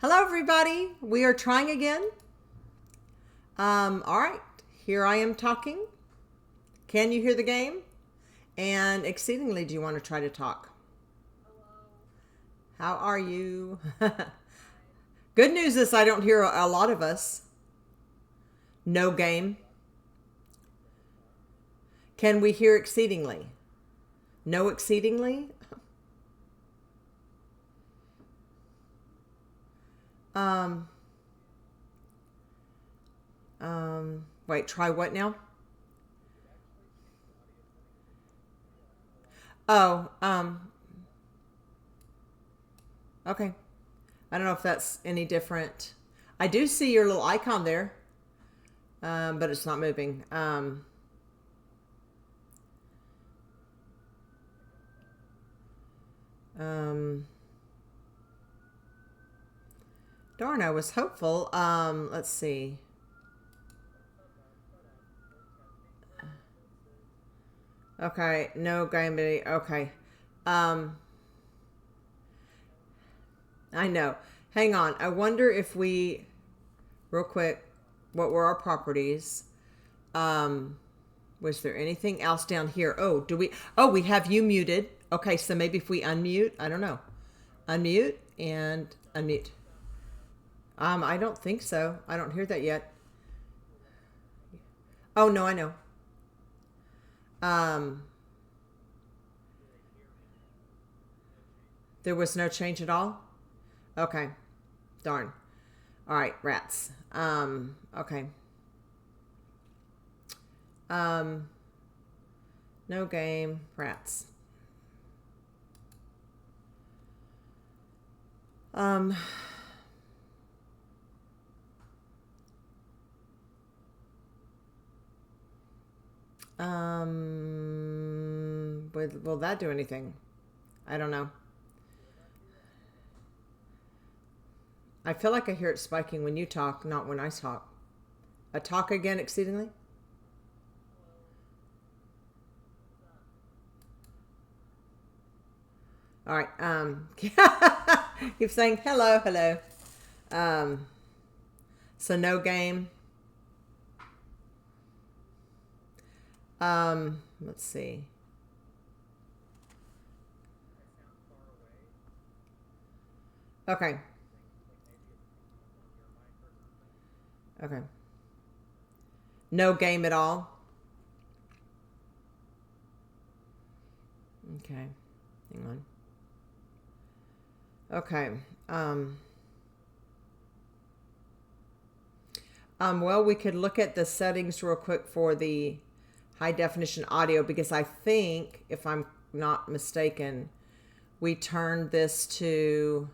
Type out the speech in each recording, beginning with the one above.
Hello, everybody. We are trying again. All right. Here I am talking. Can you hear the game? And exceedingly, do you want to try to talk? Hello. How are you? Good news is I don't hear a lot of us. No game. Can we hear exceedingly? No exceedingly? Um, wait, try what now? Oh, okay. I don't know if that's any different. I do see your little icon there, but it's not moving. Darn, I was hopeful. Let's see. Okay, no game. Okay. Um, I know. Hang on. I wonder if we, real quick, what were our properties? Was there anything else down here? Oh, do we? Oh, we have you muted. Okay, so maybe if we unmute, I don't know. Unmute and unmute. I don't think so. I don't hear that yet. Oh no, I know. Um, there was no change at all. Okay, darn. All right, rats. Okay. No game, rats. Um, will that do anything? I don't know. I feel like I hear it spiking when you talk, not when I talk. A talk again exceedingly? All right. Keep saying hello, hello. So no game. Let's see. Okay. Okay. No game at all. Okay. Hang on. Okay. Well, we could look at the settings real quick for the high definition audio because I think, if I'm not mistaken, we turned this to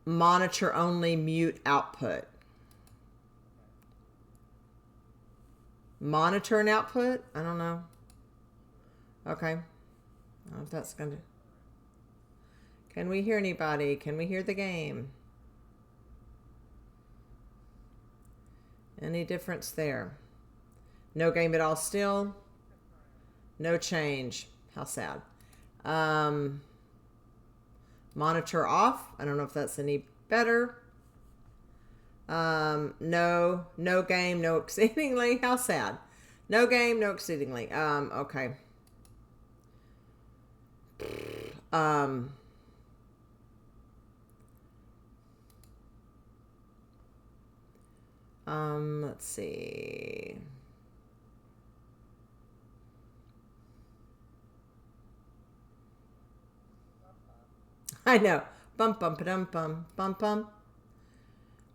monitor only, mute output. Monitor and output? I don't know. Okay. I don't know if that's going to... Can we hear anybody? Can we hear the game? Any difference there? No game at all still? No change. How sad. Monitor off. I don't know if that's any better. No game, no exceedingly. How sad. No game, no exceedingly. Okay. Let's see. I know. Bum, bum, ba-dum, bum, bum, bum.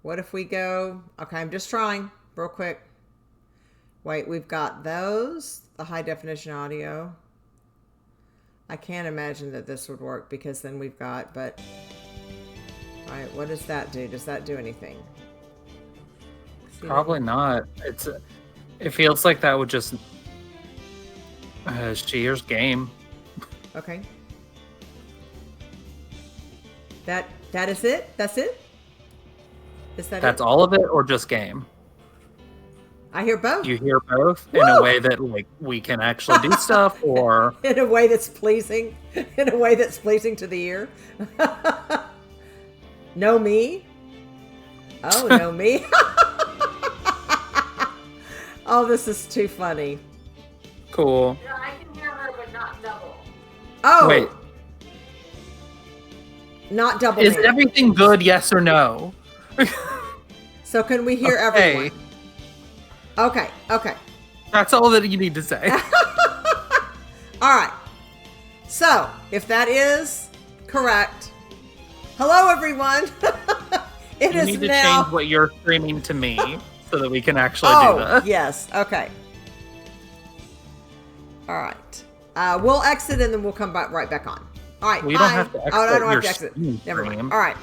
What if we go... Okay, I'm just trying real quick. Wait, we've got those. The high definition audio. I can't imagine that this would work because then we've got... But... All right, what does that do? Does that do anything? Probably not. It feels like that would just Shear's game. Okay. That is it? That's it? Is that That's it? all of it, or just game? I hear both. You hear both in Woo! a way that like we can actually do stuff, or in a way that's pleasing, in a way that's pleasing to the ear. No me? Oh, no me? Oh, this is too funny. Cool. Yeah, I can hear her, but not double. Oh. Wait. Not double Is me. everything good, yes or no? So can we hear Okay. everyone? Okay, okay. That's all that you need to say. All right. So, if that is correct, hello everyone. It You is need to now. change what you're screaming to me so that we can actually Oh, do this. yes. Okay. All right. We'll exit and then we'll come back right back on. All right. We bye. don't have to exit. Oh, I don't have your to exit. stream. Never mind. All right.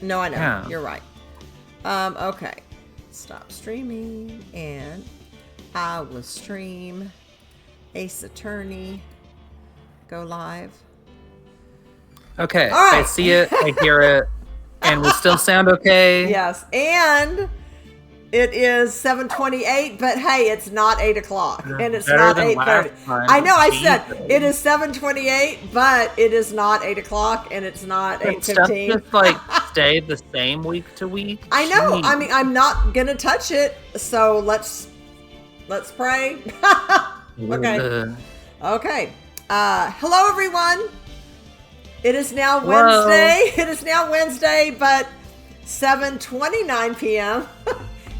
No, I know. Yeah. You're right. Okay. Stop streaming and I will stream Ace Attorney. Go live. Okay. All right. I see it. I hear it. And we still sound okay. Yes. And it is 7:28, but hey, it's not 8 o'clock. And it's Better not than 8:30. last time. I know, I said Jesus. it is 7:28, but it is not 8 o'clock and it's not Can stuff 8:15. just like stay the same week to week? I know. Jeez. I mean, I'm not gonna touch it, so let's pray. Okay. Ugh. Okay. Hello everyone. It is now Hello. Wednesday. It is now Wednesday, but 7:29 p.m.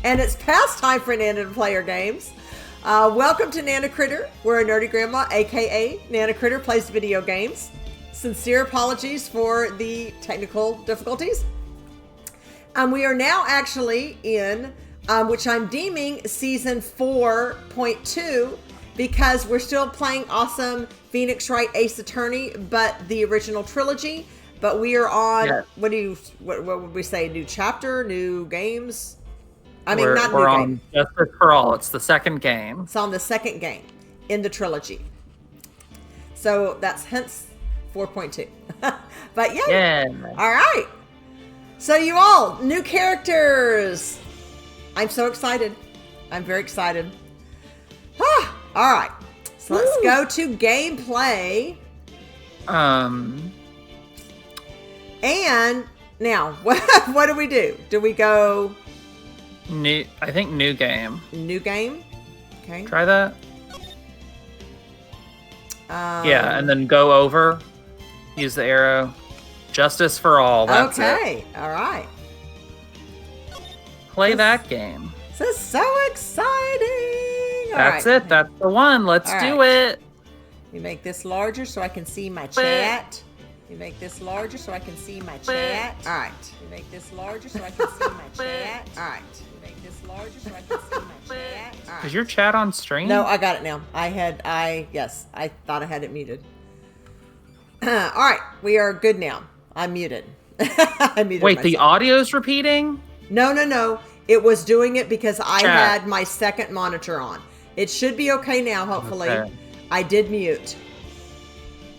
and it's past time for Nana to play her games. Welcome to NanaCritter, where a nerdy grandma, aka NanaCritter, plays video games. Sincere apologies for the technical difficulties. We are now actually in, which I'm deeming season 4.2, because we're still playing awesome Phoenix Wright Ace Attorney, but the original trilogy. But we are on, Yes. what would we say, new chapter, new games? I mean, we're not we're new on game. Justice for All. It's the second game. It's on the second game in the trilogy. So that's hence 4.2. But yeah. Yeah. All right. So you all, new characters. I'm so excited. I'm very excited. All right. So let's go to gameplay. And now, what do we do? Do we go I think new game. new game? Okay. Try that. Yeah, and then go over. Use the arrow. Justice for All. That's it. okay. All right. Play that game. This is so exciting. All That's right. it. That's the one. Let's All do right. it. You make this larger so I can see my chat. You make this larger so I can see my chat. All right. You make this larger so I can see my chat. All right. You make this larger so I can see my chat. All right. Is your chat on stream? No, I got it now. Yes, I thought I had it muted. All right. We are good now. I'm muted. I muted Wait, the myself. audio's repeating? No. It was doing it because I Chat. had my second monitor on. It should be okay now, hopefully. Okay. I did mute.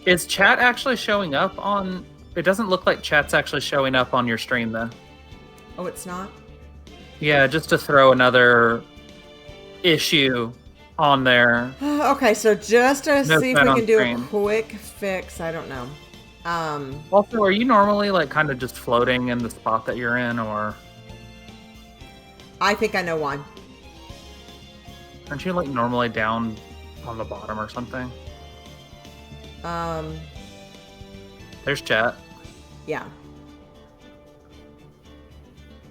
Is chat actually showing up on... It doesn't look like chat's actually showing up on your stream, though. Oh, it's not? Yeah, just to throw another issue on there. Okay, so just to No see if chat we on can do a screen. quick fix. I don't know. Also, are you normally like kind of just floating in the spot that you're in, or I think I know why. aren't you like normally down on the bottom or something? There's chat. Yeah.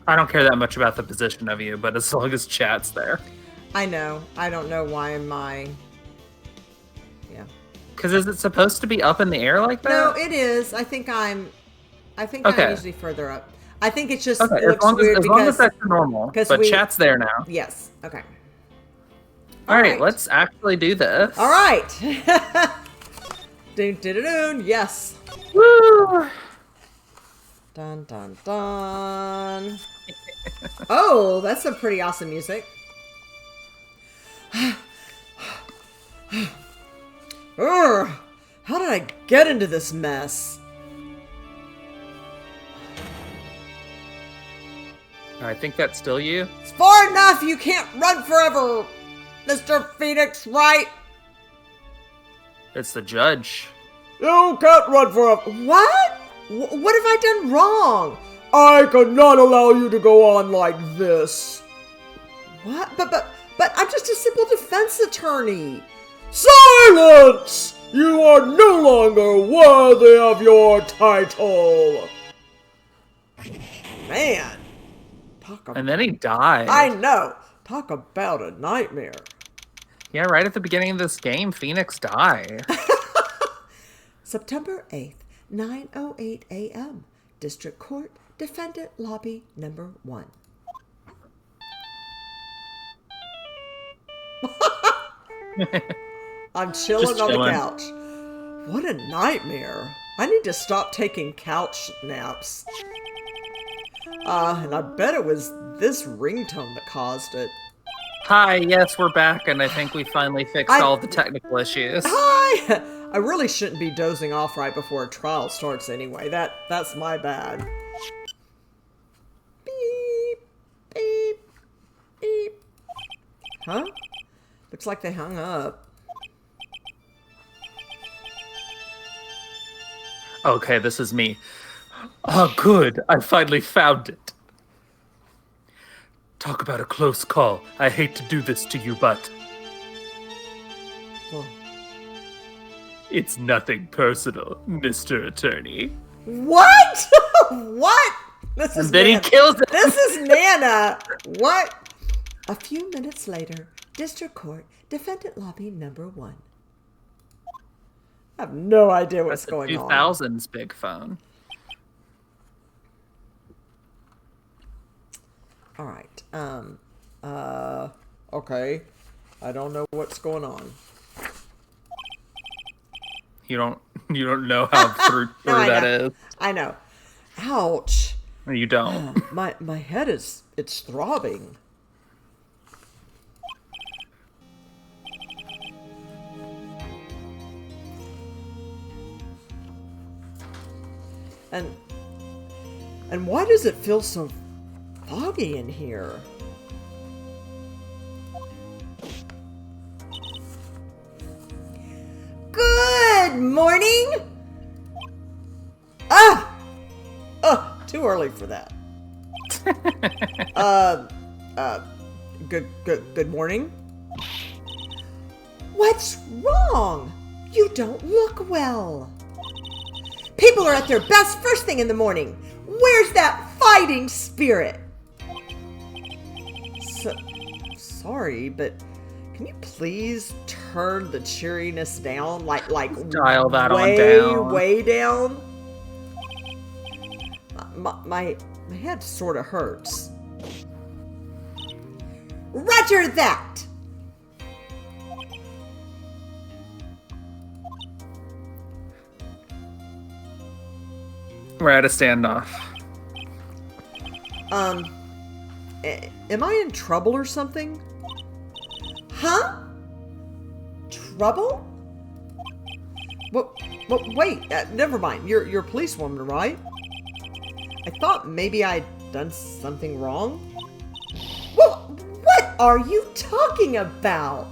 I don't care that much about the position of you, but as long as chat's there. I know. I don't know why my... Yeah. Because is it supposed to be up in the air like that? No, it is. I think I'm Okay. usually further up. I think it just Okay, as looks long weird as because... that's normal. But we- chat's there now. Yes. Okay. All right, let's actually do this. All right. Dun, dun, dun, dun. Yes. Woo! Dun, dun, dun. Oh, that's some pretty awesome music. Urgh, how did I get into this mess? I think that's still you. It's far enough. You can't run forever, Mr. Phoenix Wright. It's the judge. You can't run forever. What? What have I done wrong? I cannot allow you to go on like this. What? But I'm just a simple defense attorney. Silence! You are no longer worthy of your title. Man. And then he died. I know. Talk about a nightmare. Yeah, right at the beginning of this game, Phoenix died. September 8th, 9:08 a.m. District Court, Defendant Lobby Number 1. I'm chilling on the couch. What a nightmare. I need to stop taking couch naps. And I bet it was this ringtone that caused it. Hi, yes, we're back, and I think we finally fixed all the technical issues. Hi! I really shouldn't be dozing off right before a trial starts anyway. That's my bad. Beep, beep, beep. Huh? Looks like they hung up. Okay, this is me. Oh, good. I finally found it. Talk about a close call. I hate to do this to you, but... Whoa. It's nothing personal, Mr. Attorney. What? What? This is And then Nana. he kills it. This is Nana. What? A few minutes later, District Court, Defendant Lobby Number 1. I have no idea what's going on. 2000s big phone. All right. Okay. I don't know what's going on. You don't know how true No, I that know. is. I know. Ouch. You don't. My head it's throbbing. And why does it feel so foggy in here? Good morning. Too early for that. Good morning. What's wrong? You don't look well. People are at their best first thing in the morning. Where's that fighting spirit? Sorry, but can you please turn the cheeriness down? Like dial that way, on down. Way down? My head sort of hurts. Roger that! We're at a standoff. Am I in trouble or something? Huh? Trouble? Well, wait, never mind. You're a policewoman, right? I thought maybe I'd done something wrong. Well, what are you talking about?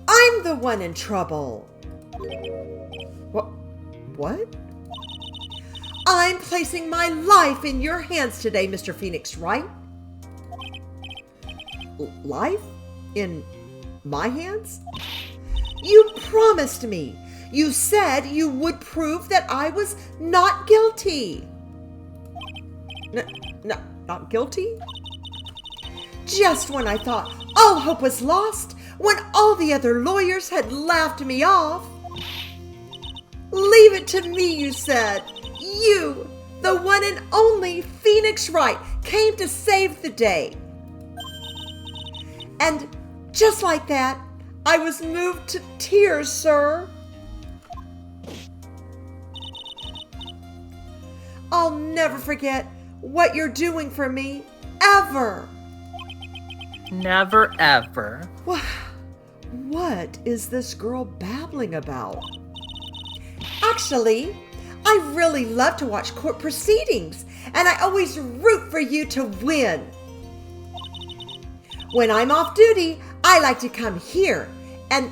I'm the one in trouble. What? I'm placing my life in your hands today, Mr. Phoenix, right? Life? In my hands? You promised me. You said you would prove that I was not guilty. No, not guilty? Just when I thought all hope was lost, when all the other lawyers had laughed me off. Leave it to me, you said. You, the one and only Phoenix Wright, came to save the day. And just like that, I was moved to tears, sir. I'll never forget what you're doing for me, ever. Never ever. What is this girl babbling about? Actually, I really love to watch court proceedings, and I always root for you to win. When I'm off duty, I like to come here and...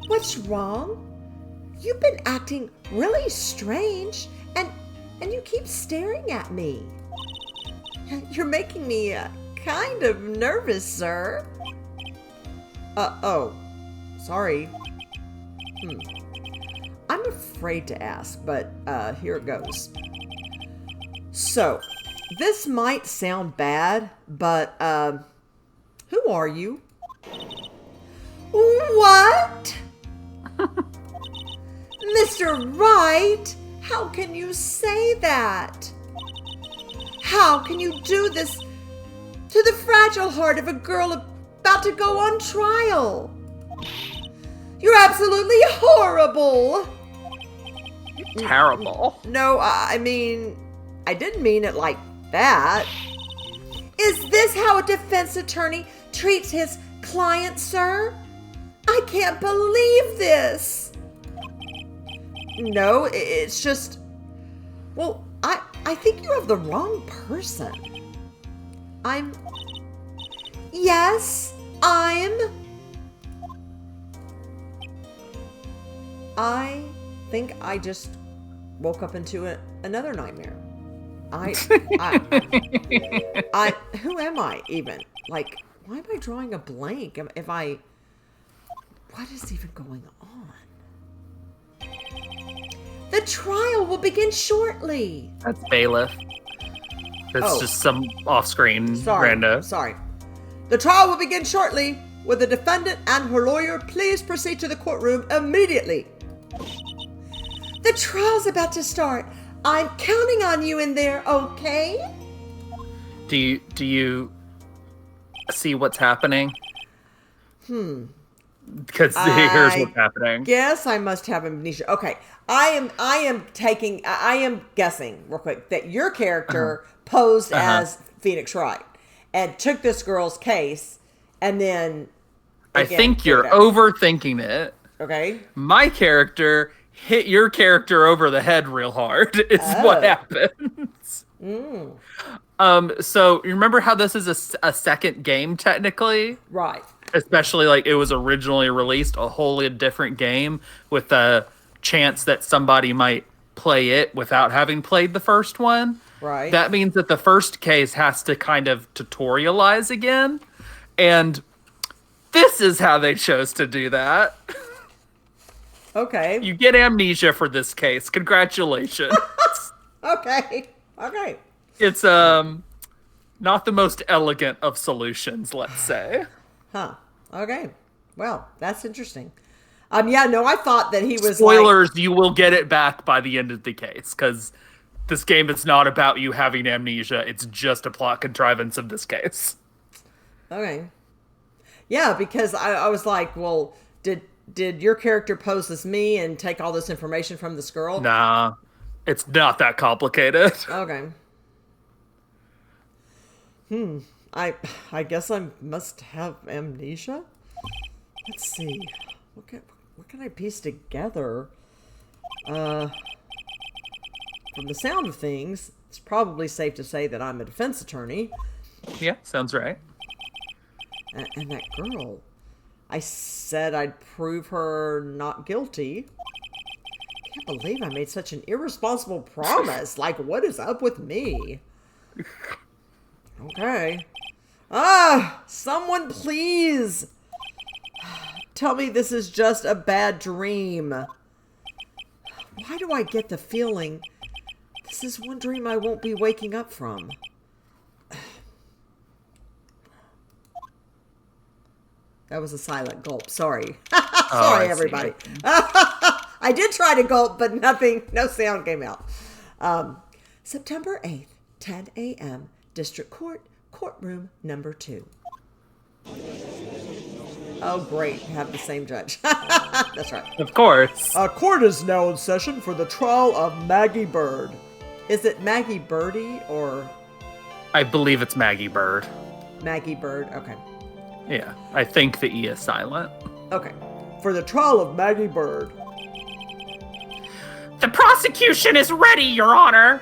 What's wrong? You've been acting really strange, and you keep staring at me. You're making me kind of nervous, sir. Oh, sorry. I'm afraid to ask, but here it goes. So, this might sound bad, but who are you? What? Mr. Wright, how can you say that? How can you do this to the fragile heart of a girl about to go on trial? You're absolutely horrible. Terrible. No, I mean, I didn't mean it like that. Is this how a defense attorney treats his client, sir? I can't believe this. No, it's just, well, I think you have the wrong person. I think I just woke up into another nightmare. Who am I even? Like, why am I drawing a blank? What is even going on? The trial will begin shortly. That's bailiff. It's just some off-screen rando. Sorry. The trial will begin shortly. Will the defendant and her lawyer please proceed to the courtroom immediately? The trial's about to start. I'm counting on you in there, okay? Do you see what's happening? Because here's what's happening. Yes, I must have amnesia. Okay, I am guessing real quick that your character posed as Phoenix Wright and took this girl's case, and then I think you're overthinking it. Okay. My character hit your character over the head real hard. Is what happens. So you remember how this is a second game technically? Right. Especially like it was originally released a wholly different game with a chance that somebody might play it without having played the first one. Right. That means that the first case has to kind of tutorialize again. And this is how they chose to do that. Okay. You get amnesia for this case. Congratulations. Okay. It's not the most elegant of solutions, let's say. Huh. Okay. Well, that's interesting. I thought that he was Spoilers, you will get it back by the end of the case, because this game is not about you having amnesia. It's just a plot contrivance of this case. Okay. Yeah, because I was like, well, did your character pose as me and take all this information from this girl? Nah, it's not that complicated. Okay. I guess I must have amnesia. Let's see. What can I piece together? From the sound of things, it's probably safe to say that I'm a defense attorney. Yeah, sounds right. And that girl, I said I'd prove her not guilty. I can't believe I made such an irresponsible promise. Like, what is up with me? Okay. Someone please tell me this is just a bad dream. Why do I get the feeling this is one dream I won't be waking up from? That was a silent gulp. Sorry. Sorry, everybody. I did try to gulp, but no sound came out. September 8th, 10 a.m., District Court, courtroom number 2. Oh, great. Have the same judge. That's right. Of course. Court is now in session for the trial of Maggey Byrde. Is it Maggey Byrde or? I believe it's Maggey Byrde. Maggey Byrde. Okay. Yeah, I think the E is silent. Okay. For the trial of Maggey Byrde. The prosecution is ready, Your Honor.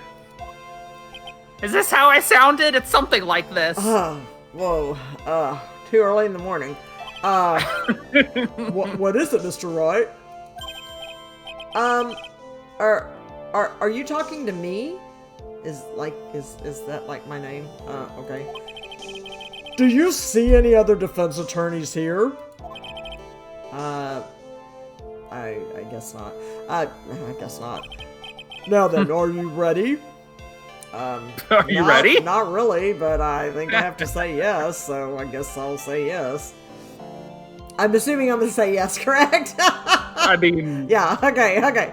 Is this how I sounded? It's something like this. Whoa. Too early in the morning. What is it, Mr. Wright? Are you talking to me? Is that like my name? Okay. Do you see any other defense attorneys here? I guess not. I guess not. Now then, are you ready? Are you ready? Not really, but I think I have to say yes, so I guess I'll say yes. I'm assuming I'm gonna say yes, correct? I mean... Yeah, okay.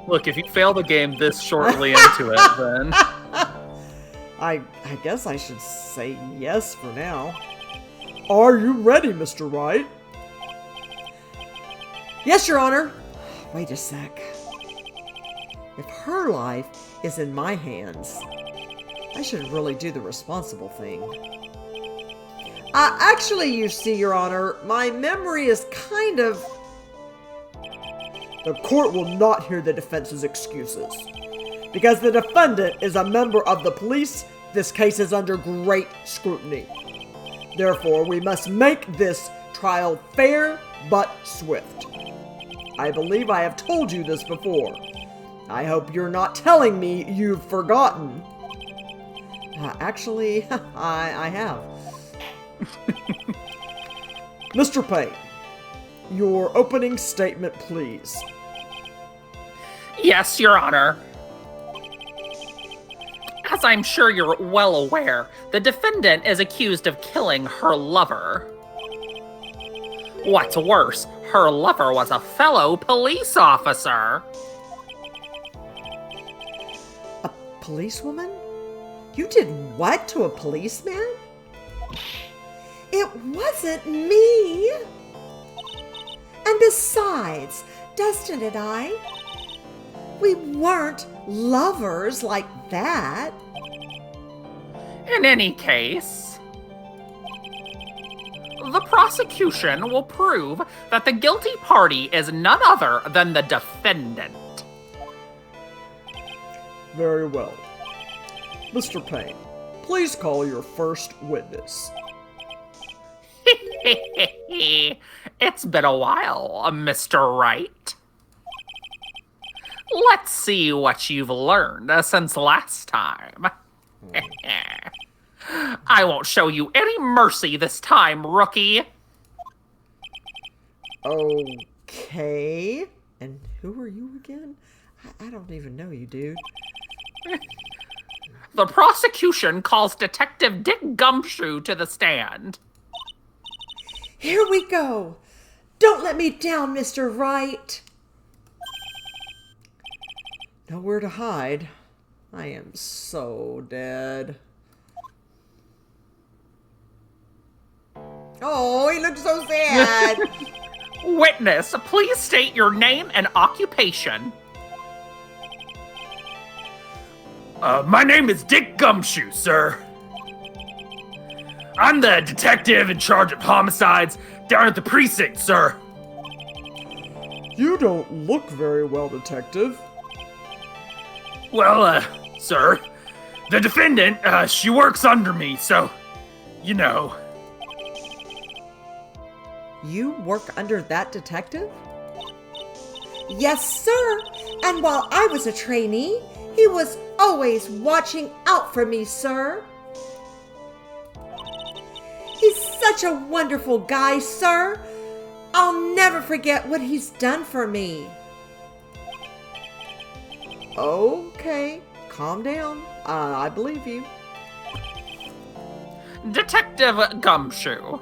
Look, if you fail the game this shortly into it, then... I guess I should say yes for now. Are you ready, Mr. Wright? Yes, Your Honor. Wait a sec. If her life is in my hands, I should really do the responsible thing. Actually, you see, Your Honor, my memory is kind of... The court will not hear the defense's excuses. Because the defendant is a member of the police, this case is under great scrutiny. Therefore, we must make this trial fair but swift. I believe I have told you this before. I hope you're not telling me you've forgotten. Actually, I have. Mr. Payne, your opening statement, please. Yes, Your Honor. As I'm sure you're well aware, the defendant is accused of killing her lover. What's worse, her lover was a fellow police officer. A policewoman? You did what to a policeman? It wasn't me. And besides, Dustin and I, we weren't lovers like that. In any case, the prosecution will prove that the guilty party is none other than the defendant. Very well. Mr. Payne, please call your first witness. It's been a while, Mr. Wright. Let's see what you've learned since last time. I won't show you any mercy this time, rookie. Okay. And who are you again? I don't even know you, dude. The prosecution calls Detective Dick Gumshoe to the stand. Here we go. Don't let me down, Mr. Wright. Nowhere to hide. I am so dead. Oh, he looks so sad. Witness, please state your name and occupation. My name is Dick Gumshoe, sir. I'm the detective in charge of homicides down at the precinct, sir. You don't look very well, detective. Well, sir, the defendant, she works under me, so, you know. You work under that detective? Yes, sir. And while I was a trainee, he was always watching out for me, sir. He's such a wonderful guy, sir. I'll never forget what he's done for me. Okay, calm down. I believe you. Detective Gumshoe,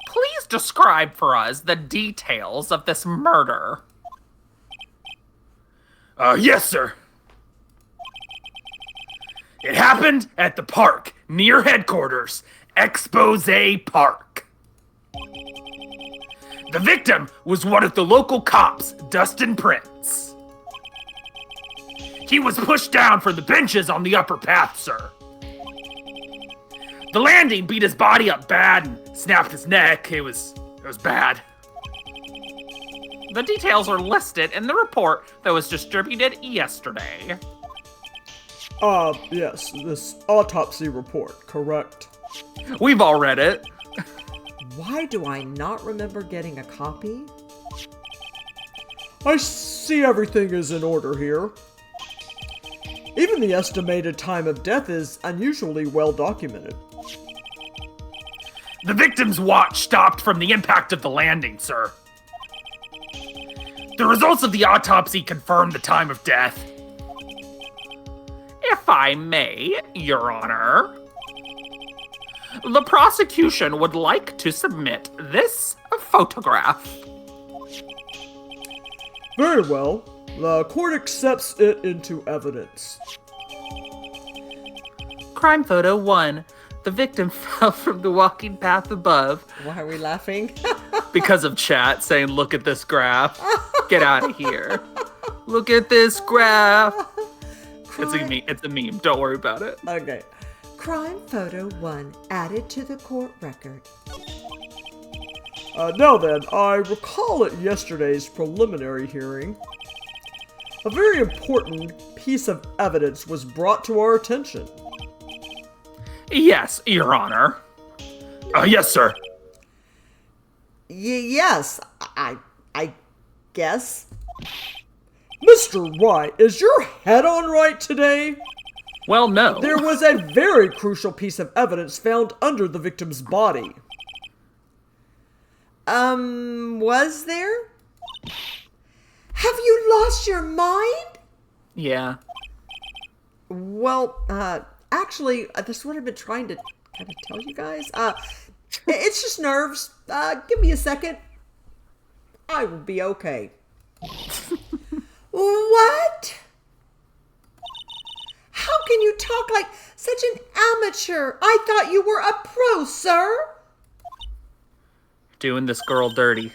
please describe for us the details of this murder. Yes, sir. It happened at the park near headquarters, Expose Park. The victim was one of the local cops, Dustin Prince. He was pushed down from the benches on the upper path, sir. The landing beat his body up bad and snapped his neck. It was bad. The details are listed in the report that was distributed yesterday. Yes, this autopsy report, correct? We've all read it. Why do I not remember getting a copy? I see everything is in order here. Even the estimated time of death is unusually well documented. The victim's watch stopped from the impact of the landing, sir. The results of the autopsy confirm the time of death. If I may, Your Honor, the prosecution would like to submit this photograph. Very well. The court accepts it into evidence. Crime photo 1. The victim fell from the walking path above. Why are we laughing? Because of chat saying, look at this graph. Get out of here. Look at this graph. It's a meme. Don't worry about it. Okay. Crime photo 1 added to the court record. Now then, I recall at yesterday's preliminary hearing, a very important piece of evidence was brought to our attention. Yes, Your Honor. Yes, sir. Yes, I guess. Mr. Wright, is your head on right today? Well, no. There was a very crucial piece of evidence found under the victim's body. Was there? Have you lost your mind? Yeah. Well, actually, that's what I've been trying to kind of tell you guys. It's just nerves. Give me a second. I will be okay. What? How can you talk like such an amateur? I thought you were a pro, sir. Doing this girl dirty.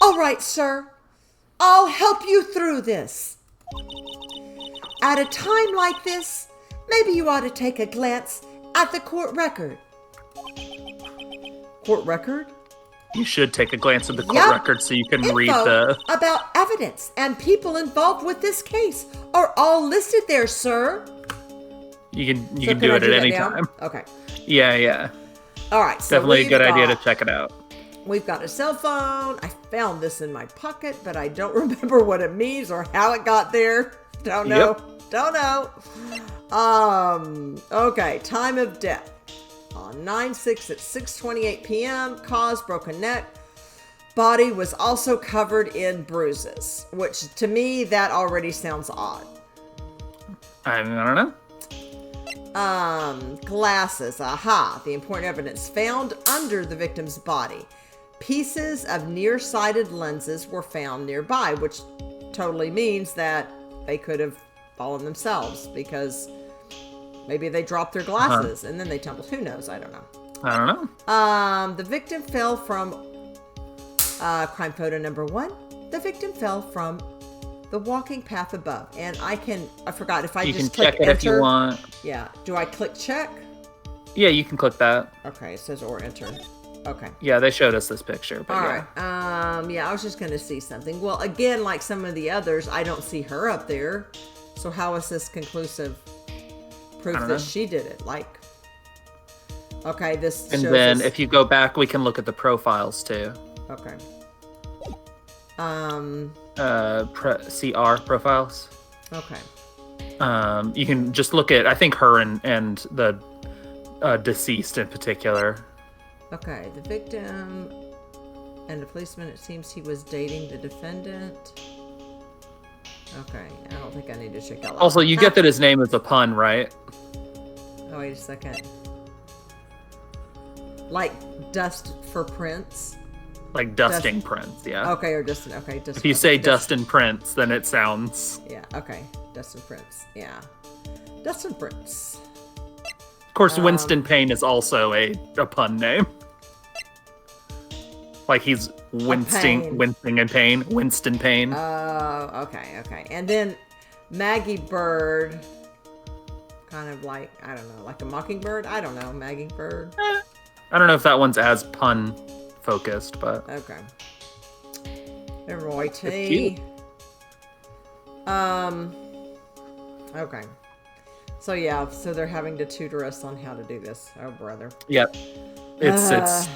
All right, sir. I'll help you through this. At a time like this, maybe you ought to take a glance at the court record. Court record? You should take a glance at the court Yep. record so you can Info read the... about evidence and people involved with this case are all listed there, sir. You can So do it I at that any now? time. Okay. Yeah. All right. So Definitely a we've good idea to got- check it out. We've got a cell phone. I found this in my pocket, but I don't remember what it means or how it got there. Don't know. Yep. Don't know. Okay. Time of death. On 9/6 at 6:28 p.m. Cause broken neck. Body was also covered in bruises, which to me that already sounds odd. I don't know. Glasses. Aha. The important evidence found under the victim's body. Pieces of nearsighted lenses were found nearby, which totally means that they could have fallen themselves because maybe they dropped their glasses and then they tumbled. Who knows? I don't know. I don't know. The victim fell from crime photo number 1. The victim fell from the walking path above. And I forgot if I You just can click check it enter. if you want. Yeah. Do I click check? Yeah, you can click that. Okay. It says or enter. Okay. Yeah, they showed us this picture. But All yeah. right. Yeah, I was just going to see something. Well, again, like some of the others, I don't see her up there. So how is this conclusive proof I don't that know. she did it? Like, okay, this And shows then us- if you go back, we can look at the profiles too. Okay. CR profiles. Okay. You can just look at, I think, her and the deceased in particular. Okay, the victim and the policeman, it seems he was dating the defendant. Okay, I don't think I need to check out. Also, you get that his name is a pun, right? Oh, wait a second. Like Dust for Prince? Like Dustin Prince, yeah. Okay, or Dustin. Okay, Dustin. If you say Dustin Prince, then it sounds... Yeah, okay. Dustin Prince. Yeah. Dustin Prince. Of course, Winston Payne is also a pun name. Like he's Payne. wincing in pain. Winston Payne. Okay. And then Maggey Byrde. Kind of like, I don't know, like a mockingbird? I don't know, Maggey Byrde. I don't know if that one's as pun focused, but Okay. And Roy It's T. cute. Okay. So yeah, so they're having to tutor us on how to do this. Oh brother. yep. It's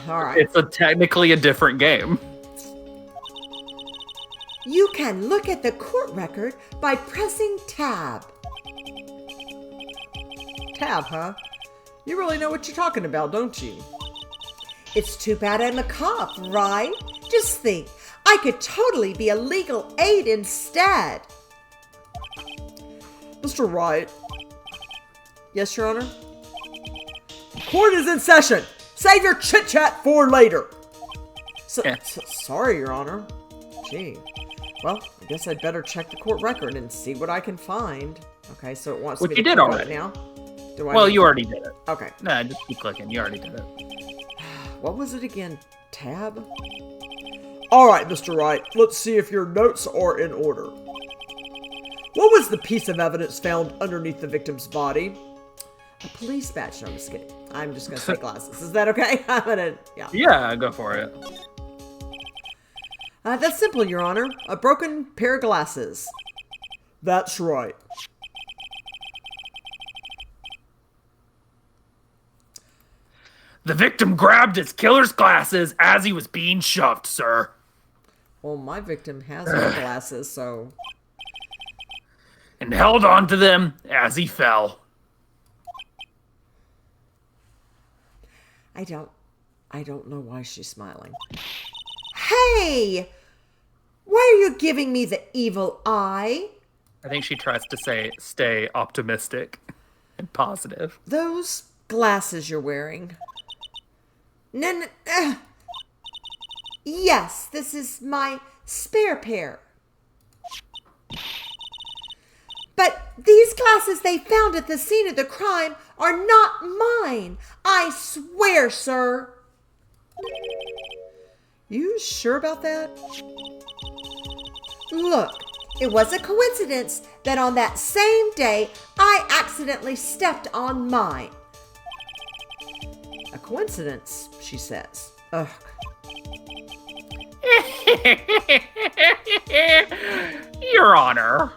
all right. it's technically a different game. You can look at the court record by pressing tab. Tab, huh? You really know what you're talking about, don't you? It's too bad I'm a cop, right? Just think, I could totally be a legal aid instead. Mr. Wright. Yes, Your Honor? Court is in session. Save your chit-chat for later. Sorry, Your Honor. Gee. Well, I guess I'd better check the court record and see what I can find. Okay, so it wants Which me you to did click already. it now. Well, you already did it. Okay. Nah, just keep clicking. You already did it. What was it again? Tab? Alright, Mr. Wright. Let's see if your notes are in order. What was the piece of evidence found underneath the victim's body? A police badge. No, I'm just kidding. I'm just going to say glasses. Is that okay? I'm going to, yeah. Yeah, go for it. That's simple, Your Honor. A broken pair of glasses. That's right. The victim grabbed his killer's glasses as he was being shoved, sir. Well, my victim has no glasses, so... And held on to them as he fell. I don't know why she's smiling. Hey! Why are you giving me the evil eye? I think she tries to stay optimistic and positive. Those glasses you're wearing. Yes, this is my spare pair. But these glasses they found at the scene of the crime are not mine. I swear, sir. You sure about that? Look, it was a coincidence that on that same day, I accidentally stepped on mine. A coincidence, she says. Ugh. Your Honor,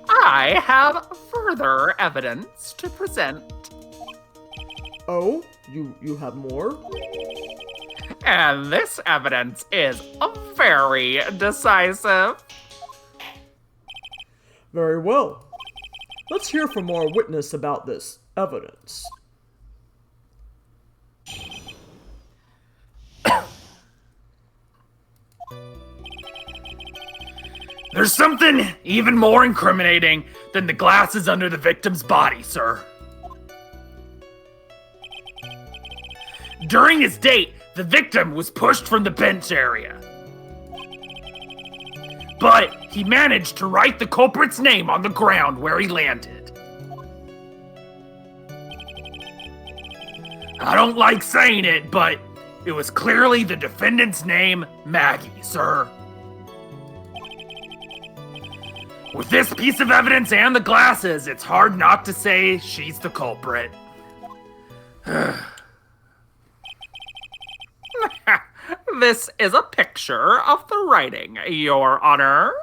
I have further evidence to present. Oh, you have more? And this evidence is very decisive. Very well. Let's hear from our witness about this evidence. There's something even more incriminating than the glasses under the victim's body, sir. During his date, the victim was pushed from the bench area. But he managed to write the culprit's name on the ground where he landed. I don't like saying it, but it was clearly the defendant's name, Maggey, sir. With this piece of evidence and the glasses, it's hard not to say she's the culprit. This is a picture of the writing, Your Honor. I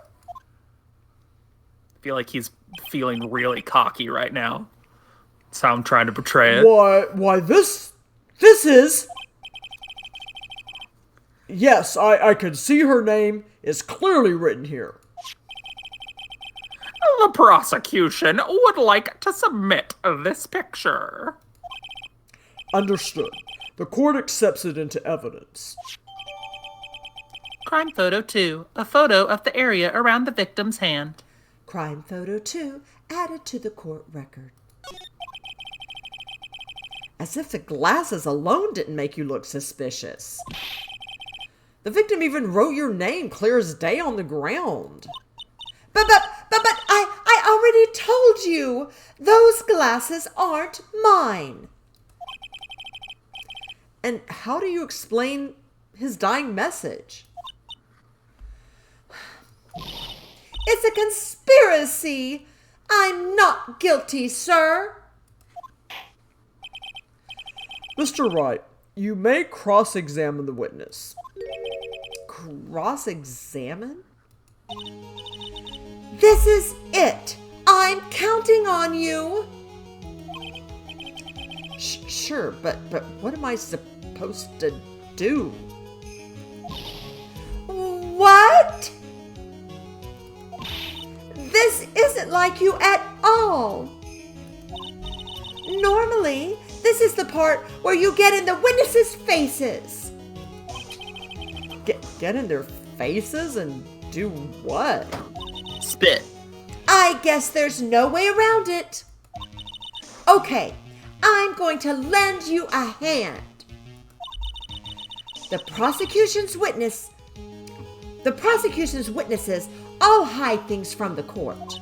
feel like he's feeling really cocky right now. That's how I'm trying to portray it. Why this is... Yes, I can see her name is clearly written here. The prosecution would like to submit this picture. Understood. The court accepts it into evidence. Crime photo 2, a photo of the area around the victim's hand. Crime photo 2 added to the court record. As if the glasses alone didn't make you look suspicious. The victim even wrote your name clear as day on the ground. But I already told you, those glasses aren't mine. And how do you explain his dying message? It's a conspiracy. I'm not guilty, sir. Mr. Wright, you may cross-examine the witness. Cross-examine? This is it. I'm counting on you. Sure, but what am I supposed to do? What? like you at all. Normally, this is the part where you get in the witnesses' faces. Get in their faces and do what? Spit. I guess there's no way around it. Okay, I'm going to lend you a hand. The prosecution's witnesses all hide things from the court,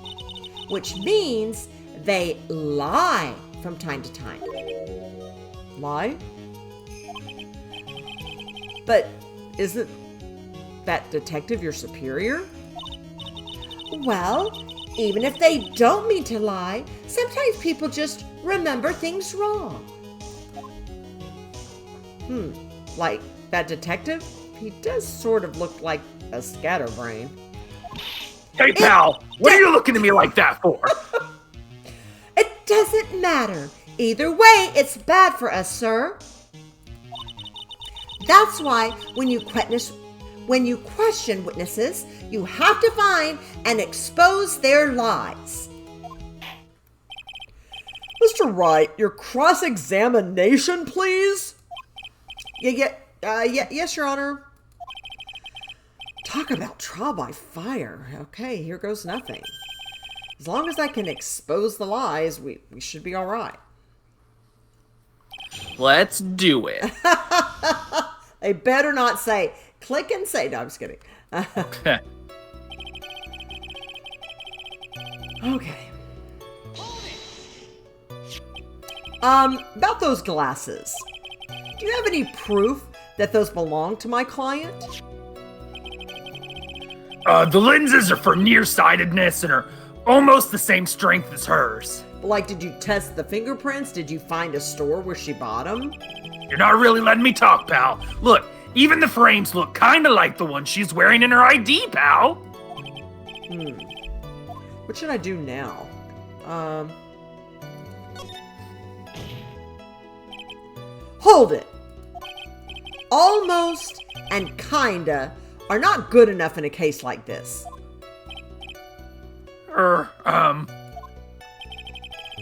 which means they lie from time to time. Lie? But isn't that detective your superior? Well, even if they don't mean to lie, sometimes people just remember things wrong. Like that detective? He does sort of look like a scatterbrain. Hey, pal, what are you looking at me like that for? It doesn't matter. Either way, it's bad for us, sir. That's why when you question witnesses, you have to find and expose their lies. Mr. Wright, your cross-examination, please? Yes, Your Honor. Talk about trial by fire. Okay, here goes nothing. As long as I can expose the lies, we should be all right. Let's do it. They better not say, click and say. No, I'm just kidding. Okay. About those glasses. Do you have any proof that those belong to my client? The lenses are for nearsightedness and are almost the same strength as hers. Like, did you test the fingerprints? Did you find a store where she bought them? You're not really letting me talk, pal. Look, even the frames look kind of like the one she's wearing in her ID, pal. What should I do now? Hold it! Almost and kinda are not good enough in a case like this.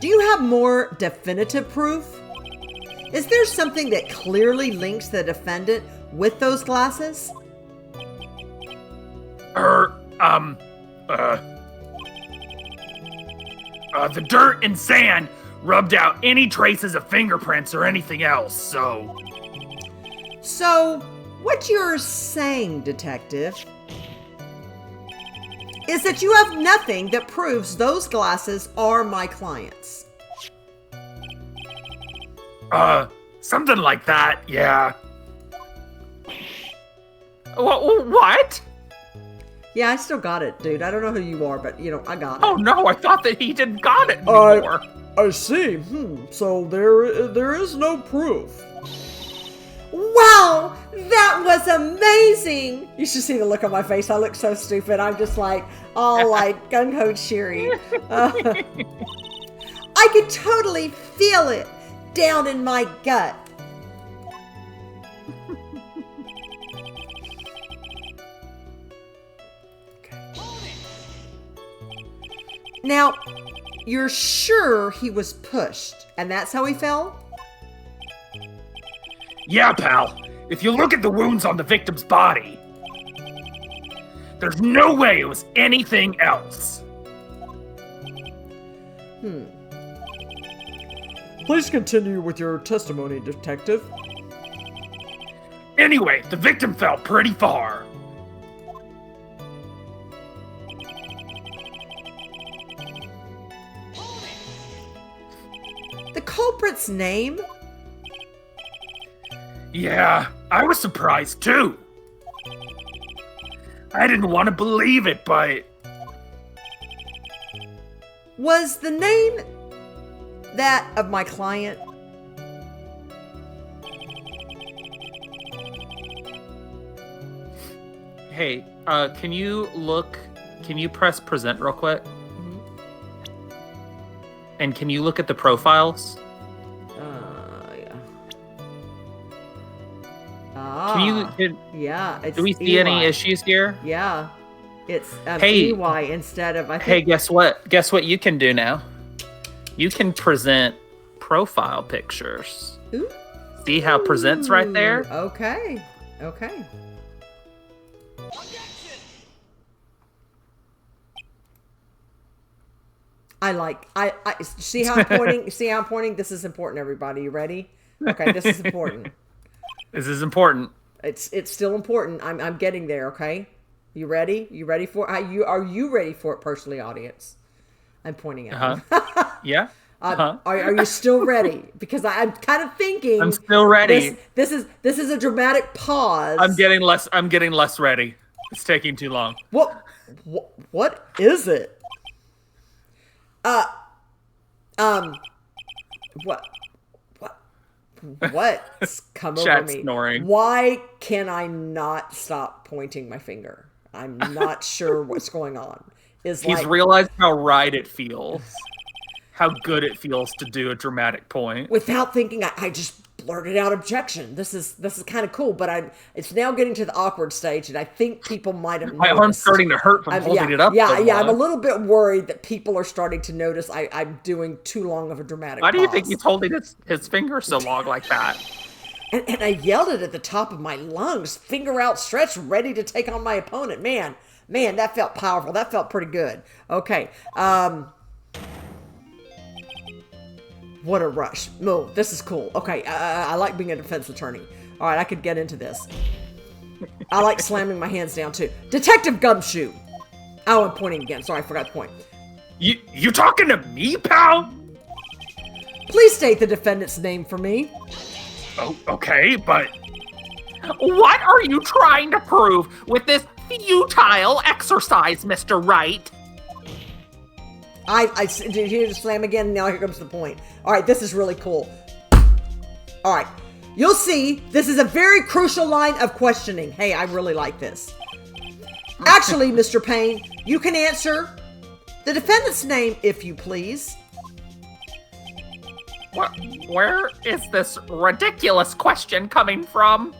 Do you have more definitive proof? Is there something that clearly links the defendant with those glasses? The dirt and sand rubbed out any traces of fingerprints or anything else, so... So, what you're saying, detective, is that you have nothing that proves those glasses are my client's. Something like that, yeah. What? Yeah, I still got it, dude. I don't know who you are, but, I got it. Oh no, I thought that he didn't got it anymore. I see. So there is no proof. Wow, that was amazing! You should see the look on my face. I look so stupid. I'm just like, all like gung-ho cheery. I could totally feel it down in my gut. Now, you're sure he was pushed, and that's how he fell? Yeah, pal. If you look at the wounds on the victim's body, there's no way it was anything else. Please continue with your testimony, detective. Anyway, the victim fell pretty far. The culprit's name? Yeah, I was surprised too. I didn't want to believe it, but... Was the name that of my client? Hey, can you press present real quick? And can you look at the profiles? Yeah. Ah, Yeah. Do we see any issues here? Yeah. It's Hey. EY instead of, I think. Hey, guess what? Guess what you can do now? You can present profile pictures. Ooh. See how it presents right there? Okay. Okay. I see how I'm pointing? See how I'm pointing? This is important, everybody. You ready? Okay, this is important. This is important. It's still important. I'm getting there, okay? You ready? You ready for it? Are you ready for it personally, audience? I'm pointing at you. Yeah? Are you still ready? Because I'm kind of thinking I'm still ready. This is a dramatic pause. I'm getting less ready. It's taking too long. What is it? What's come over Chat me? snoring. Why can I not stop pointing my finger? I'm not sure what's going on. He's realized how right it feels. How good it feels to do a dramatic point. Without thinking, I just blurted out objection. This is kind of cool, but it's now getting to the awkward stage, and I think people might have noticed. My arm's starting to hurt from holding it up. Yeah, so I'm a much. little bit worried that people are starting to notice I'm doing too long of a dramatic Why do you pause. think he's holding his finger so long like that? And I yelled it at the top of my lungs, finger outstretched, ready to take on my opponent. Man, that felt powerful. That felt pretty good. Okay. What a rush. No, this is cool. Okay, I like being a defense attorney. All right, I could get into this. I like slamming my hands down, too. Detective Gumshoe. Oh, I'm pointing again. Sorry, I forgot to point. You talking to me, pal? Please state the defendant's name for me. Oh, okay, but what are you trying to prove with this futile exercise, Mr. Wright? Did you hear the slam again? Now here comes the point. All right, this is really cool. All right, you'll see this is a very crucial line of questioning. Hey, I really like this. Actually, Mr. Payne, you can answer the defendant's name if you please. Where is this ridiculous question coming from?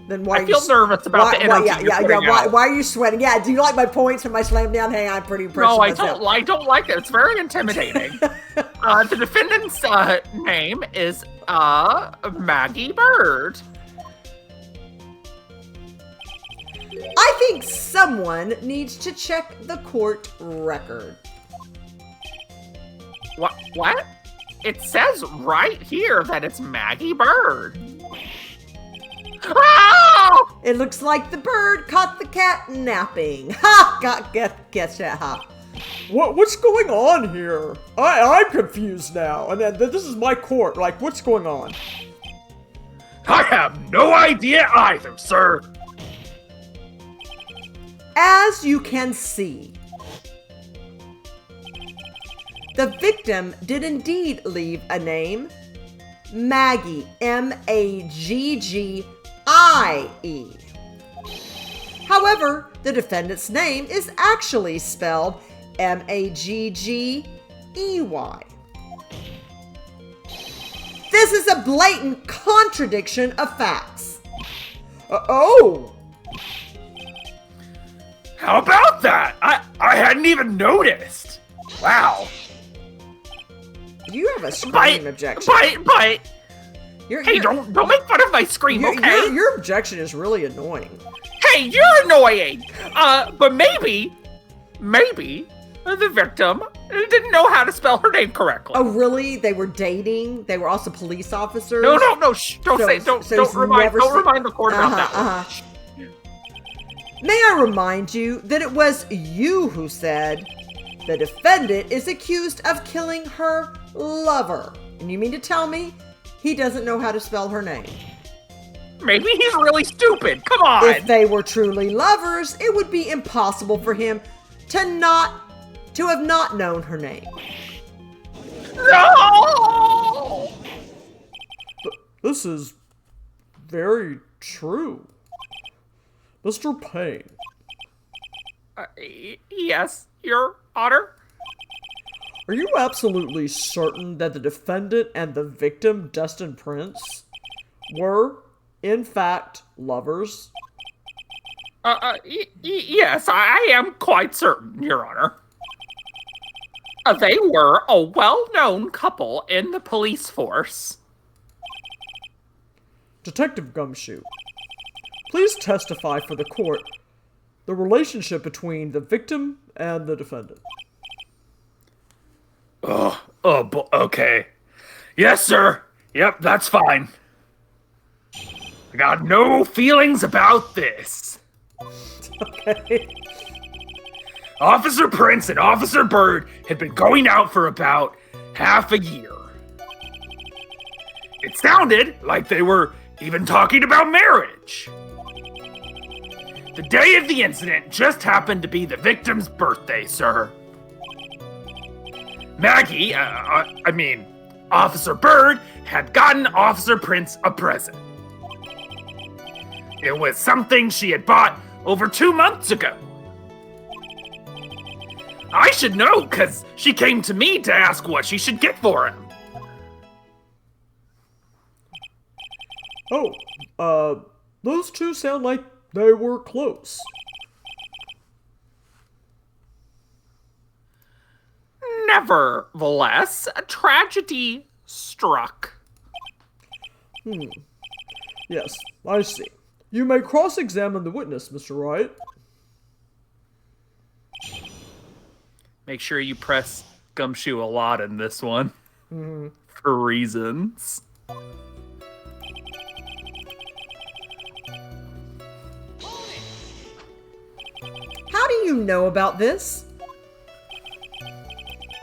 Then why? I feel nervous about the energy you're putting out. Why are you sweating? Yeah. Do you like my points from my slam down? Hey, I'm pretty impressed. No, with I myself. don't like it. It's very intimidating. The defendant's name is Maggey Byrde. I think someone needs to check the court record. What? It says right here that it's Maggey Byrde. Oh! It looks like the bird caught the cat napping. Ha! Guess that, ha. What's going on here? I'm confused now. And then this is my court. Like, what's going on? I have no idea either, sir. As you can see, the victim did indeed leave a name. Maggey, Magggie. However, the defendant's name is actually spelled Maggey. This is a blatant contradiction of facts. Oh! How about that? I hadn't even noticed. Wow. You have a scream objection. But don't make fun of my scream, okay? Your objection is really annoying. Hey, you're annoying. But maybe the victim didn't know how to spell her name correctly. Oh, really? They were dating? They were also police officers? No, shh, don't remind the court about that. May I remind you that it was you who said the defendant is accused of killing her lover. And you mean to tell me he doesn't know how to spell her name? Maybe he's really stupid. Come on. If they were truly lovers, it would be impossible for him to have not known her name. No! This is very true. Mr. Payne. Yes, Your Honor? Are you absolutely certain that the defendant and the victim, Dustin Prince, were, in fact, lovers? Yes, I am quite certain, Your Honor. They were a well-known couple in the police force. Detective Gumshoe, please testify for the court the relationship between the victim and the defendant. Okay. Yes, sir. Yep, that's fine. I got no feelings about this. Okay. Officer Prince and Officer Byrde had been going out for about half a year. It sounded like they were even talking about marriage. The day of the incident just happened to be the victim's birthday, sir. Maggey, Officer Byrde had gotten Officer Prince a present. It was something she had bought over 2 months ago. I should know, because she came to me to ask what she should get for him. Those two sound like they were close. Nevertheless, a tragedy struck. Yes, I see. You may cross-examine the witness, Mr. Wright. Make sure you press Gumshoe a lot in this one. For reasons. How do you know about this?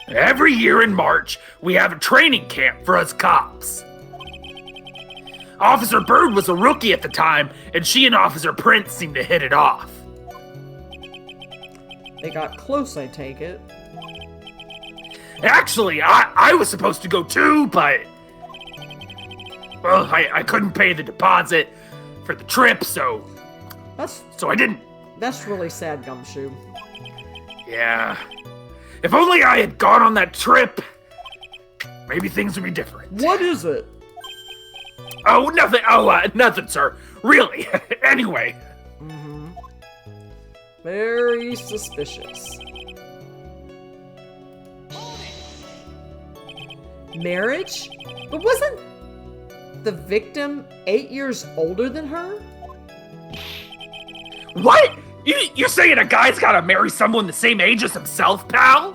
Every year in March, we have a training camp for us cops. Officer Byrde was a rookie at the time, and she and Officer Prince seemed to hit it off. They got close, I take it. Actually, I was supposed to go too, but... Well, I couldn't pay the deposit for the trip, so I didn't. That's really sad, Gumshoe. Yeah. If only I had gone on that trip, maybe things would be different. What is it? Oh, nothing. Nothing, sir. Really. Anyway. Very suspicious. Marriage? But wasn't the victim 8 years older than her? What? You're saying a guy's gotta marry someone the same age as himself, pal?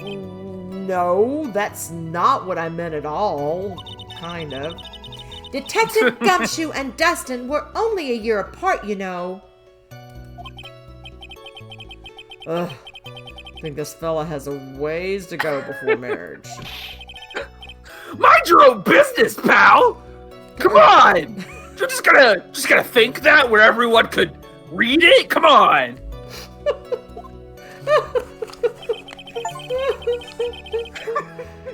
No, that's not what I meant at all. Kind of. Detective Gumshoe and Dustin were only a year apart, you know. Ugh. I think this fella has a ways to go before marriage. Mind your own business, pal! Come on! You're just gonna think that where everyone could read it? Come on!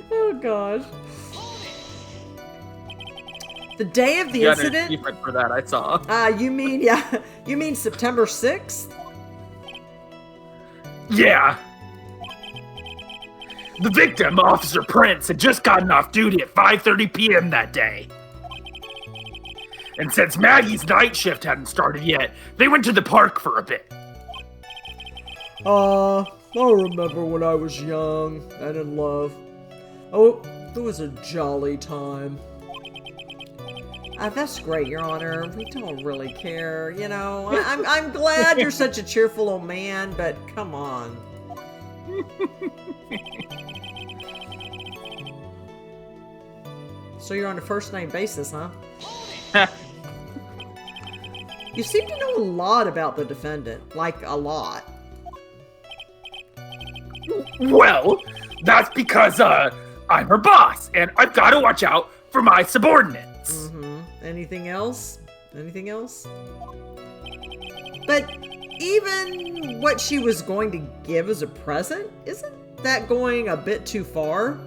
Oh gosh. The day of the incident? You went for that, I saw. You mean September 6th? Yeah. The victim, Officer Prince, had just gotten off duty at 5:30 p.m. that day. And since Maggie's night shift hadn't started yet, they went to the park for a bit. I remember when I was young and in love. Oh, it was a jolly time. That's great, Your Honor. We don't really care, you know. I'm glad you're such a cheerful old man, but come on. So you're on a first-name basis, huh? You seem to know a lot about the defendant. Like, a lot. Well, that's because, I'm her boss, and I've got to watch out for my subordinates. Anything else? Anything else? But even what she was going to give as a present, isn't that going a bit too far?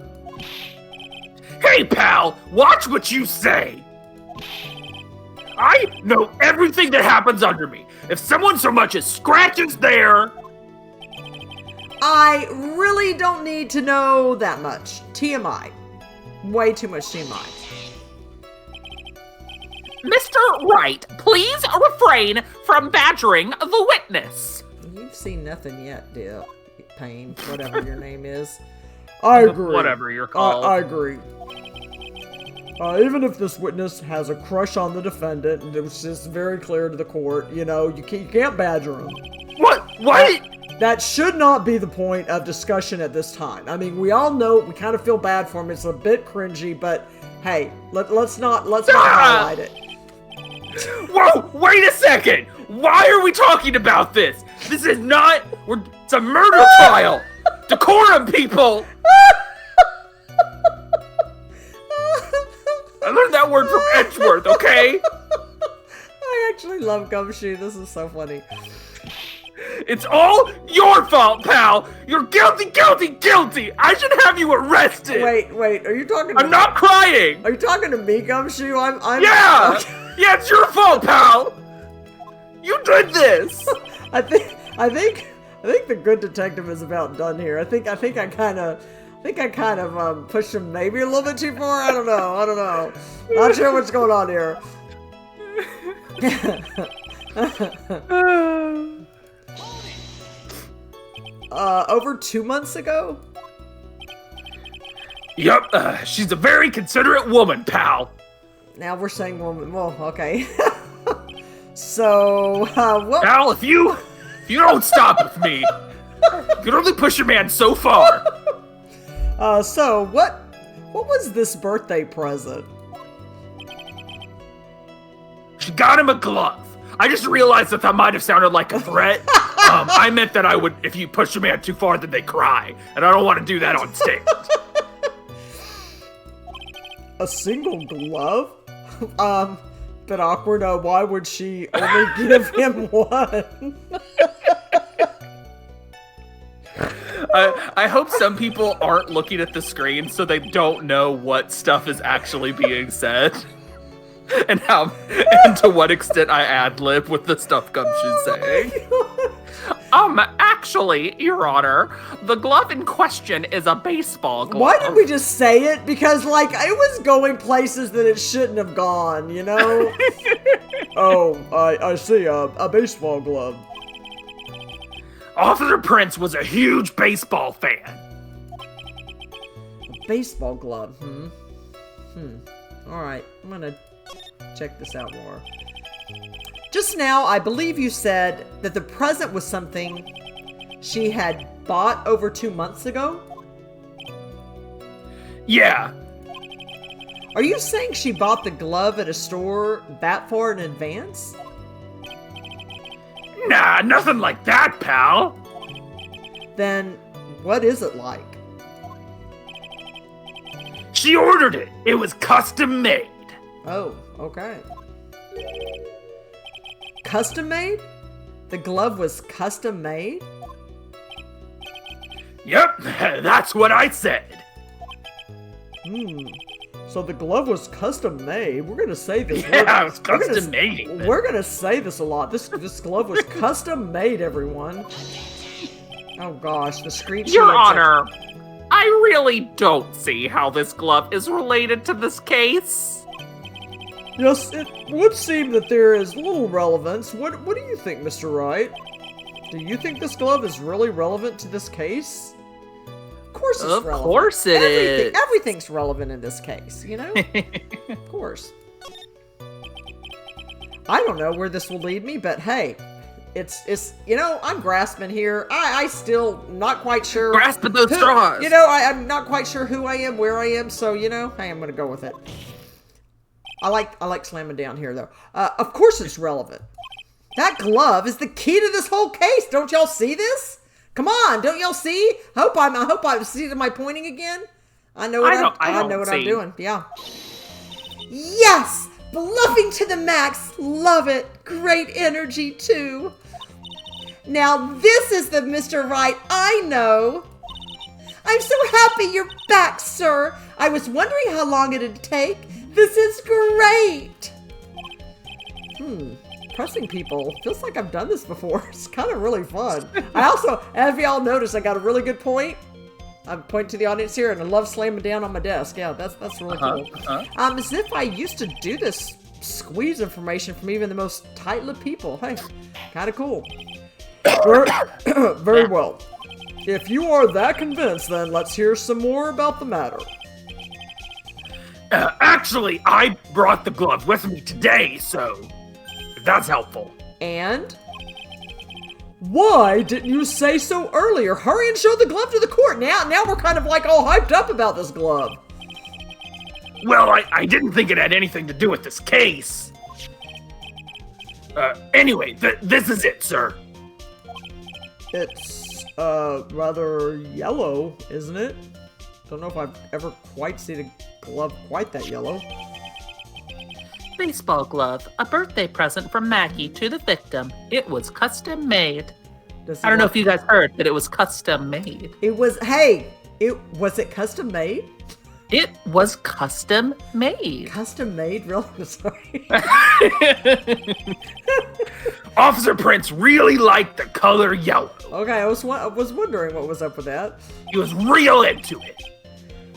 Hey, pal, watch what you say. I know everything that happens under me. If someone so much as scratches their... I really don't need to know that much. TMI. Way too much TMI. Mr. Wright, please refrain from badgering the witness. You've seen nothing yet, dear Payne, whatever your name is. I agree. Whatever you're called. I agree. Even if this witness has a crush on the defendant, and it was just very clear to the court, you know, you can't badger him. What? That should not be the point of discussion at this time. I mean, we all know, we kind of feel bad for him. It's a bit cringy, but hey, let's not highlight it. Whoa, wait a second! Why are we talking about this? This is not, it's a murder trial! Decorum, people! I learned that word from Edgeworth, okay? I actually love Gumshoe. This is so funny. It's all your fault, pal! You're guilty, guilty, guilty! I should have you arrested! Wait, are you talking to I'm not crying! Are you talking to me, Gumshoe? I'm Yeah! Okay. Yeah, it's your fault, pal! You did this! I think the good detective is about done here. I think I kind of pushed him maybe a little bit too far. I don't know. Not sure what's going on here. Over 2 months ago? Yup, she's a very considerate woman, pal. Now we're saying woman. Well, okay. So, what? Pal, if you don't stop with me, you can only push your man so far. So what was this birthday present? She got him a glove. I just realized that might have sounded like a threat. I meant that I would, if you push your man too far, then they cry. And I don't want to do that on stage. A single glove? Bit awkward. Why would she only give him one? I hope some people aren't looking at the screen so they don't know what stuff is actually being said. And to what extent I ad-lib with the stuff Gumshoe's saying. Actually, Your Honor, the glove in question is a baseball glove. Why did we just say it? Because, like, it was going places that it shouldn't have gone, you know? Oh, I see, a baseball glove. Officer Prince was a huge baseball fan. A baseball glove, Alright, I'm gonna check this out more. Just now, I believe you said that the present was something she had bought over 2 months ago? Yeah. Are you saying she bought the glove at a store that far in advance? Nah, nothing like that, pal. Then, what is it like? She ordered it. It was custom made. Oh, okay. Custom made? The glove was custom made? Yep, that's what I said. So the glove was custom made. We're gonna say this. Yeah, it was custom made. We're gonna say this a lot. This glove was custom made, everyone. Oh gosh, the screenshot. Your Honor, I really don't see how this glove is related to this case. Yes, it would seem that there is little relevance. What do you think, Mr. Wright? Do you think this glove is really relevant to this case? Of course it's relevant. Of course it is. Everything's relevant in this case, you know? Of course. I don't know where this will lead me, but hey, it's you know, I'm grasping here. I still not quite sure. Grasping those straws. You know, I'm not quite sure who I am, where I am, so you know, hey, I'm gonna go with it. I like slamming down here though. Of course it's relevant. That glove is the key to this whole case. Don't y'all see this? Come on, don't y'all see? I hope I'm see my pointing again. I know what I'm doing. Yeah. Yes! Bluffing to the max. Love it. Great energy too. Now this is the Mr. Right I know. I'm so happy you're back, sir. I was wondering how long it'd take. This is great. Pressing people. Feels like I've done this before. It's kind of really fun. I also, as y'all noticed, I got a really good point. I'm pointing to the audience here, and I love slamming down on my desk. Yeah, that's really cool. As if I used to do this squeeze information from even the most tight-lipped people. Hey, kind of cool. Very well. If you are that convinced, then let's hear some more about the matter. Actually, I brought the glove with me today, so if that's helpful. And? Why didn't you say so earlier? Hurry and show the glove to the court. Now we're kind of like all hyped up about this glove. Well, I didn't think it had anything to do with this case. Anyway, this is it, sir. It's, rather yellow, isn't it? Don't know if I've ever quite seen a glove quite that yellow. Baseball glove, a birthday present from Maggey to the victim. It was custom made. I don't know if you guys heard that it was custom made. It was, was it custom made? It was custom made. Custom made? Really? Sorry. Officer Prince really liked the color yellow. Okay, I was wondering what was up with that. He was real into it.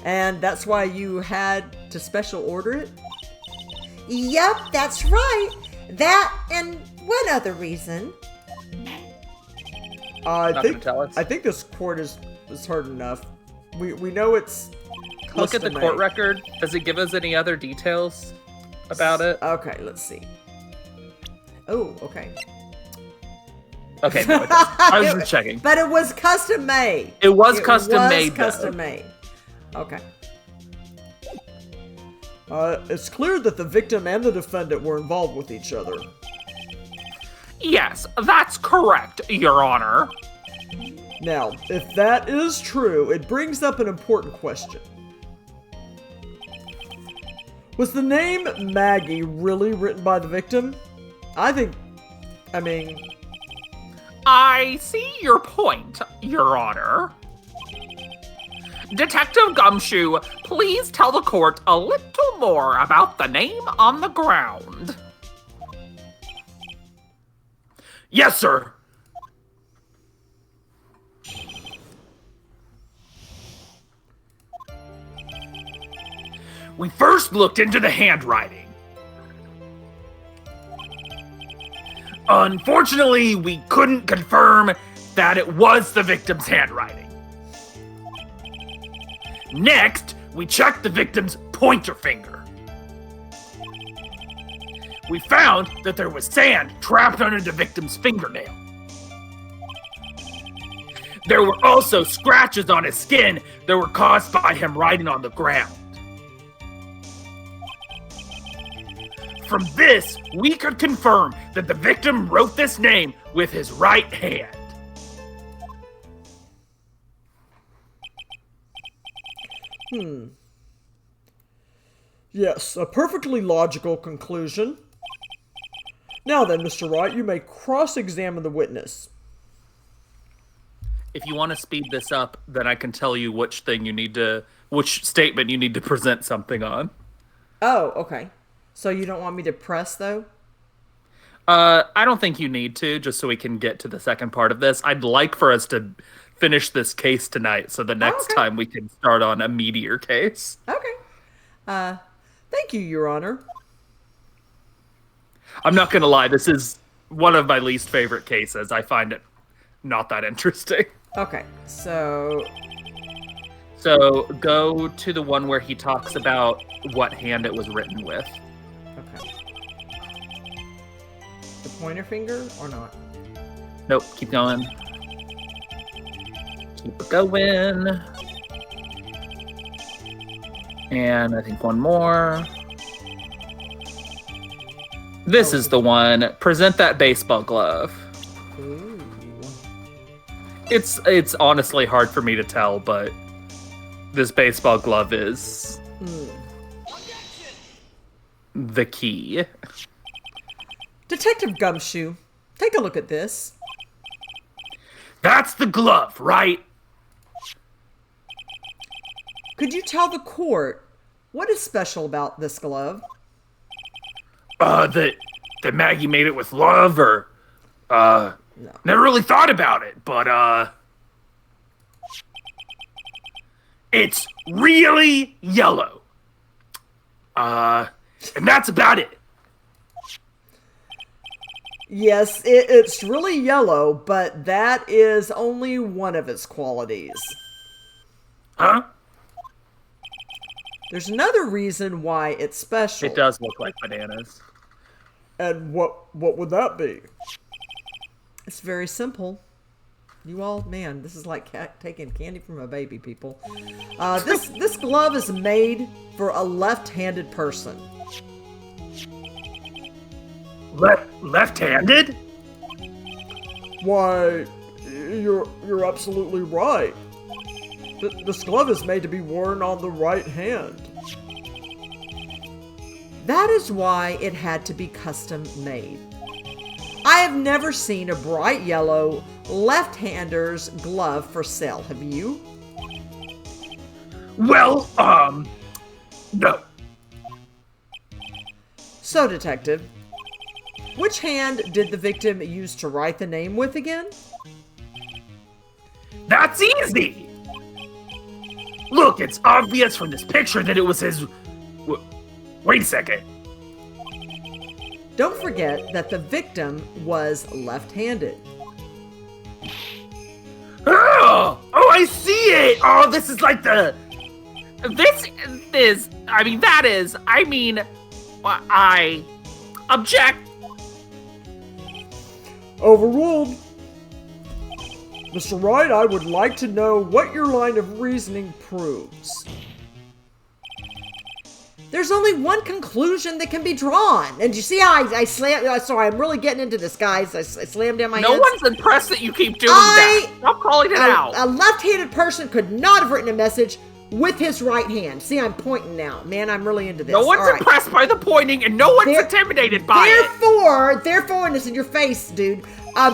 And that's why you had to special order it? Yep, that's right. That and one other reason. Not gonna tell us. I think this court is heard enough. We know it's Look at the custom court made. record. Does it give us any other details about it? Okay, let's see. Oh, okay. Okay, no, it doesn't. I was just checking. But it was custom made. It was custom made, though. Custom made. Okay. It's clear that the victim and the defendant were involved with each other. Yes, that's correct, Your Honor. Now, if that is true, it brings up an important question. Was the name Maggey really written by the victim? I I see your point, Your Honor. Detective Gumshoe, please tell the court a little more about the name on the ground. Yes, sir. We first looked into the handwriting. Unfortunately, we couldn't confirm that it was the victim's handwriting. Next, we checked the victim's pointer finger. We found that there was sand trapped under the victim's fingernail. There were also scratches on his skin that were caused by him writing on the ground. From this, we could confirm that the victim wrote this name with his right hand. yes, a perfectly logical conclusion. Now then, Mr. Wright, you may cross-examine the witness. If you want to speed this up, then I can tell you which statement you need to present something on. Oh, okay. So you don't want me to press, though? I don't think you need to, just so we can get to the second part of this. I'd like for us to finish this case tonight, so the next time we can start on a meatier case. Okay. Thank you, Your Honor. I'm not gonna lie, this is one of my least favorite cases. I find it not that interesting. Okay, so go to the one where he talks about what hand it was written with. Okay. The pointer finger or not? Nope, keep going. Keep it going. And I think one more. This is the one. Present that baseball glove. Ooh. It's honestly hard for me to tell, but this baseball glove is the key. Detective Gumshoe, take a look at this. That's the glove, right? Could you tell the court what is special about this glove? That Maggey made it with love, or No. never really thought about it, but it's really yellow. And that's about it. Yes, it's really yellow, but that is only one of its qualities. Huh? There's another reason why it's special. It does look like bananas. And what would that be? It's very simple. You all, man, this is like taking candy from a baby, people. This glove is made for a left-handed person. Left-handed? Why, you're absolutely right. This glove is made to be worn on the right hand. That is why it had to be custom made. I have never seen a bright yellow left-hander's glove for sale. Have you? Well, no. So, detective, which hand did the victim use to write the name with again? That's easy! Look, it's obvious from this picture that it was his... Wait a second. Don't forget that the victim was left-handed. Oh, I see it! Oh, this is like the... I object. Overruled. Mr. Wright, I would like to know what your line of reasoning proves. There's only one conclusion that can be drawn. And you see how I slammed... sorry, I'm really getting into this, guys. I slammed down my No hands. one's impressed that you keep doing that. Stop calling it out. A left-handed person could not have written a message with his right hand. See, I'm pointing now. Man, I'm really into this. No one's All right. impressed by the pointing, and no one's intimidated by it. Therefore, and it's in your face, dude.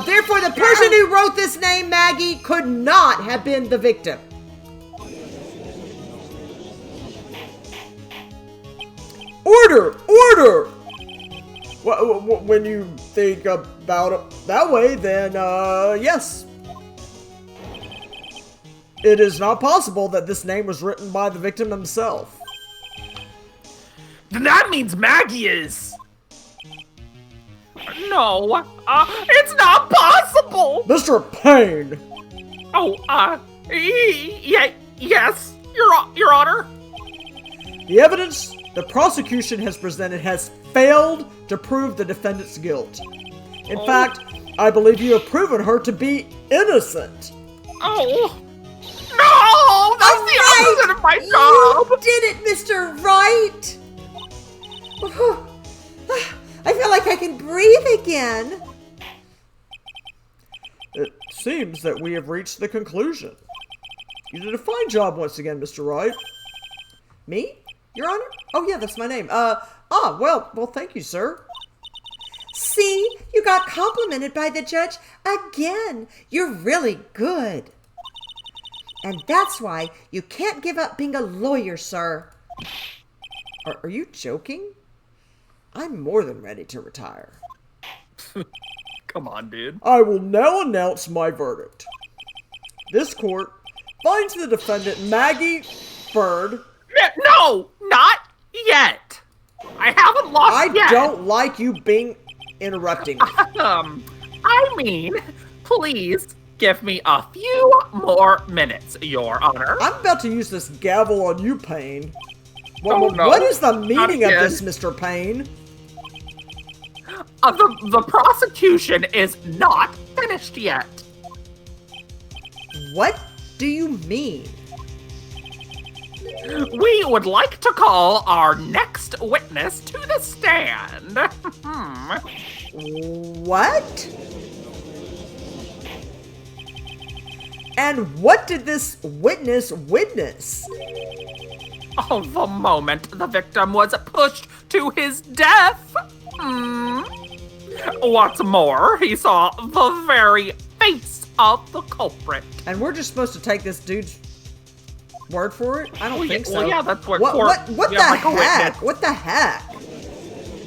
Therefore, the person who wrote this name, Maggie, could not have been the victim. Order! Order! When you think about it that way, then, yes. It is not possible that this name was written by the victim himself. Then that means Maggey is... No, it's not possible. Mr. Payne! Yes, Your Honor. The evidence the prosecution has presented has failed to prove the defendant's guilt. In fact, I believe you have proven her to be innocent. Oh. No! That's the opposite of my job! You did it, Mr. Wright! I feel like I can breathe again. It seems that we have reached the conclusion. You did a fine job once again, Mr. Wright. Me? Your Honor? Oh, yeah, that's my name. Well, thank you, sir. See, you got complimented by the judge again. You're really good. And that's why you can't give up being a lawyer, sir. Are you joking? I'm more than ready to retire. Come on, dude. I will now announce my verdict. This court finds the defendant Maggey Byrde. No, not yet. I haven't lost yet. I don't like you being interrupting me. Please give me a few more minutes, Your Honor. I'm about to use this gavel on you, Payne. Oh, no. What is the meaning of again. this, Mr. Payne? The prosecution is not finished yet. What do you mean? We would like to call our next witness to the stand. What? And what did this witness witness? Oh, the moment the victim was pushed to his death. What's more, he saw the very face of the culprit. And we're just supposed to take this dude's word for it? I don't think so. Well, yeah, that's what What the like a heck? witness. What the heck?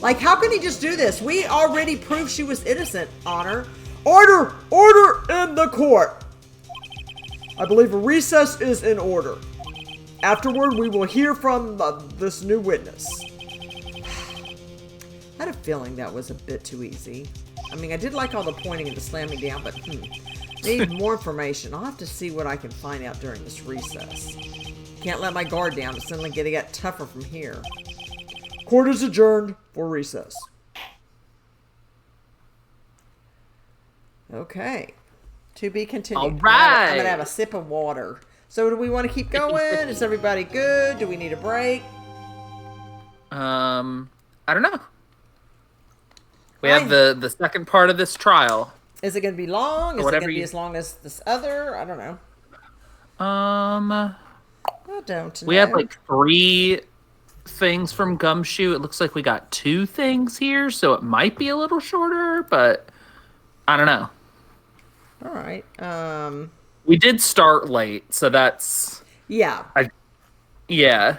Like, how can he just do this? We already proved she was innocent, Honor. Order! Order in the court! I believe a recess is in order. Afterward, we will hear from this new witness. I had a feeling that was a bit too easy. I mean, I did like all the pointing and the slamming down, but need more information. I'll have to see what I can find out during this recess. Can't let my guard down. It's suddenly going to get tougher from here. Court is adjourned for recess. Okay. To be continued. All I'm right. going to have a sip of water. So do we want to keep going? Is everybody good? Do we need a break? I don't know. We have the second part of this trial. Is it going to be long? Is it Whatever going to be you- as long as this other? I don't know. I I don't know. We have like 3 things from Gumshoe. It looks like we got 2 things here, so it might be a little shorter, but I don't know. All right. We did start late, so that's Yeah. yeah.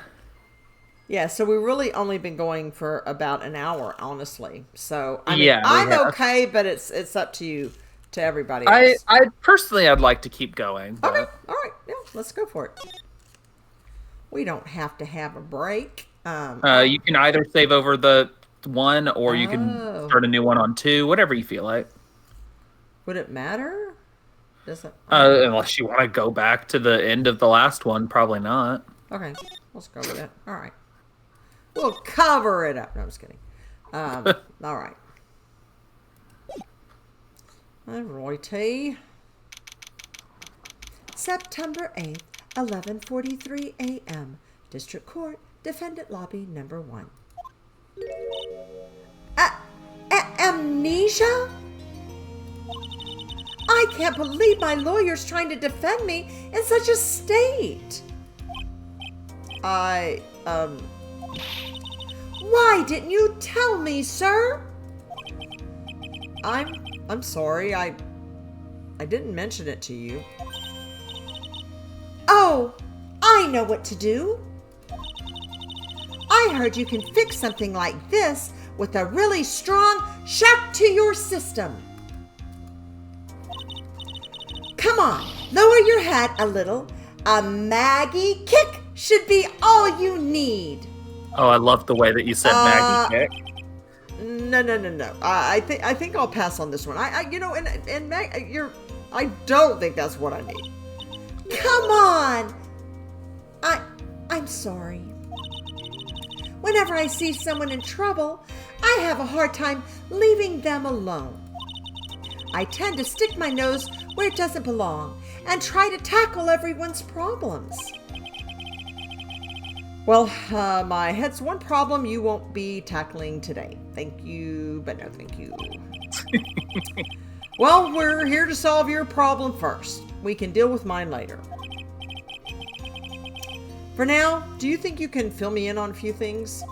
Yeah, so we've really only been going for about an hour, honestly. So I mean, Yeah, we I'm have. okay, but it's up to you, to everybody else. I personally I'd like to keep going. But... Okay, all right, yeah, let's go for it. We don't have to have a break. You can either save over the 1 or you Oh. can start a new one on 2, whatever you feel like. Would it matter? Does it? Unless you want to go back to the end of the last one, probably not. Okay, let's go with it. All right, we'll cover it up. No, I'm just kidding. All right. Roy T. September 8th, 11:43 a.m. District Court, Defendant Lobby Number 1. Amnesia? I can't believe my lawyer's trying to defend me in such a state. Why didn't you tell me, sir? I'm sorry. I didn't mention it to you. Oh, I know what to do. I heard you can fix something like this with a really strong shock to your system. Come on, lower your head a little. A Maggey kick should be all you need. Oh, I love the way that you said Maggey kick. No. I think I'll pass on this one. I don't think that's what I need. Come on. I'm sorry. Whenever I see someone in trouble, I have a hard time leaving them alone. I tend to stick my nose where it doesn't belong and try to tackle everyone's problems. Well, my head's one problem you won't be tackling today. Thank you, but no thank you. Well, we're here to solve your problem first. We can deal with mine later. For now, do you think you can fill me in on a few things?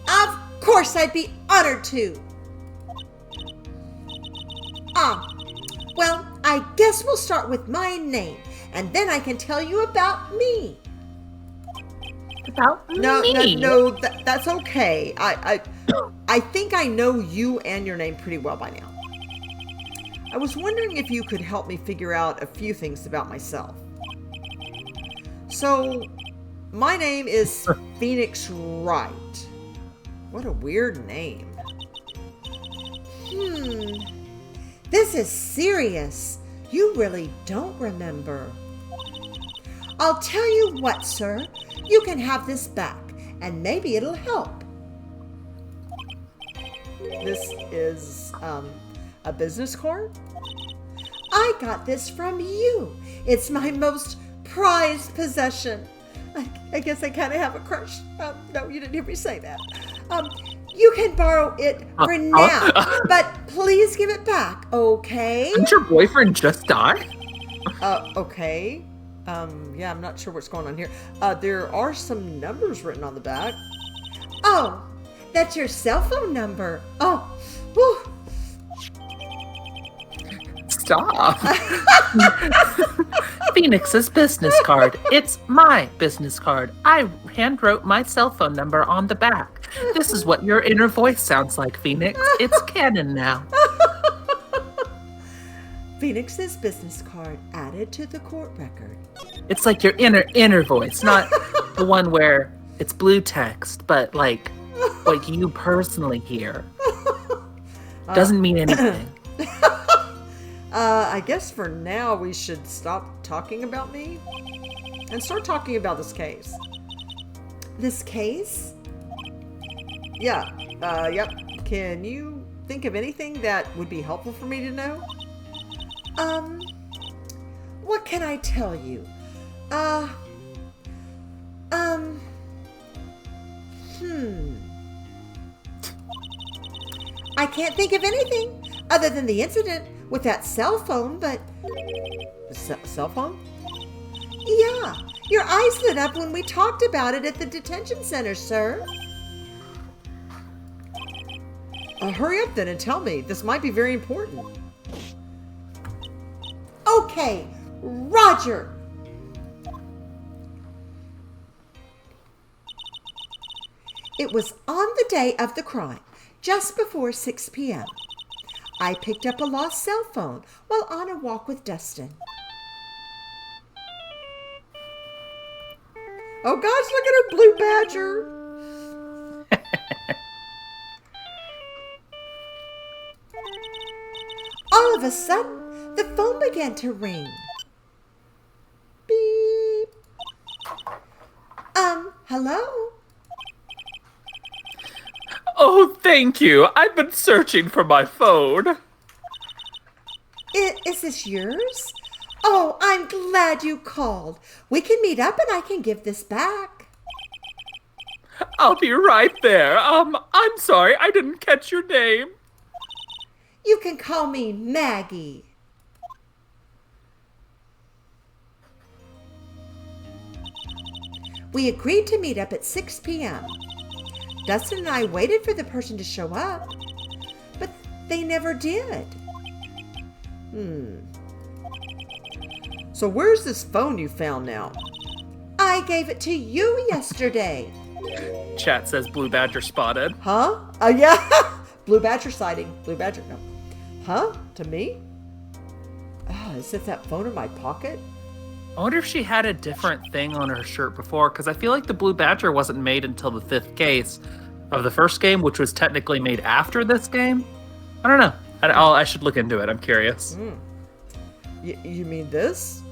Of course, I'd be honored to. Well, I guess we'll start with my name, and then I can tell you about me. About No, me. that's okay. I think I know you and your name pretty well by now. I was wondering if you could help me figure out a few things about myself. So, my name is Phoenix Wright. What a weird name. This is serious. You really don't remember. I'll tell you what, sir. You can have this back, and maybe it'll help. This is, a business card? I got this from you. It's my most prized possession. I guess I kind of have a crush. No, you didn't hear me say that. You can borrow it for now, but please give it back, okay? Didn't your boyfriend just die? Okay. Yeah, I'm not sure what's going on here. There are some numbers written on the back. Oh, that's your cell phone number. Oh, whew. Stop. Phoenix's business card. It's my business card. I handwrote my cell phone number on the back. This is what your inner voice sounds like, Phoenix. It's canon now. Phoenix's business card added to the court record. It's like your inner voice, not the one where it's blue text, but like what you personally hear. Doesn't mean anything. I guess for now we should stop talking about me and start talking about this case. This case? Yeah, yep. Can you think of anything that would be helpful for me to know? What can I tell you? I can't think of anything other than the incident with that cell phone, but Cell phone? yeah, your eyes lit up when we talked about it at the detention center, sir. Hurry up then and tell me. This might be very important. Okay, Roger. It was on the day of the crime, just before 6 p.m. I picked up a lost cell phone while on a walk with Dustin. Oh gosh, look at her blue badger. All of a sudden, the phone began to ring. Beep. Hello? Oh, thank you. I've been searching for my phone. Is this yours? Oh, I'm glad you called. We can meet up and I can give this back. I'll be right there. I'm sorry, I didn't catch your name. You can call me Maggie. We agreed to meet up at 6 p.m. Dustin and I waited for the person to show up, but they never did. So where's this phone you found now? I gave it to you yesterday. Chat says Blue Badger spotted. Huh? Yeah. Blue badger sighting. Blue badger. No. Huh? To me? Is it that phone in my pocket? I wonder if she had a different thing on her shirt before, because I feel like the Blue Badger wasn't made until the 5th case of the first game, which was technically made after this game. I don't know. I should look into it. I'm curious. You mean this?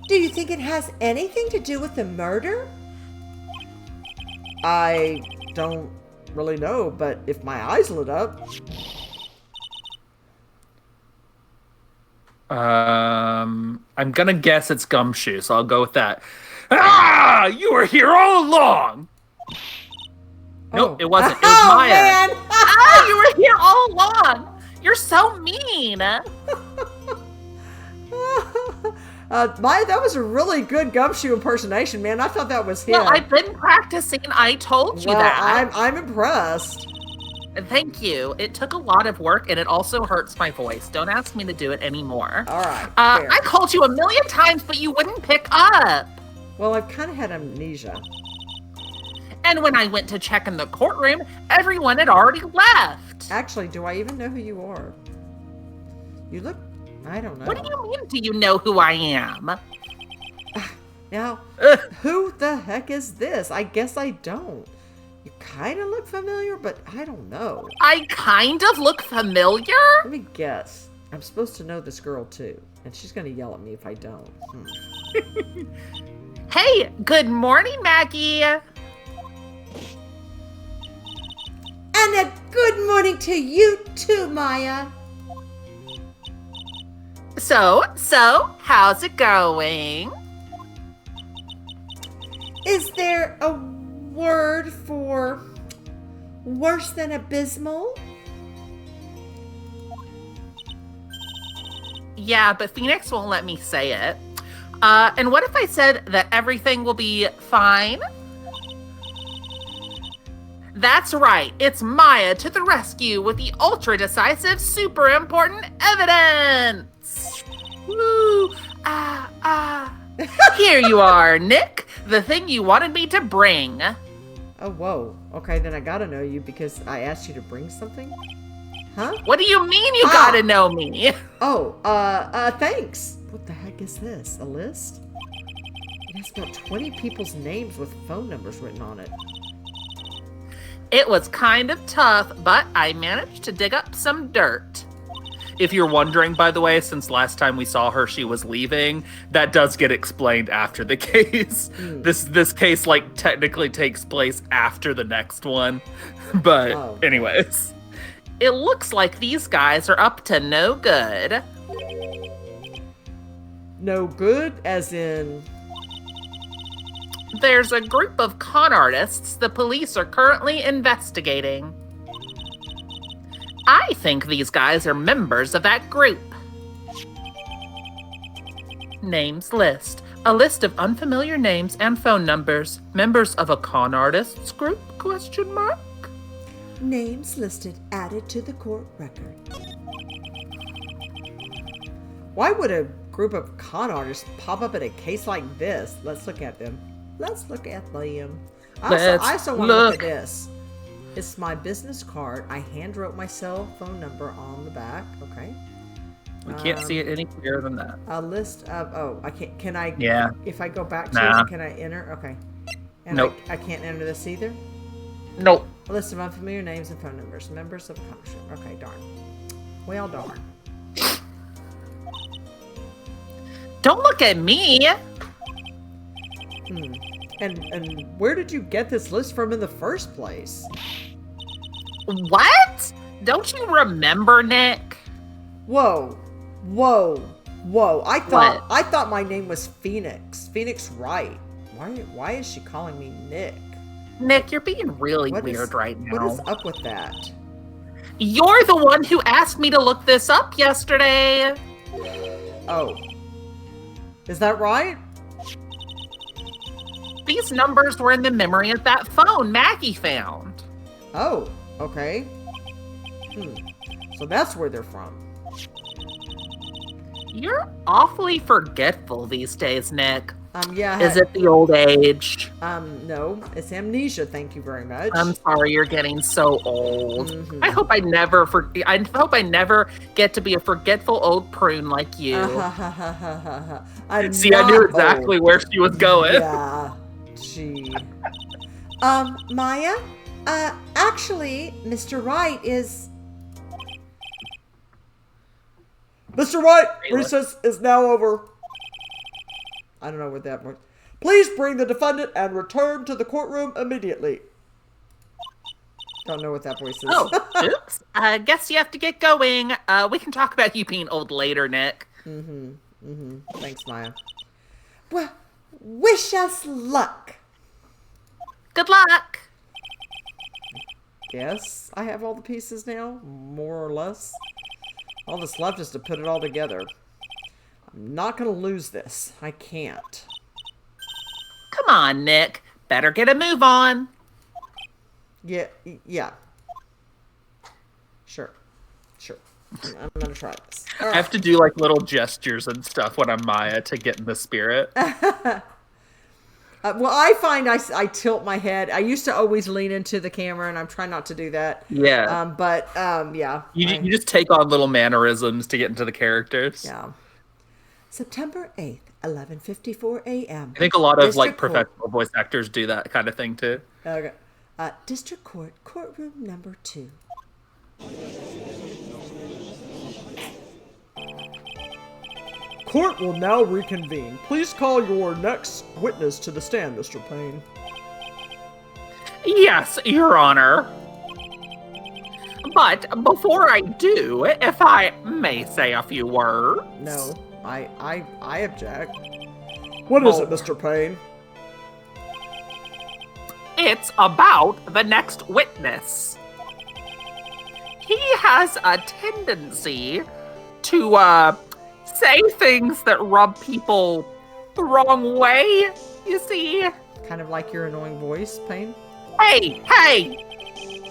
Do you think it has anything to do with the murder? I don't really know, but if my eyes lit up... I'm gonna guess it's Gumshoe, so I'll go with that. Ah! You were here all along! Nope, it wasn't. It was Maya. Man. Ah, you were here all along! You're so mean! Maya, that was a really good Gumshoe impersonation, man. I thought that was him. Well, I've been practicing. I told you Well, that. I'm impressed. Thank you. It took a lot of work, and it also hurts my voice. Don't ask me to do it anymore. All right. fair. I called you a million times, but you wouldn't pick up. Well, I've kind of had amnesia. And when I went to check in the courtroom, everyone had already left. Actually, do I even know who you are? You look... I don't know. What do you mean, do you know who I am? Now, who the heck is this? I guess I don't. You kind of look familiar, but I don't know. I kind of look familiar? Let me guess. I'm supposed to know this girl, too. And she's going to yell at me if I don't. Hey, good morning, Maggie. And a good morning to you too, Maya. So, how's it going? Is there a word for worse than abysmal? Yeah, but Phoenix won't let me say it. And what if I said that everything will be fine? That's right, it's Maya to the rescue with the ultra-decisive, super important evidence! Woo! Here you are, Nick, the thing you wanted me to bring. Oh, whoa. Okay, then I gotta know you because I asked you to bring something? Huh? What do you mean you gotta know me? Oh, thanks. What the heck is this? A list? It has about 20 people's names with phone numbers written on it. It was kind of tough, but I managed to dig up some dirt. If you're wondering, by the way, since last time we saw her, she was leaving, that does get explained after the case. This case, like, technically takes place after the next one. But anyways, it looks like these guys are up to no good. No good, as in... There's a group of con artists the police are currently investigating. I think these guys are members of that group. Names list. A list of unfamiliar names and phone numbers. Members of a con artists group? Question mark? Names listed added to the court record. Why would a group of con artists pop up in a case like this? Let's look at them. Let's look at them. I also want to look at this. It's my business card. I hand wrote my cell phone number on the back. Okay. We can't see it any clearer than that. A list of, I can't, can I, Yeah. if I go back to it, can I enter? Okay. And Nope. I can't enter this either? Nope. A list of unfamiliar names and phone numbers. Members of Congress. Okay, darn. Well, darn. Don't look at me. And where did you get this list from in the first place? What? Don't you remember, Nick? Whoa. I thought my name was Phoenix. Phoenix Wright. Why is she calling me Nick? Nick, you're being really What is- weird right now. What is up with that? You're the one who asked me to look this up yesterday. Oh. Is that right? These numbers were in the memory of that phone Maggey found. Oh, okay. So that's where they're from. You're awfully forgetful these days, Nick. Yeah. Is it the old age? No, it's amnesia. Thank you very much. I'm sorry you're getting so old. I hope I never get to be a forgetful old prune like you. See, I knew exactly where she was going. Yeah. Gee. Maya? Actually, Mr. Wright is... Mr. Wright, recess is now over. I don't know what that was. Please bring the defendant and return to the courtroom immediately. Don't know what that voice is. Oh, oops. I guess you have to get going. We can talk about you being old later, Nick. Thanks, Maya. Well, wish us luck. Good luck. Yes, I have all the pieces now, more or less. All that's left is to put it all together. I'm not going to lose this. I can't. Come on, Nick. Better get a move on. Yeah. Sure. I'm going to try this. All I right. have to do like little gestures and stuff when I'm Maya to get in the spirit. Well, I find I tilt my head. I used to always lean into the camera, and I'm trying not to do that. Yeah. Yeah. You just take on little mannerisms to get into the characters. Yeah. September 8th, 11:54 a.m. I think a lot of like District Court. professional voice actors do that kind of thing too. Okay. District Court, courtroom number 2. Court will now reconvene. Please call your next witness to the stand, Mr. Payne. Yes, Your Honor. But before I do, if I may say a few words. No, I object. What is it, Mr. Payne? It's about the next witness. He has a tendency to say things that rub people the wrong way, you see. Kind of like your annoying voice, Payne. Hey!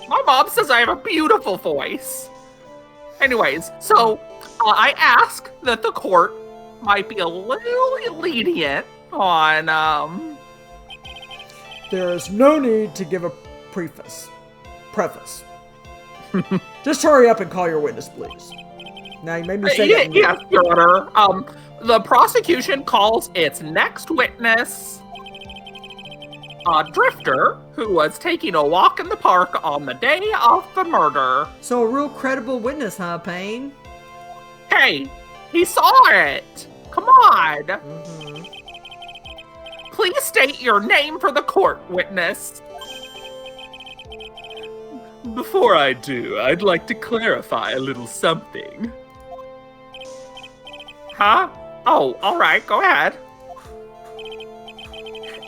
My mom says I have a beautiful voice. Anyways, so I ask that the court might be a little lenient on, There is no need to give a preface. Just hurry up and call your witness, please. Now you made me say that. Yes, Your Honor. The prosecution calls its next witness A drifter who was taking a walk in the park on the day of the murder. So a real credible witness, huh, Payne? Hey, he saw it! Come on! Please state your name for the court, witness. Before I do, I'd like to clarify a little something. Huh? Oh, alright, go ahead.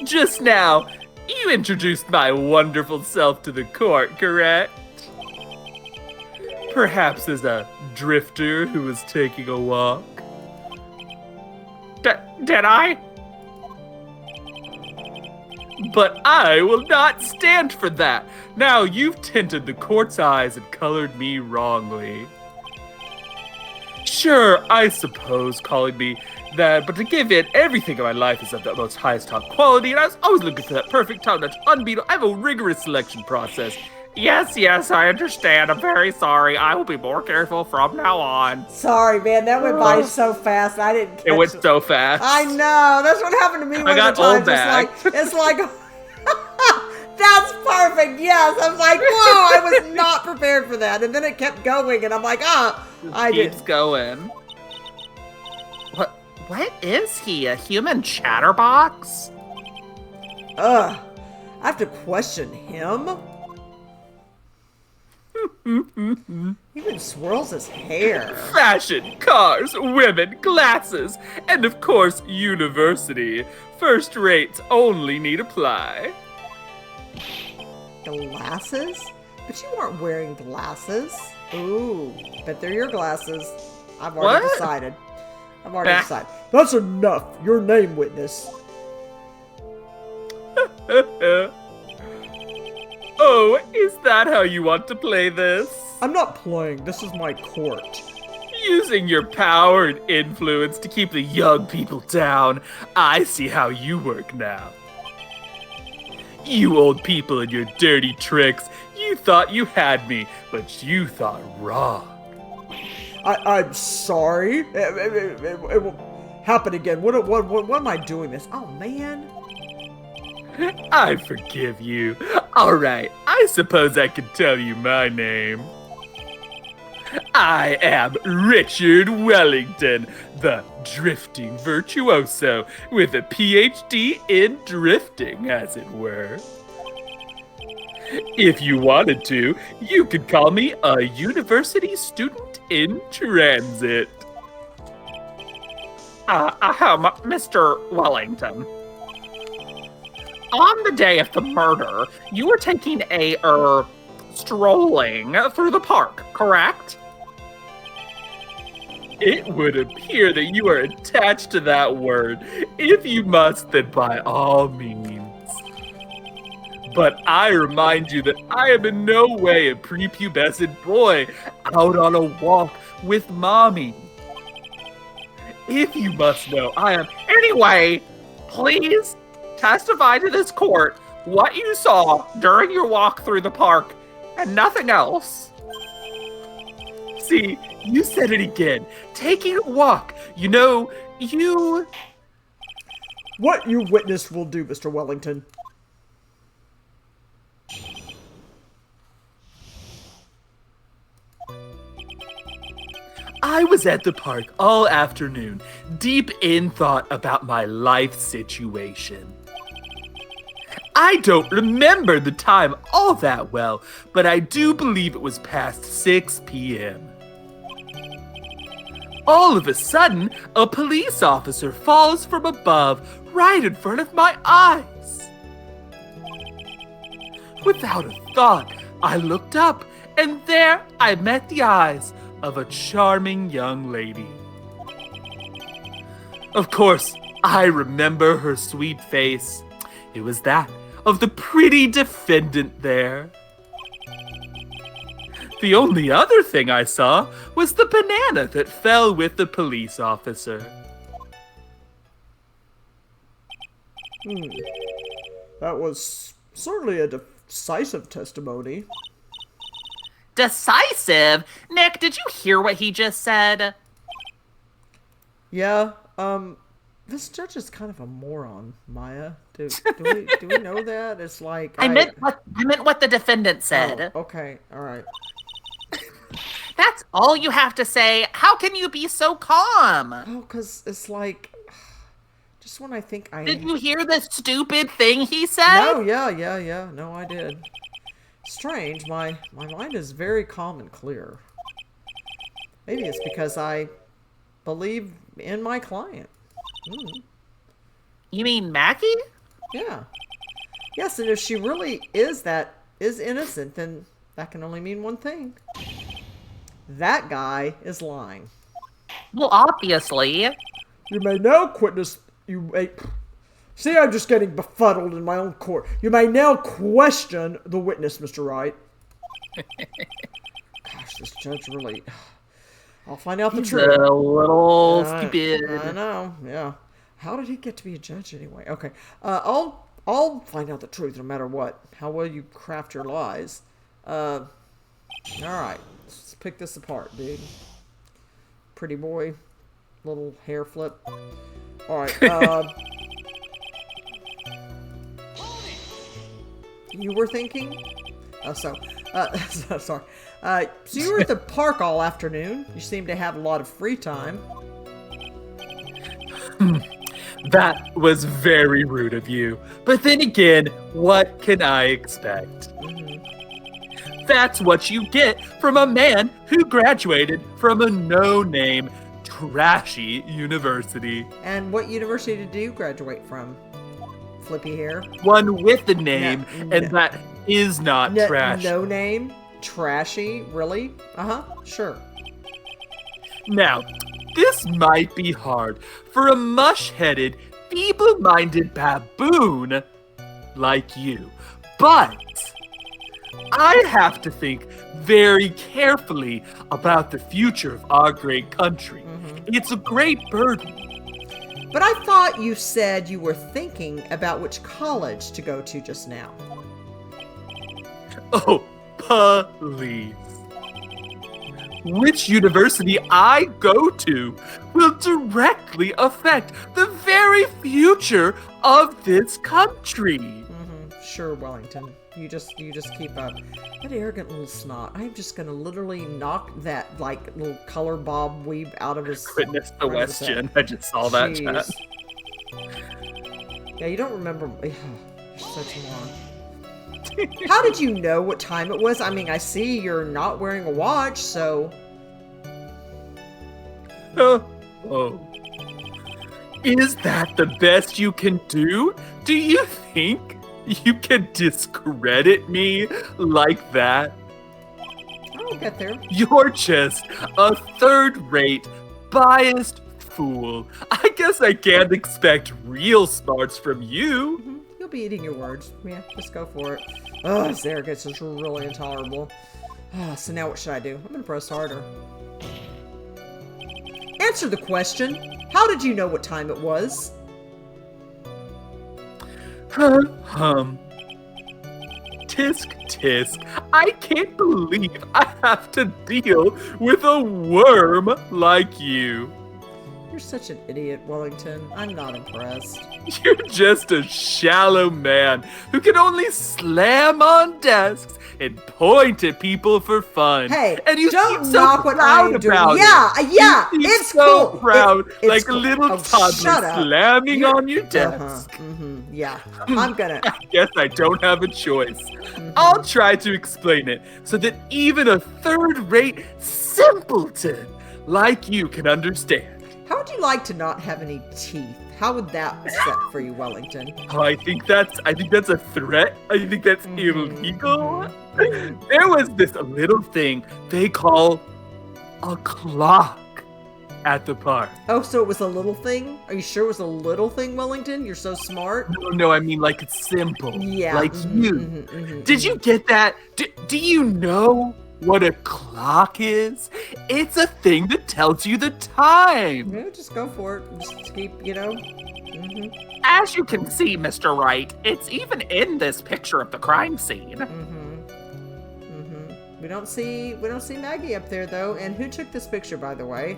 Just now, you introduced my wonderful self to the court, correct? Perhaps as a drifter who was taking a walk? Did I? But I will not stand for that. Now you've tinted the court's eyes and colored me wrongly. Sure, I suppose calling me that, but to give it, everything in my life is of the most highest top quality, and I was always looking for that perfect top-notch unbeatable. I have a rigorous selection process. Yes, I understand. I'm very sorry. I will be more careful from now on. Sorry, man. That went by so fast. I didn't catch It went so fast. I know. That's what happened to me one got of the times. old back. It's like that's perfect. Yes. I was like, whoa, I was not prepared for that. And then it kept going, and I'm like, I Keeps did. going. What is he? A human chatterbox? I have to question him. He even swirls his hair. Fashion, cars, women, glasses, and of course, university. First rates only need apply. Glasses? But you weren't wearing glasses. Ooh, bet they're your glasses. I've already What? decided. I've already decided. That's enough. Your name, witness. Oh, is that how you want to play this? I'm not playing. This is my court. Using your power and influence to keep the young people down. I see how you work now. You old people and your dirty tricks. You thought you had me, but you thought wrong. I'm sorry. It won't happen again. What am I doing this? Oh, man. I forgive you. All right, I suppose I can tell you my name. I am Richard Wellington, the drifting virtuoso, with a PhD in drifting, as it were. If you wanted to, you could call me a university student in transit. Mr. Wellington. On the day of the murder, you were taking a, strolling through the park, correct? It would appear that you are attached to that word. If you must, then by all means. But I remind you that I am in no way a prepubescent boy out on a walk with mommy. If you must know, I am... Anyway, please testify to this court what you saw during your walk through the park and nothing else. See, you said it again. Taking a walk. You know, you... What you witnessed will do, Mr. Wellington. I was at the park all afternoon, deep in thought about my life situation. I don't remember the time all that well, but I do believe it was past 6 p.m. All of a sudden, a police officer falls from above right in front of my eyes. Without a thought, I looked up, and there I met the eyes of a charming young lady. Of course, I remember her sweet face. It was that of the pretty defendant there. The only other thing I saw was the banana that fell with the police officer. That was certainly a decisive testimony. Decisive? Nick, did you hear what he just said? Yeah, This judge is kind of a moron, Maya. Do we know that? It's like I meant what the defendant said. Oh, okay, all right. That's all you have to say. How can you be so calm? Oh, because it's like, just when I think I... Did you hear the stupid thing he said? No, yeah. No, I did. Strange. My mind is very calm and clear. Maybe it's because I believe in my client. You mean Maggey? Yeah. Yes, and if she really is innocent, then that can only mean one thing. That guy is lying. Well, obviously. You may now witness... See, I'm just getting befuddled in my own court. You may now question the witness, Mr. Wright. Gosh, this judge really... I'll find out the truth. A little stupid. I know, yeah. How did he get to be a judge anyway? Okay, I'll find out the truth no matter what. How well you craft your lies. All right, let's pick this apart, dude. Pretty boy, little hair flip. All right. You were thinking? Oh, sorry. So you were at the park all afternoon. You seem to have a lot of free time. That was very rude of you. But then again, what can I expect? That's what you get from a man who graduated from a no-name, trashy university. And what university did you graduate from? Flippy hair? One with the name, and that is not trash. No name? Trashy? Really? Sure. Now, this might be hard for a mush-headed, feeble-minded baboon like you, but I have to think very carefully about the future of our great country. It's a great burden. But I thought you said you were thinking about which college to go to just now. Oh, please. Which university I go to will directly affect the very future of this country. Sure, Wellington. You just keep up. That arrogant little snot. I'm just gonna literally knock that little color bob weave out of his. Goodness, the Westian. I just saw that chat. Yeah, you don't remember. You're such a moron. How did you know what time it was? I mean, I see you're not wearing a watch, so. Oh. Is that the best you can do? Do you think you can discredit me like that? I'll get there. You're just a third-rate, biased fool. I guess I can't expect real smarts from you. You'll be eating your words. Yeah, just go for it. Oh, this arrogance is really intolerable. So now what should I do? I'm gonna press harder. Answer the question. How did you know what time it was? Tisk. I can't believe I have to deal with a worm like you. You're such an idiot, Wellington. I'm not impressed. You're just a shallow man who can only slam on desks and point at people for fun. Hey, and you don't seem so knock what proud I'm doing. about it. Yeah, You seem it's so cool. proud, It's like cool. a little Oh, toddler shut up. slamming on your desk. Yeah, I'm gonna. I guess I don't have a choice. I'll try to explain it so that even a third-rate simpleton like you can understand. How would you like to not have any teeth? How would that set for you, Wellington? Oh, I think that's a threat. I think that's illegal. There was this little thing they call a clock at the park. Oh, so it was a little thing? Are you sure it was a little thing, Wellington? You're so smart. No, I mean like it's simple. Yeah. Like you. Did you get that? Do you know what a clock is? It's a thing that tells you the time. Yeah, just go for it. Just keep, As you can see, Mr. Wright, it's even in this picture of the crime scene. We don't see Maggey up there though. And who took this picture, by the way?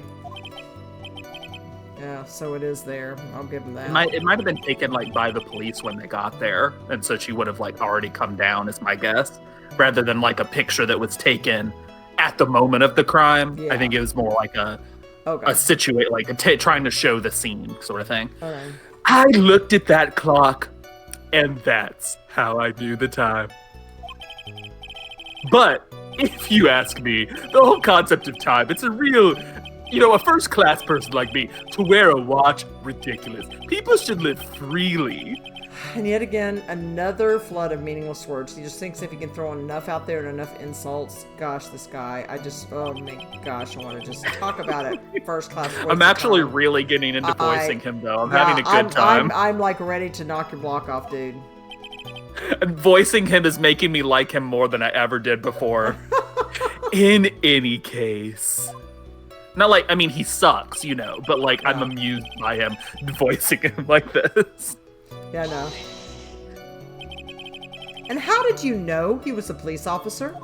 Yeah, so it is there. I'll give him that. It might have been taken like by the police when they got there, and so she would have like already come down, is my guess, rather than like a picture that was taken at the moment of the crime. Yeah. I think it was more like a situate, like trying to show the scene sort of thing. Okay. I looked at that clock, and that's how I knew the time. But if you ask me, the whole concept of time, it's a real, a first-class person like me, to wear a watch, ridiculous. People should live freely. And yet again, another flood of meaningless words. He just thinks if he can throw enough out there and enough insults, gosh, this guy, oh my gosh, I want to just talk about it. First class. I'm actually really getting into voicing him, though. I'm having a good time. I'm like ready to knock your block off, dude. And voicing him is making me like him more than I ever did before. In any case. Not like, I mean, he sucks, but like, I'm amused by him voicing him like this. Yeah, no. And how did you know he was a police officer?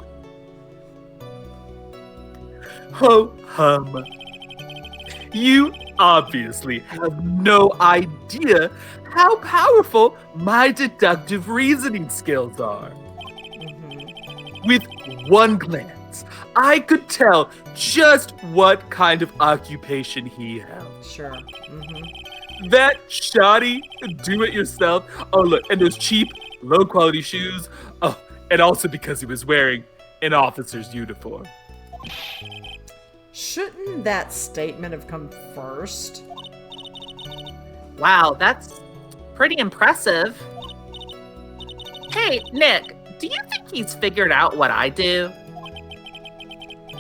Ho hum. You obviously have no idea how powerful my deductive reasoning skills are. Mm-hmm. With one glance, I could tell just what kind of occupation he held. Sure. Mm-hmm. That shoddy do-it-yourself. Oh, look, and those cheap, low-quality shoes. Oh, and also because he was wearing an officer's uniform. Shouldn't that statement have come first? Wow, that's pretty impressive. Hey, Nick, do you think he's figured out what I do?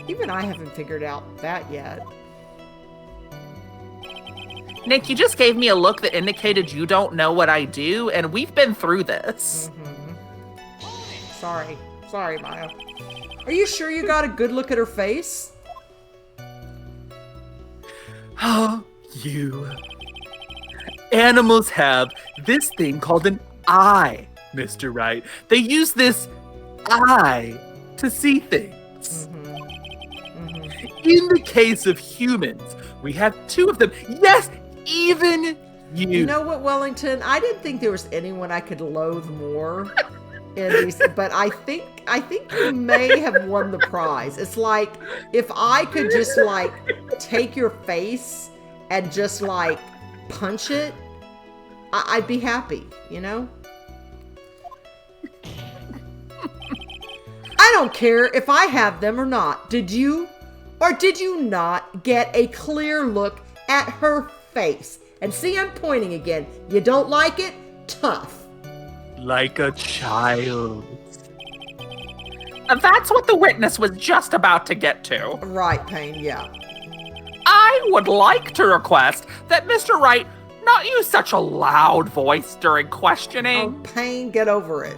Even I haven't figured out that yet. Nick, you just gave me a look that indicated you don't know what I do, and we've been through this. Mm-hmm. Sorry, Maya. Are you sure you got a good look at her face? Oh, you. Animals have this thing called an eye, Mr. Wright. They use this eye to see things. In the case of humans, we have two of them. Yes, even you. You know what, Wellington? I didn't think there was anyone I could loathe more in these, but I think you may have won the prize. It's like if I could just like take your face and just like punch it, I'd be happy, I don't care if I have them or not. Did you or did you not get a clear look at her face? And see, I'm pointing again. You don't like it? Tough. Like a child. That's what the witness was just about to get to. Right, Payne, yeah. I would like to request that Mr. Wright not use such a loud voice during questioning. Oh, Payne, get over it.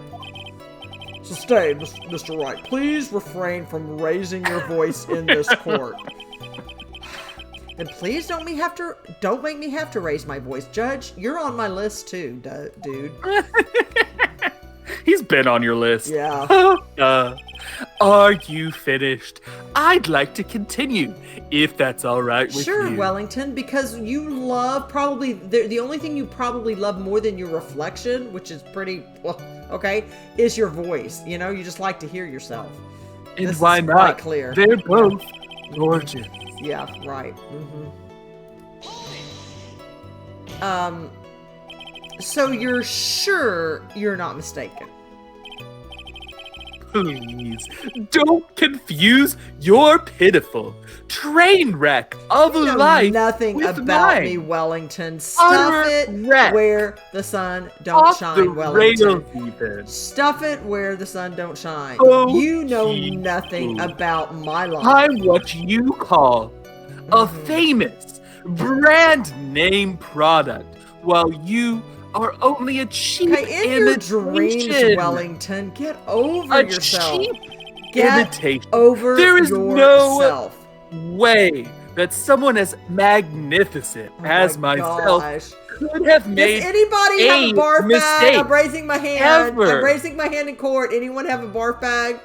Sustained, Mr. Wright. Please refrain from raising your voice in this court. And please don't make me have to raise my voice. Judge, you're on my list too, dude. He's been on your list. Yeah. Are you finished? I'd like to continue, if that's all right with you. Sure, Wellington, because you love probably, the only thing you probably love more than your reflection, which is pretty, well, okay, is your voice. You just like to hear yourself. And This why is not? quite clear. They're both gorgeous. Yeah, right. So you're sure you're not mistaken? Please, don't confuse your pitiful train wreck of You know life nothing with about mine. me, Wellington. Stuff Utter it wreck. where the sun don't Off shine, the Wellington. rails even. Stuff it where the sun don't shine. Oh, You know gee. nothing about my life. I'm what you call a famous brand name product, while you are only a cheap Okay, in your imitation. dreams, Wellington, get over A yourself. cheap Get imitation. over There is yourself. no way that someone as magnificent Oh as my myself gosh. could have made Does anybody have a barf bag? mistake I'm raising my hand. ever. I'm raising my hand in court. Anyone have a barf bag?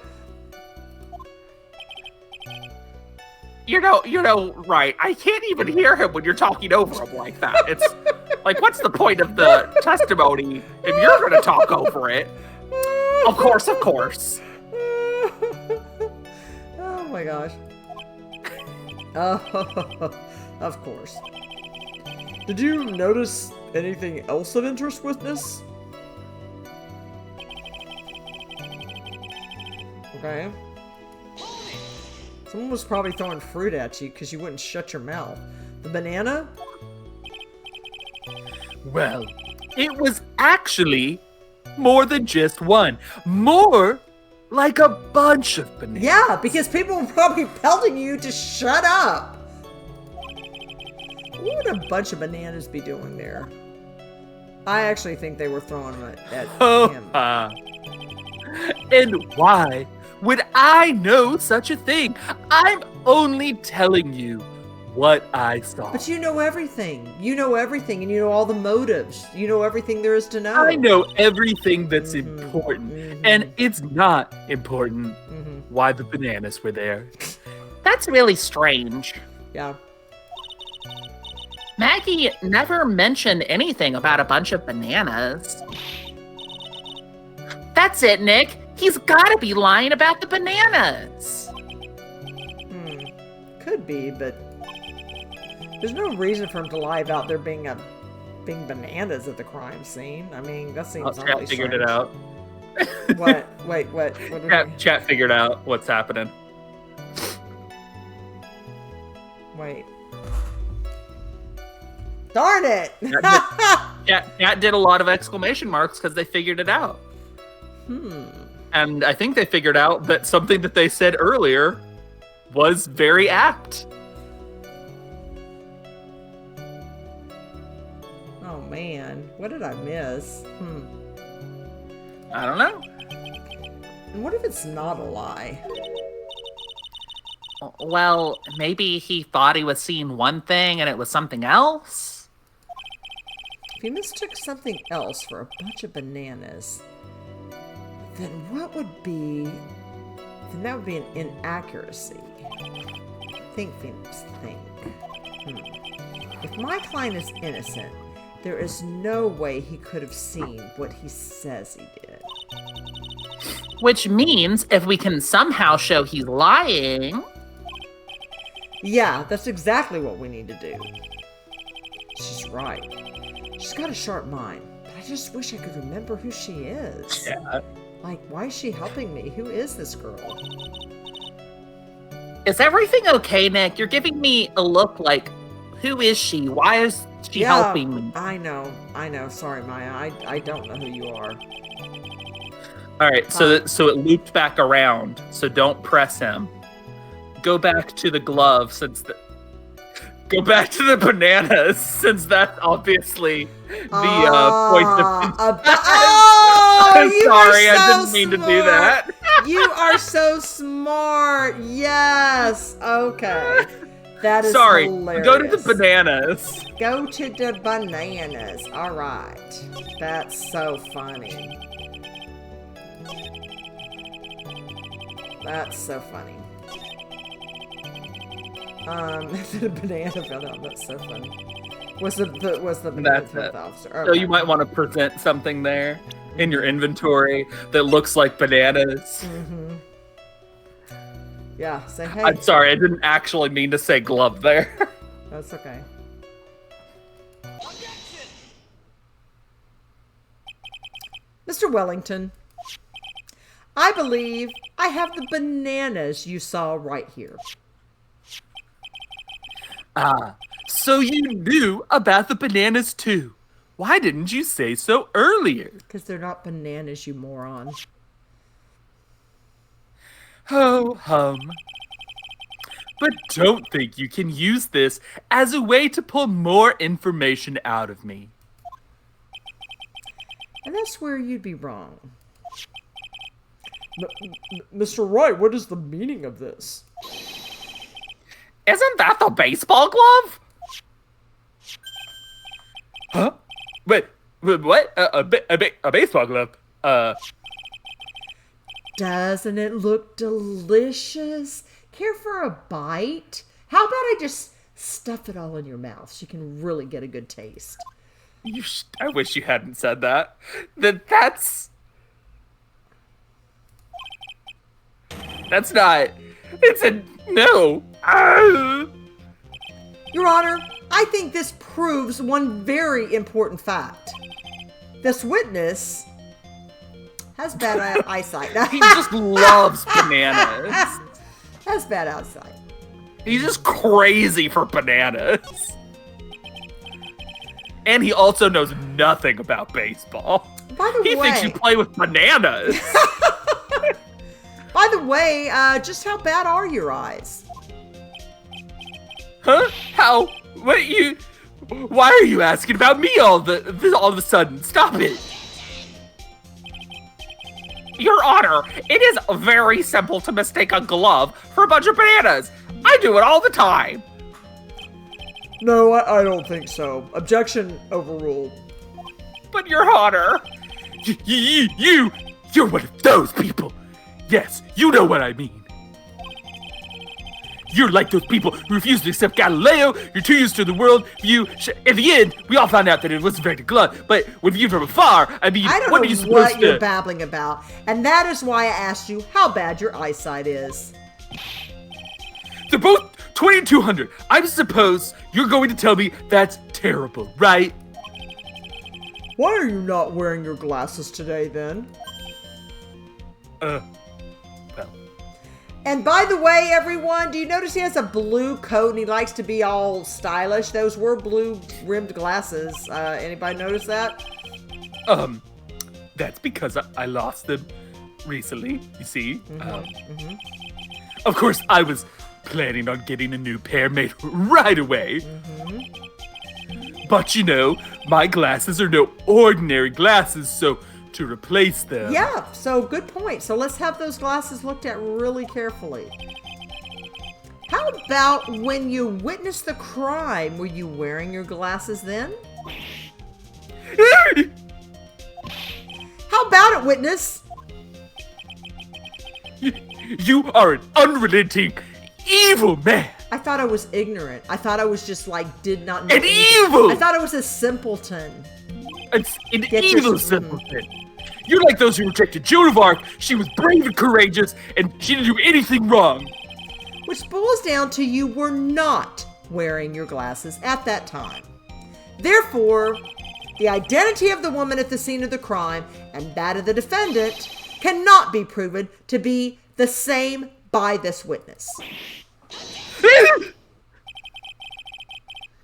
right. I can't even hear him when you're talking over him like that. It's like, what's the point of the testimony if you're going to talk over it? Of course. Oh my gosh. Oh, of course. Did you notice anything else of interest, witness? Okay. Someone was probably throwing fruit at you because you wouldn't shut your mouth. The banana? Well, it was actually more than just one. More like a bunch of bananas. Yeah, because people were probably pelting you to shut up. What would a bunch of bananas be doing there? I actually think they were throwing them at him. And why would I know such a thing? I'm only telling you what I saw. But you know everything. You know everything, and you know all the motives. You know everything there is to know. I know everything that's important, and it's not important why the bananas were there. That's really strange. Yeah. Maggey never mentioned anything about a bunch of bananas. That's it, Nick. He's gotta be lying about the bananas. Could be, but there's no reason for him to lie about there being bananas at the crime scene. I mean, that seems Chat awfully figured strange. it out. What? Wait, what? Chat figured out what's happening. Wait. Darn it! Chat did a lot of exclamation marks because they figured it out. And I think they figured out that something that they said earlier was very apt. Oh man, what did I miss? I don't know. And what if it's not a lie? Well, maybe he thought he was seeing one thing and it was something else? If he mistook something else for a bunch of bananas, then what would be... Then that would be an inaccuracy. Think, Phoenix, think. If my client is innocent, there is no way he could have seen what he says he did. Which means if we can somehow show he's lying... Yeah, that's exactly what we need to do. She's right. She's got a sharp mind, but I just wish I could remember who she is. Yeah. Like, why is she helping me? Who is this girl? Is everything okay, Nick? You're giving me a look like, who is she? Why is she helping me? I know. Sorry, Maya. I don't know who you are. All right, so it looped back around. So don't press him. Go back to the glove go back to the bananas since that's obviously the point of. I'm You sorry, are so I didn't mean to do that. You are so smart. Yes. Okay. That is Sorry. hilarious. Go to the bananas. Go to the bananas. All right. That's so funny. That's so funny. The banana fell down. That's so funny. Was the banana That's it. officer? So you might want to present something there in your inventory that looks like bananas. Yeah. Say hey. I'm sorry, I didn't actually mean to say glove there. That's okay. Mr. Wellington, I believe I have the bananas you saw right here. So you knew about the bananas too. Why didn't you say so earlier? Because they're not bananas, you moron. Ho hum. But don't think you can use this as a way to pull more information out of me. And that's where you'd be wrong. Mr. Wright, what is the meaning of this? Isn't that the baseball glove? Huh? Wait, what? A baseball glove? Doesn't it look delicious? Care for a bite? How about I just stuff it all in your mouth so you can really get a good taste? I wish you hadn't said that. That's not. It's a no. Your Honor, I think this proves one very important fact. This witness has bad eyesight. He just loves bananas. Has bad eyesight. He's just crazy for bananas. And he also knows nothing about baseball. By the He way, thinks you play with bananas. By the way, just how bad are your eyes? Huh? How? What you? Why are you asking about me all of a sudden? Stop it. Your Honor, it is very simple to mistake a glove for a bunch of bananas. I do it all the time. No, I don't think so. Objection overruled. But Your Honor, You're one of those people. Yes, you know what I mean. You're like those people who refuse to accept Galileo. You're too used to the world view. In the end, we all found out that it wasn't very glove. But when viewed from afar, I mean, I don't what know are you supposed what to? you're babbling about, and that is why I asked you how bad your eyesight is. They're both 2200. I suppose you're going to tell me that's terrible, right? Why are you not wearing your glasses today, then? Well. And by the way, everyone, do you notice he has a blue coat and he likes to be all stylish? Those were blue rimmed glasses. Anybody notice that? That's because I lost them recently, you see. Of course, I was planning on getting a new pair made right away. But you know, my glasses are no ordinary glasses, so to replace them... Yeah, so good point. So let's have those glasses looked at really carefully. How about when you witnessed the crime? Were you wearing your glasses then? How about it, witness? You are an unrelenting, evil man. I thought I was ignorant. I thought I was just like, did not know An anything. evil! I thought I was a simpleton. It's an Get evil your- simpleton. You're like those who rejected Joan of Arc. She was brave and courageous, and she didn't do anything wrong. Which boils down to you were not wearing your glasses at that time. Therefore, the identity of the woman at the scene of the crime and that of the defendant cannot be proven to be the same by this witness.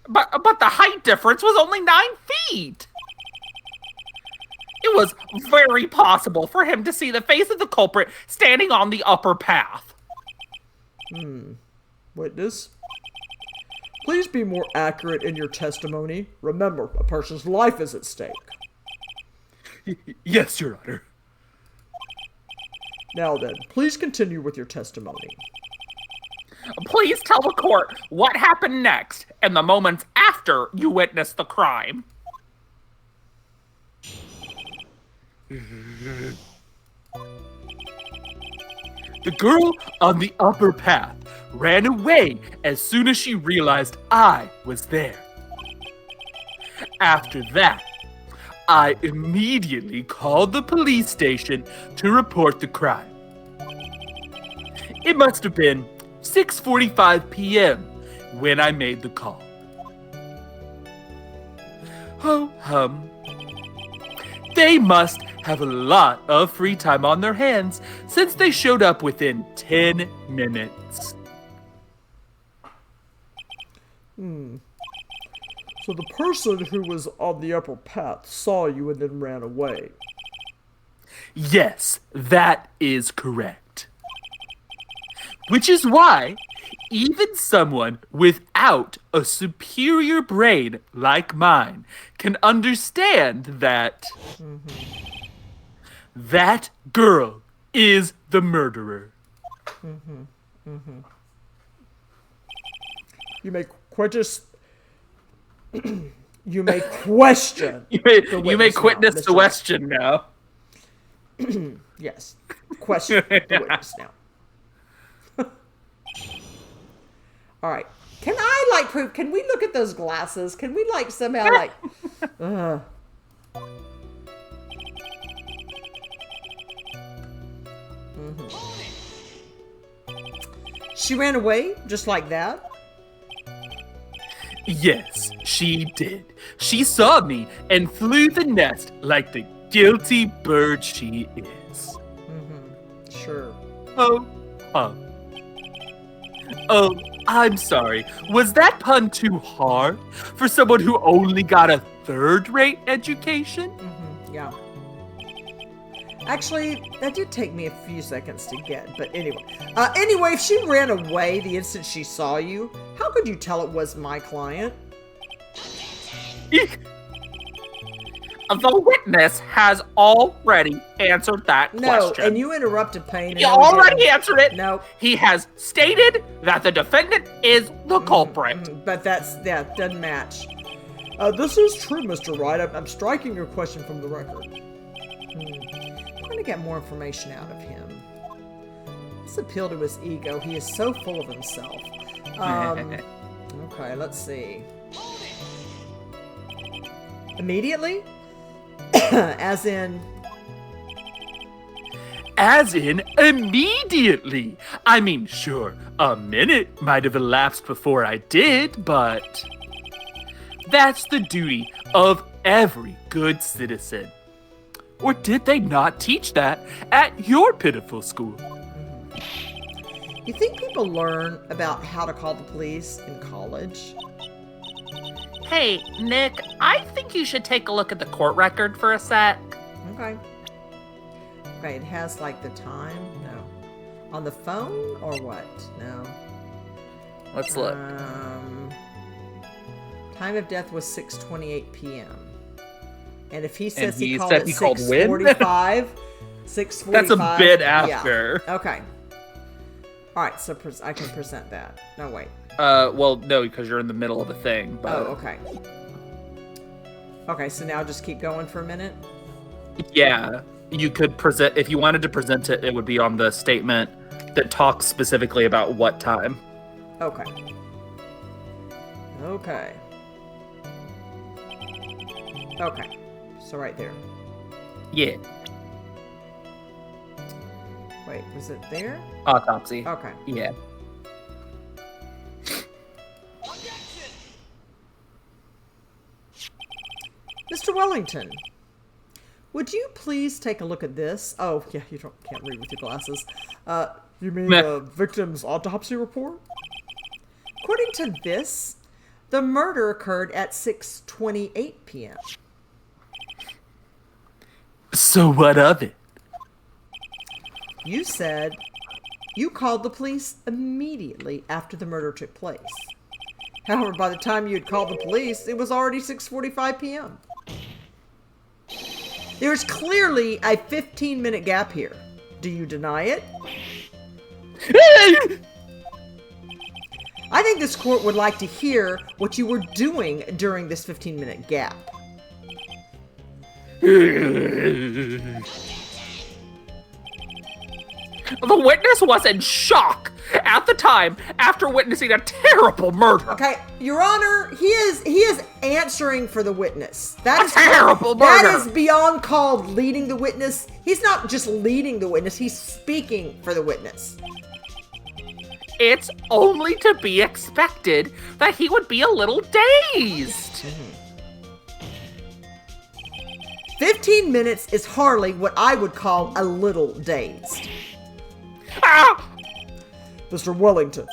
but the height difference was only 9 feet. It was very possible for him to see the face of the culprit standing on the upper path. Witness, please be more accurate in your testimony. Remember, a person's life is at stake. Yes, Your Honor. Now then, please continue with your testimony. Please tell the court what happened next and the moments after you witnessed the crime. The girl on the upper path ran away as soon as she realized I was there. After that, I immediately called the police station to report the crime. It must have been 6:45 p.m. when I made the call. Ho hum. They must have a lot of free time on their hands since they showed up within 10 minutes. So the person who was on the upper path saw you and then ran away. Yes, that is correct. Which is why even someone without a superior brain like mine can understand that that girl is the murderer. You may you may question. You may witness witness now, the Mr. question now. Yes. Question the witness now. All right. Can I like prove? Can we look at those glasses? Can we like somehow like? She ran away just like that? Yes, she did. She saw me and flew the nest like the guilty bird she is. Sure. Oh, Oh, I'm sorry. Was that pun too hard for someone who only got a third-rate education? Yeah. Actually, that did take me a few seconds to get, but anyway. Anyway, if she ran away the instant she saw you, how could you tell it was my client? The witness has already answered that No, question. and you interrupted Payne. He already answered it. No. He has stated that the defendant is the culprit. But that doesn't match. This is true, Mr. Wright. I'm striking your question from the record. I'm going to get more information out of him. Let's appeal to his ego. He is so full of himself. Okay, let's see. Immediately? As in immediately. I mean, sure, a minute might have elapsed before I did, but that's the duty of every good citizen. Or did they not teach that at your pitiful school? You think people learn about how to call the police in college? Hey, Nick, I think you should take a look at the court record for a sec. Okay. Okay, it has like the time? No. On the phone or what? No. Let's look. Time of death was 6:28 p.m. And if he says he he called said at he called when? 6:45, 6:45. That's a bit after. Yeah. Okay. All right, so I can present that. No, wait. Well, no, because you're in the middle of a thing. But... Oh, okay. Okay, so now just keep going for a minute. Yeah, you could present, if you wanted to present it, it would be on the statement that talks specifically about what time. Okay. Okay. Okay. So right there. Yeah. Wait, was it there? Autopsy. Okay. Yeah. Mr. Wellington, would you please take a look at this? Oh, yeah, you can't read with your glasses. You mean Meh. the victim's autopsy report? According to this, the murder occurred at 6:28 p.m. So what of it? You said you called the police immediately after the murder took place. However, by the time you had called the police, it was already 6:45 p.m. There's clearly a 15-minute gap here. Do you deny it? I think this court would like to hear what you were doing during this 15-minute gap. The witness was in shock at the time after witnessing a terrible murder. Okay, Your Honor, he is answering for the witness. That is terrible That murder. is beyond called leading the witness. He's not just leading the witness, he's speaking for the witness. It's only to be expected that he would be a little dazed. 15 minutes is hardly what I would call a little dazed. Ah! Mr. Wellington,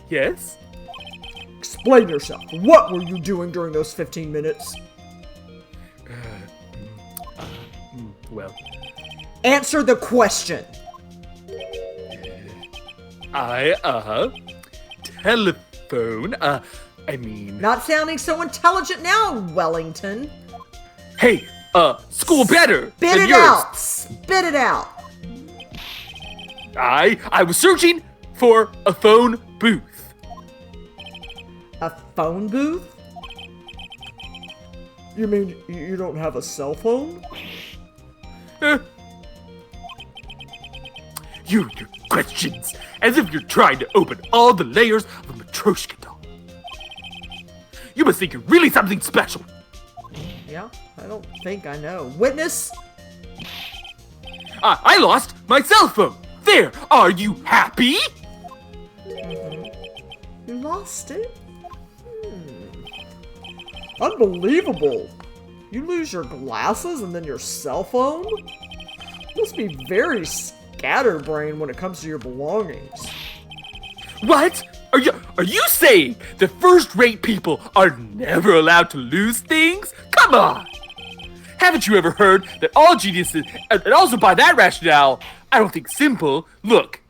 Yes? explain yourself. What were you doing during those 15 minutes? Well, Answer the question. telephone, Not sounding so intelligent now, Wellington. hey, school better Spit than it yours. out. Spit it out. I was searching for a phone booth. A phone booth? You mean you don't have a cell phone? Your questions as if you're trying to open all the layers of a Matryoshka doll. You must think you're really something special. Yeah, I don't think I know. Witness? I lost my cell phone. There, are you happy? You lost it? Unbelievable. You lose your glasses and then your cell phone? You must be very scatterbrained when it comes to your belongings. What? Are you saying that first-rate people are never allowed to lose things? Come on! Haven't you ever heard that all geniuses, and also by that rationale, I don't think simple, look.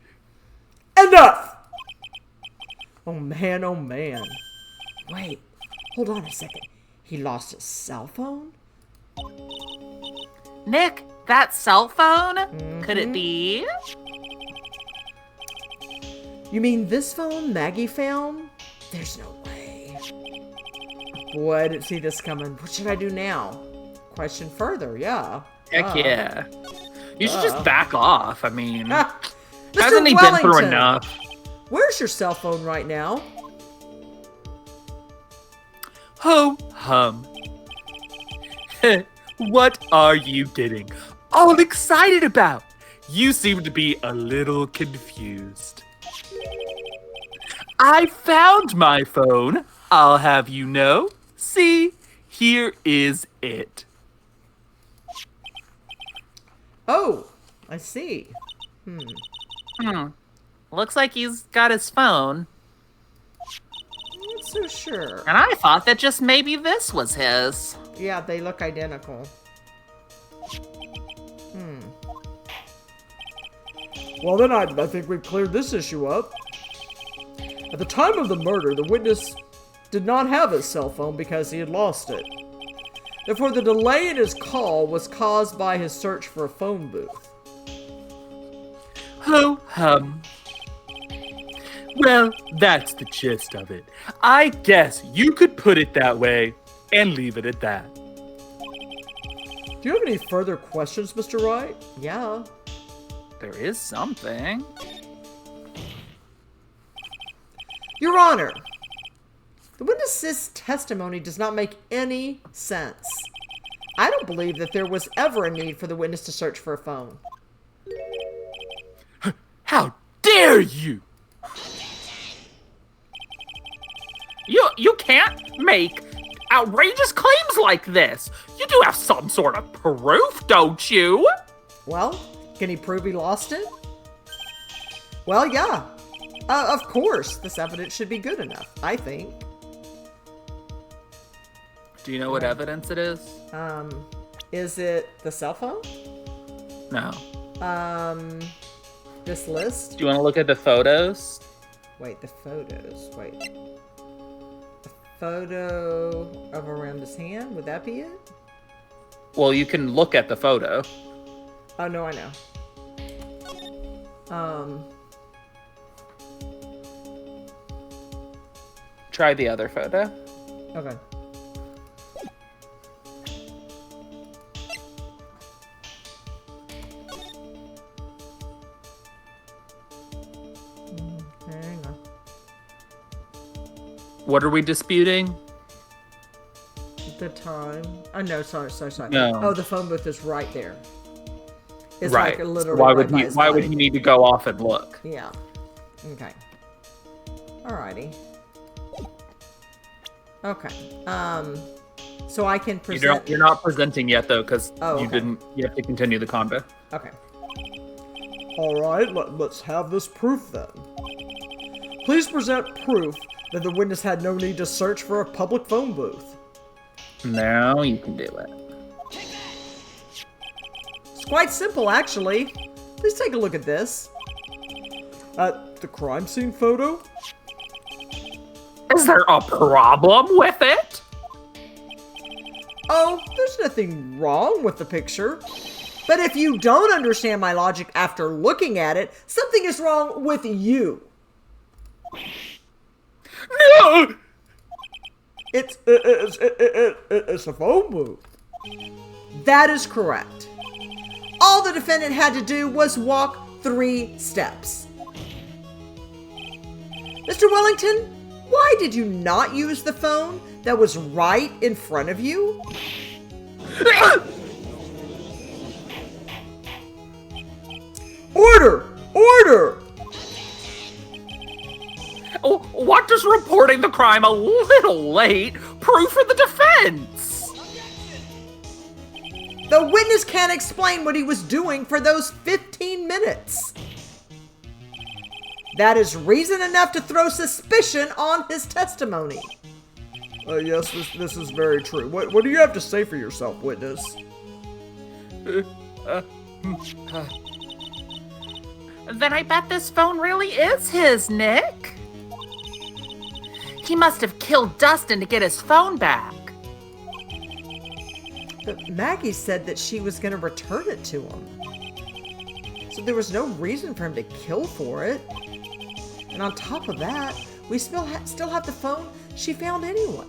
Enough! Oh man, oh man. Wait, hold on a second. He lost his cell phone? Nick, that cell phone? Could it be? You mean this phone Maggey found? There's no way. Boy, I didn't see this coming. What should I do now? Question further, yeah. Heck yeah. You should just back off. I mean, Mr. hasn't he been through Wellington, enough? where's your cell phone right now? Ho hum. What are you getting all excited about? You seem to be a little confused. I found my phone, I'll have you know. See, here is it. Oh, I see. Looks like he's got his phone. Not so sure. And I thought that just maybe this was his. Yeah, they look identical. Well, then I think we've cleared this issue up. At the time of the murder, the witness did not have his cell phone because he had lost it. Therefore, the delay in his call was caused by his search for a phone booth. Ho hum. Well, that's the gist of it. I guess you could put it that way and leave it at that. Do you have any further questions, Mr. Wright? Yeah. There is something. Your Honor, the witness's testimony does not make any sense. I don't believe that there was ever a need for the witness to search for a phone. How dare you! You can't make outrageous claims like this. You do have some sort of proof, don't you? Well, can he prove he lost it? Well, yeah. Of course, this evidence should be good enough, I think. Do you know what evidence it is? Is it the cell phone? No. This list? Do you want to look at the photos? Wait, the photos. Wait. A photo of around his hand? Would that be it? Well, you can look at the photo. Oh, no, I know. Try the other photo. Okay. Hang on. What are we disputing? The time. Oh, no, sorry. No. Oh, the phone booth is right there. It's Right. like literally Why right would by he? his Why would body. he need to go off and look? Yeah. Okay. Alrighty. Okay. So I can present. You're not presenting yet though, because Oh, you okay. didn't. You have to continue the convo. Okay. Alright, let's have this proof then. Please present proof that the witness had no need to search for a public phone booth. Now you can do it. It's quite simple, actually. Please take a look at this. At the crime scene photo? Is there a problem with it? Oh, there's nothing wrong with the picture. But if you don't understand my logic after looking at it, something is wrong with you. No! It's a phone booth. That is correct. All the defendant had to do was walk 3 steps. Mr. Wellington, why did you not use the phone that was right in front of you? Order! Order! What does reporting the crime a little late prove for the defense? The witness can't explain what he was doing for those 15 minutes. That is reason enough to throw suspicion on his testimony. Yes, this is very true. What do you have to say for yourself, witness? Then I bet this phone really is his, Nick. He must have killed Dustin to get his phone back. But Maggey said that she was going to return it to him. So there was no reason for him to kill for it. And on top of that, we still have the phone she found anyway.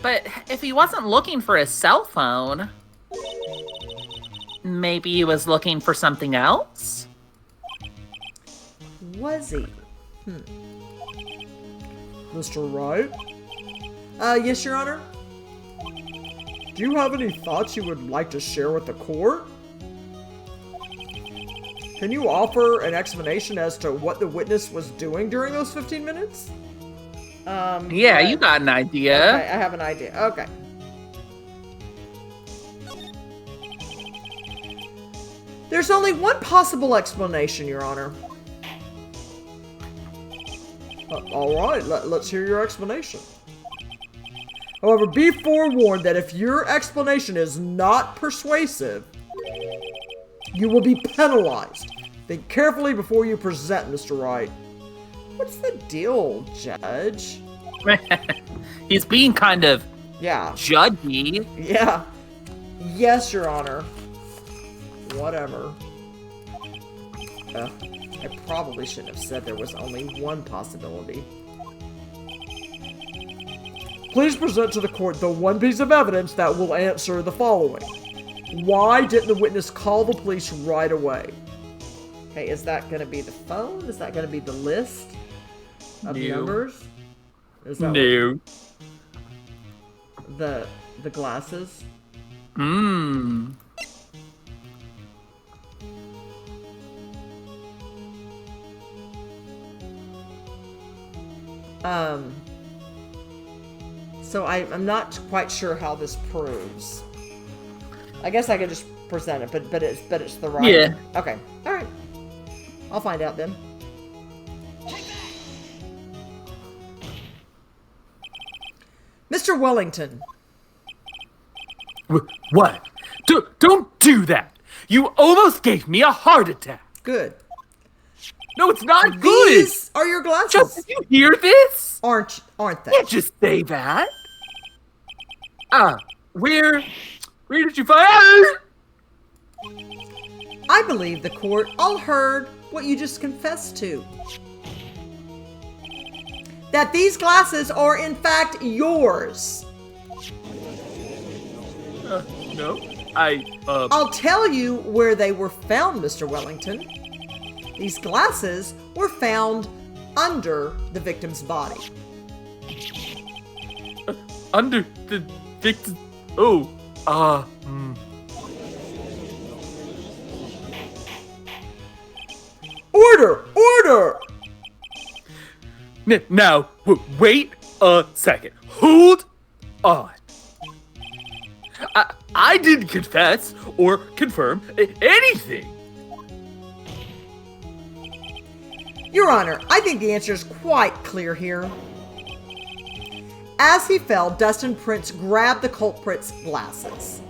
But if he wasn't looking for his cell phone, maybe he was looking for something else? Was he? Mr. Wright, Yes, Your Honor? do you have any thoughts you would like to share with the court? Can you offer an explanation as to what the witness was doing during those 15 minutes? Yeah, you got an idea. Okay, I have an idea. Okay. There's only one possible explanation, Your Honor. All right, let's hear your explanation. However, be forewarned that if your explanation is not persuasive, you will be penalized. Think carefully before you present, Mr. Wright. What's the deal, Judge? He's being kind of Yeah. judgy. Yeah. Yes, Your Honor. Whatever. I probably shouldn't have said there was only one possibility. Please present to the court the one piece of evidence that will answer the following. Why didn't the witness call the police right away? Okay, is that going to be the phone? Is that going to be the list of No. numbers? Is that No. the glasses? So I'm not quite sure how this proves. I guess I could just present it, but it's the right. Yeah. Okay. All right. I'll find out then. Mr. Wellington. What? Don't do that! You almost gave me a heart attack! Good. No, it's not good! These are your glasses. Did you hear this? Aren't they? Can't just say that! Where did you find... I believe the court all heard what you just confessed to. That these glasses are in fact yours. No, I'll tell you where they were found, Mr. Wellington. These glasses were found under the victim's body. under the victim... Order! Order! Now, wait a second. Hold on. I didn't confess or confirm anything. Your Honor, I think the answer is quite clear here. As he fell, Dustin Prince grabbed the culprit's glasses.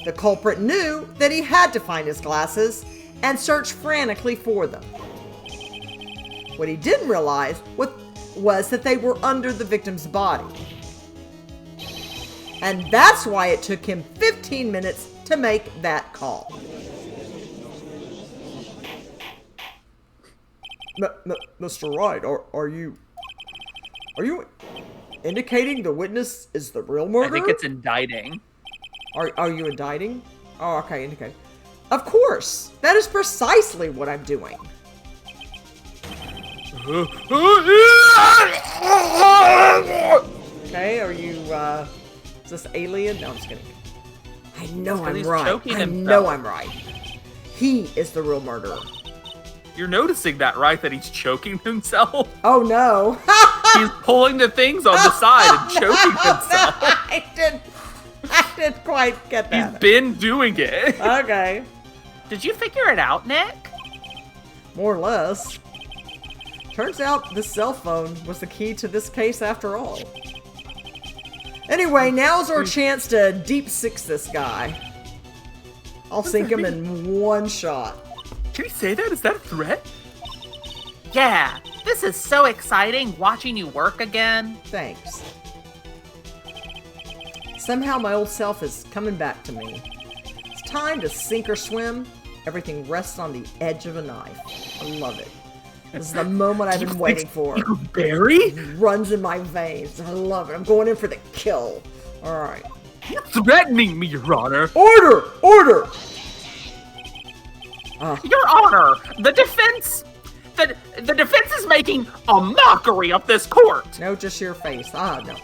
The culprit knew that he had to find his glasses and searched frantically for them. What he didn't realize was that they were under the victim's body. And that's why it took him 15 minutes to make that call. Mr. Wright, are you indicating the witness is the real murderer? I think it's indicting. Are you indicting? Oh, okay, indicate. Of course! That is precisely what I'm doing. Okay, are you, is this alien? No, I'm just kidding. I know I'm he's right. choking I himself. know I'm right. He is the real murderer. You're noticing that, right? That he's choking himself? Oh no. He's pulling the things on the side and choking himself. I didn't quite get He's that. been doing it. Okay. Did you figure it out, Nick? More or less. Turns out the cell phone was the key to this case after all. Anyway, now's our chance to deep six this guy. I'll sink him in one shot. Can you say that? Is that a threat? Yeah, this is so exciting watching you work again. Thanks. Somehow my old self is coming back to me. It's time to sink or swim. Everything rests on the edge of a knife. I love it. This is the moment I've been waiting for. Barry? It runs in my veins. I love it. I'm going in for the kill. All right. You're threatening me, Your Honor. Order! Order! Your Honor, the defense is making a mockery of this court. No, just your face. No.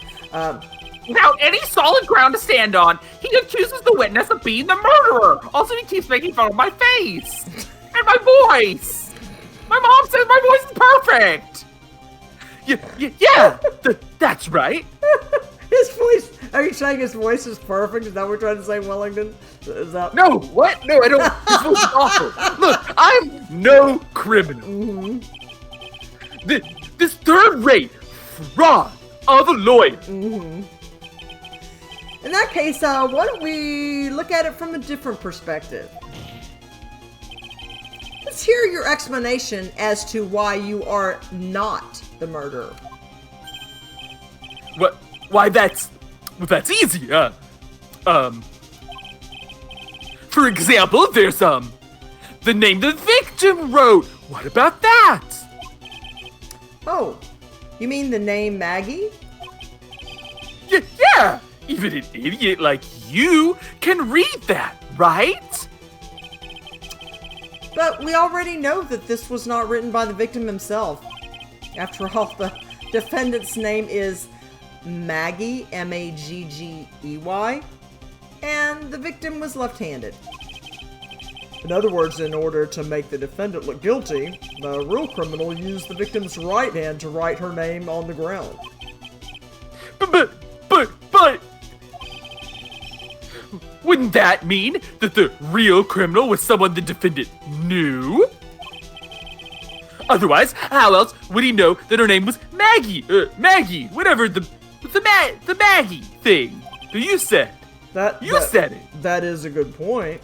Without any solid ground to stand on, he accuses the witness of being the murderer. Also, he keeps making fun of my face and my voice. My mom says my voice is perfect. Yeah, that's right. His voice. Are you saying his voice is perfect? Is that what we're trying to say, Wellington? Is that No, what? No, I don't. His voice is awful. Look, I'm no criminal. This third-rate fraud of a lawyer. In that case, why don't we look at it from a different perspective? Let's hear your explanation as to why you are not the murderer. What? Why, that's easy. For example, there's the name the victim wrote. What about that? Oh, you mean the name Maggey? Yeah. Even an idiot like you can read that, right? But we already know that this was not written by the victim himself. After all, the defendant's name is Maggey, M-A-G-G-E-Y, and the victim was left-handed. In other words, in order to make the defendant look guilty, the real criminal used the victim's right hand to write her name on the ground. But, wouldn't that mean that the real criminal was someone the defendant knew? Otherwise, how else would he know that her name was Maggey? Maggie, whatever the Maggey thing that you said. You said it. That is a good point.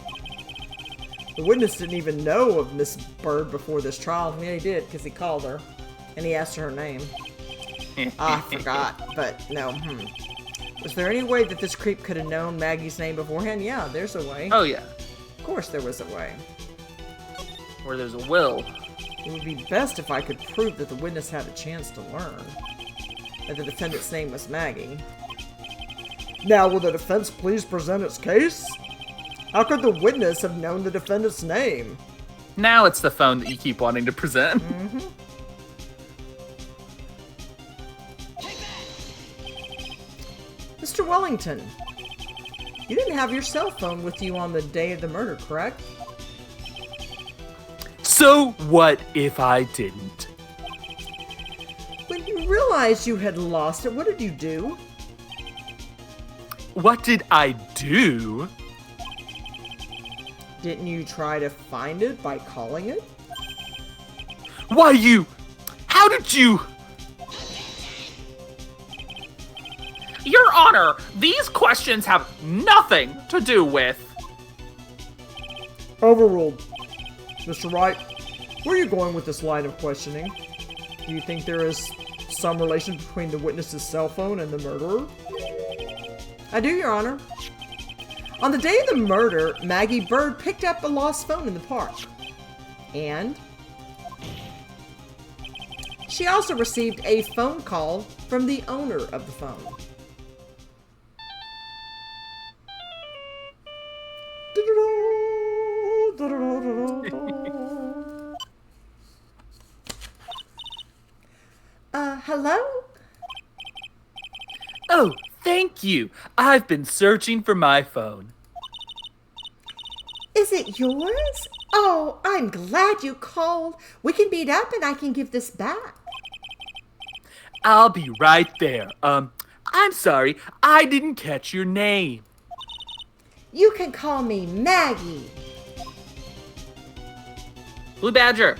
The witness didn't even know of Miss Byrde before this trial. Yeah, he did, because he called her, and he asked her name. I forgot, but no. Was there any way that this creep could have known Maggie's name beforehand? Yeah, there's a way. Oh yeah. Of course there was a way. Where there's a will. It would be best if I could prove that the witness had a chance to learn that the defendant's name was Maggey. Now, will the defense please present its case? How could the witness have known the defendant's name? Now it's the phone that you keep wanting to present. Mr. Wellington, you didn't have your cell phone with you on the day of the murder, correct? So what if I didn't? When you realized you had lost it, what did you do? What did I do? Didn't you try to find it by calling it? How did you? Your Honor, these questions have nothing to do with... Overruled. Mr. Wright, where are you going with this line of questioning? Do you think there is some relation between the witness's cell phone and the murderer? I do, Your Honor. On the day of the murder, Maggey Byrde picked up a lost phone in the park. And she also received a phone call from the owner of the phone. hello? Oh, thank you. I've been searching for my phone. Is it yours? Oh, I'm glad you called. We can meet up and I can give this back. I'll be right there. I'm sorry, I didn't catch your name. You can call me Maggey. Blue Badger.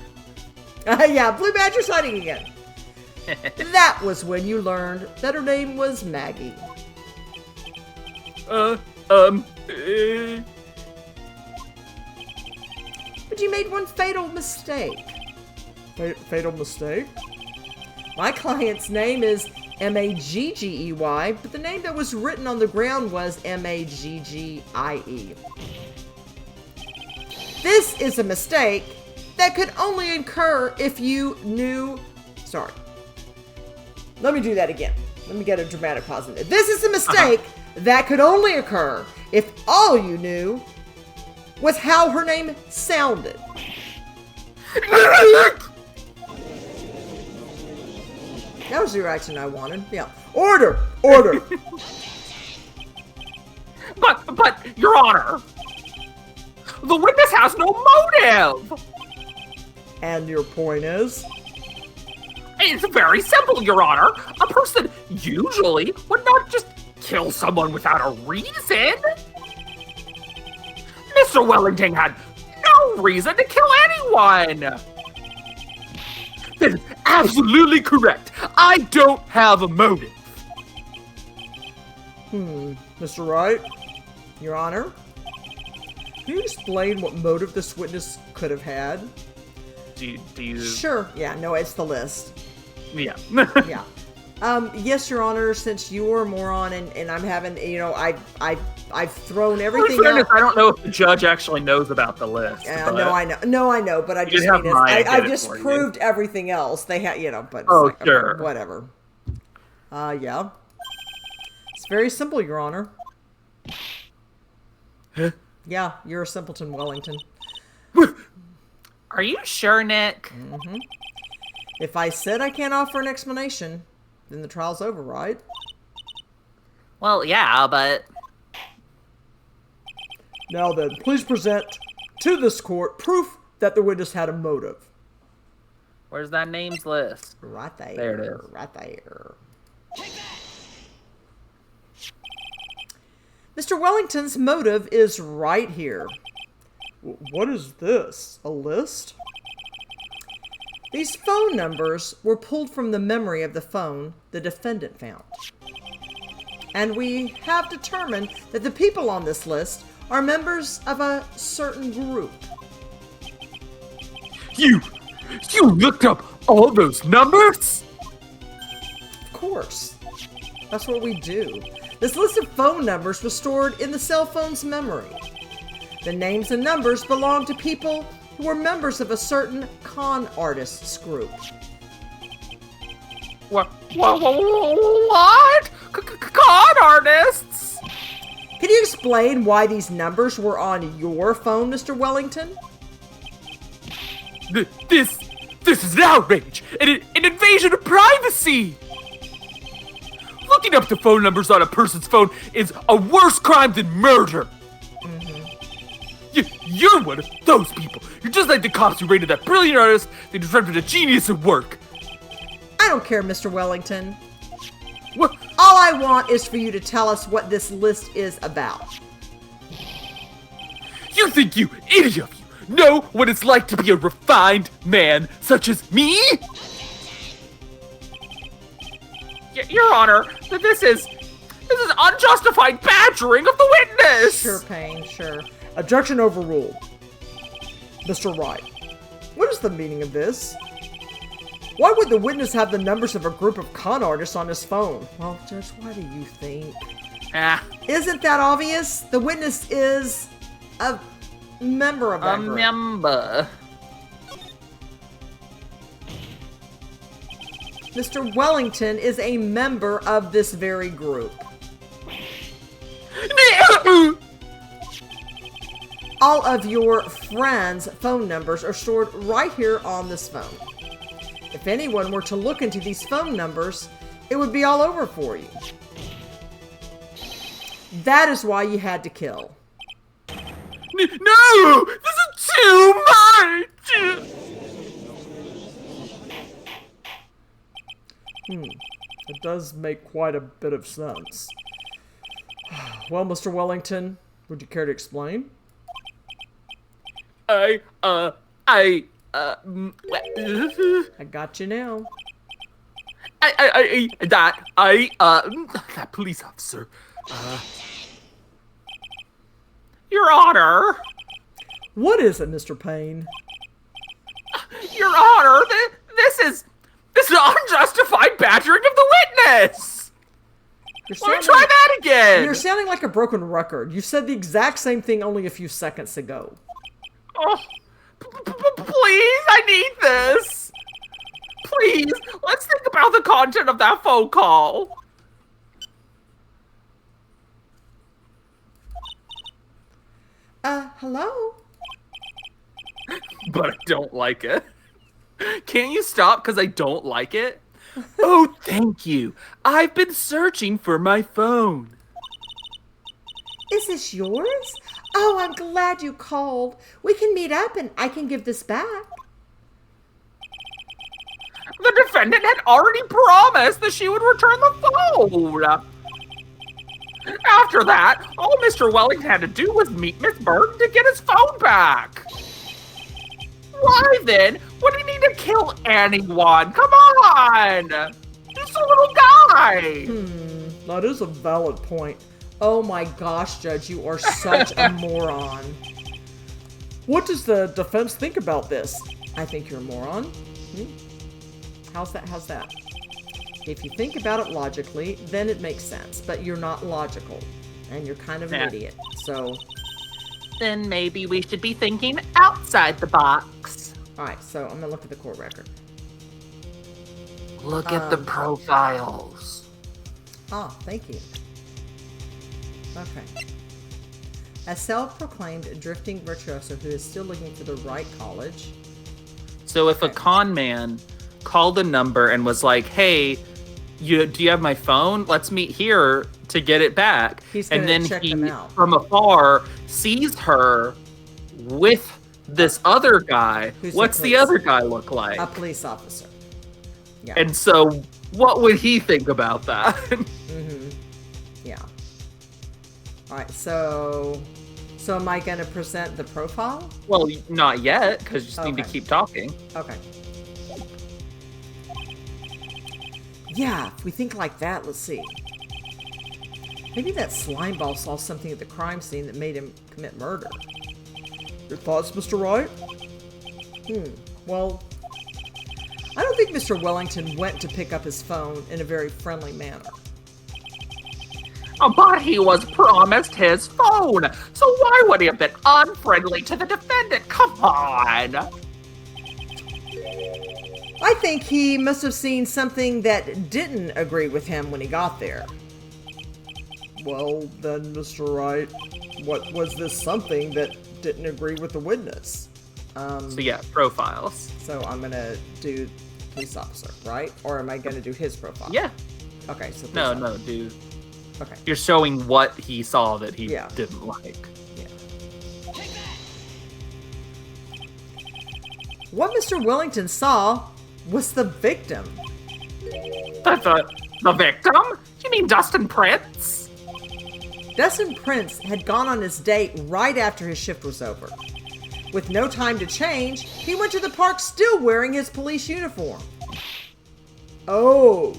Yeah, Blue Badger sighting again. That was when you learned that her name was Maggey. But you made one fatal mistake. Fatal mistake? My client's name is Maggey, but the name that was written on the ground was Maggie. This is a mistake that could only occur if you knew... Sorry. Let me do that again. Let me get a dramatic pause in there. This is a mistake that could only occur if all you knew was how her name sounded. That was the reaction I wanted. Yeah. Order! Order! But, Your Honor, the witness has no motive. And your point is? It's very simple, Your Honor. A person usually would not just kill someone without a reason. Mr. Wellington had no reason to kill anyone. That is absolutely correct. I don't have a motive. Mr. Wright? Your Honor? Can you explain what motive this witness could have had? Do you... Sure. Yeah, no, it's the list. Yeah. Yeah. Yes, Your Honor, since you're a moron and I'm having, you know, I've thrown everything In fairness, out. I don't know if the judge actually knows about the list. Yeah, but... no, I know. No, I know, but I just have mean mine, I I did it just for you. proved everything else. They had, you know, but it's Oh, like, okay, sure. whatever. Yeah. It's very simple, Your Honor. Huh? Yeah, you're a simpleton, Wellington. Are you sure, Nick? If I said I can't offer an explanation, then the trial's over, right? Well, yeah, but... Now then, please present to this court proof that the witness had a motive. Where's that names list? Right there. There it is. Right there. Mr. Wellington's motive is right here. What is this? A list? These phone numbers were pulled from the memory of the phone the defendant found. And we have determined that the people on this list are members of a certain group. You looked up all those numbers? Of course. That's what we do. This list of phone numbers was stored in the cell phone's memory. The names and numbers belong to people who were members of a certain con artists group. What? Con artists? Can you explain why these numbers were on your phone, Mr. Wellington? This is an outrage! An invasion of privacy! Looking up the phone numbers on a person's phone is a worse crime than murder! You're one of those people. You're just like the cops who raided that brilliant artist. They disrupted a genius at work. I don't care, Mr. Wellington. What? All I want is for you to tell us what this list is about. You think you idiot of you know what it's like to be a refined man such as me? Your Honor, this is unjustified badgering of the witness. Sure, Payne, sure. Objection overruled. Mr. Wright, what is the meaning of this? Why would the witness have the numbers of a group of con artists on his phone? Well, Judge, why do you think? Isn't that obvious? The witness is a member of that group. member. Mr. Wellington is a member of this very group. All of your friends' phone numbers are stored right here on this phone. If anyone were to look into these phone numbers, it would be all over for you. That is why you had to kill. No! This is too much! It does make quite a bit of sense. Well, Mr. Wellington, would you care to explain? I got you now. That police officer, Your Honor! What is it, Mr. Payne? Your Honor, this is unjustified badgering of the witness! Let me try that again! You're sounding like a broken record. You said the exact same thing only a few seconds ago. Oh, please, I need this! Please, let's think about the content of that phone call. Hello? But I don't like it. Can't you stop because I don't like it? Oh, thank you. I've been searching for my phone. Is this yours? Oh, I'm glad you called. We can meet up and I can give this back. The defendant had already promised that she would return the phone. After that, all Mr. Wellington had to do was meet Miss Byrde to get his phone back. Why then would he need to kill anyone? Come on! Just a little guy! That is a valid point. Oh my gosh, Judge, you are such a moron. What does the defense think about this? I think you're a moron. How's that? If you think about it logically, then it makes sense. But you're not logical. And you're kind of an idiot. So, Then maybe we should be thinking outside the box. alright, so I'm gonna look at the court record. Look at the profiles. Oh, thank you. Okay. A self-proclaimed drifting virtuoso who is still looking for the right college. So if a con man called a number and was like, hey, do you have my phone? Let's meet here to get it back. He's and gonna then check he, them out. from afar, sees her with this other guy. Who's What's a the police- other guy look like? A police officer. Yeah. And so what would he think about that? Yeah. Alright, so am I gonna present the profile? Well, not yet, because you just need to Okay. keep talking. Okay. Yeah, if we think like that, let's see. Maybe that slime ball saw something at the crime scene that made him commit murder. Your thoughts, Mr. Wright? Well, I don't think Mr. Wellington went to pick up his phone in a very friendly manner. But he was promised his phone, so why would he have been unfriendly to the defendant? Come on! I think he must have seen something that didn't agree with him when he got there. Well, then, Mr. Wright, what was this something that didn't agree with the witness? So yeah, profiles. So I'm gonna do police officer, right? Or am I gonna do his profile? Yeah. Okay, so police No, officer. dude. Okay. You're showing what he saw that he Yeah. didn't like. What Mr. Wellington saw was the victim. The victim? You mean Dustin Prince? Dustin Prince had gone on his date right after his shift was over. With no time to change, he went to the park still wearing his police uniform. Oh.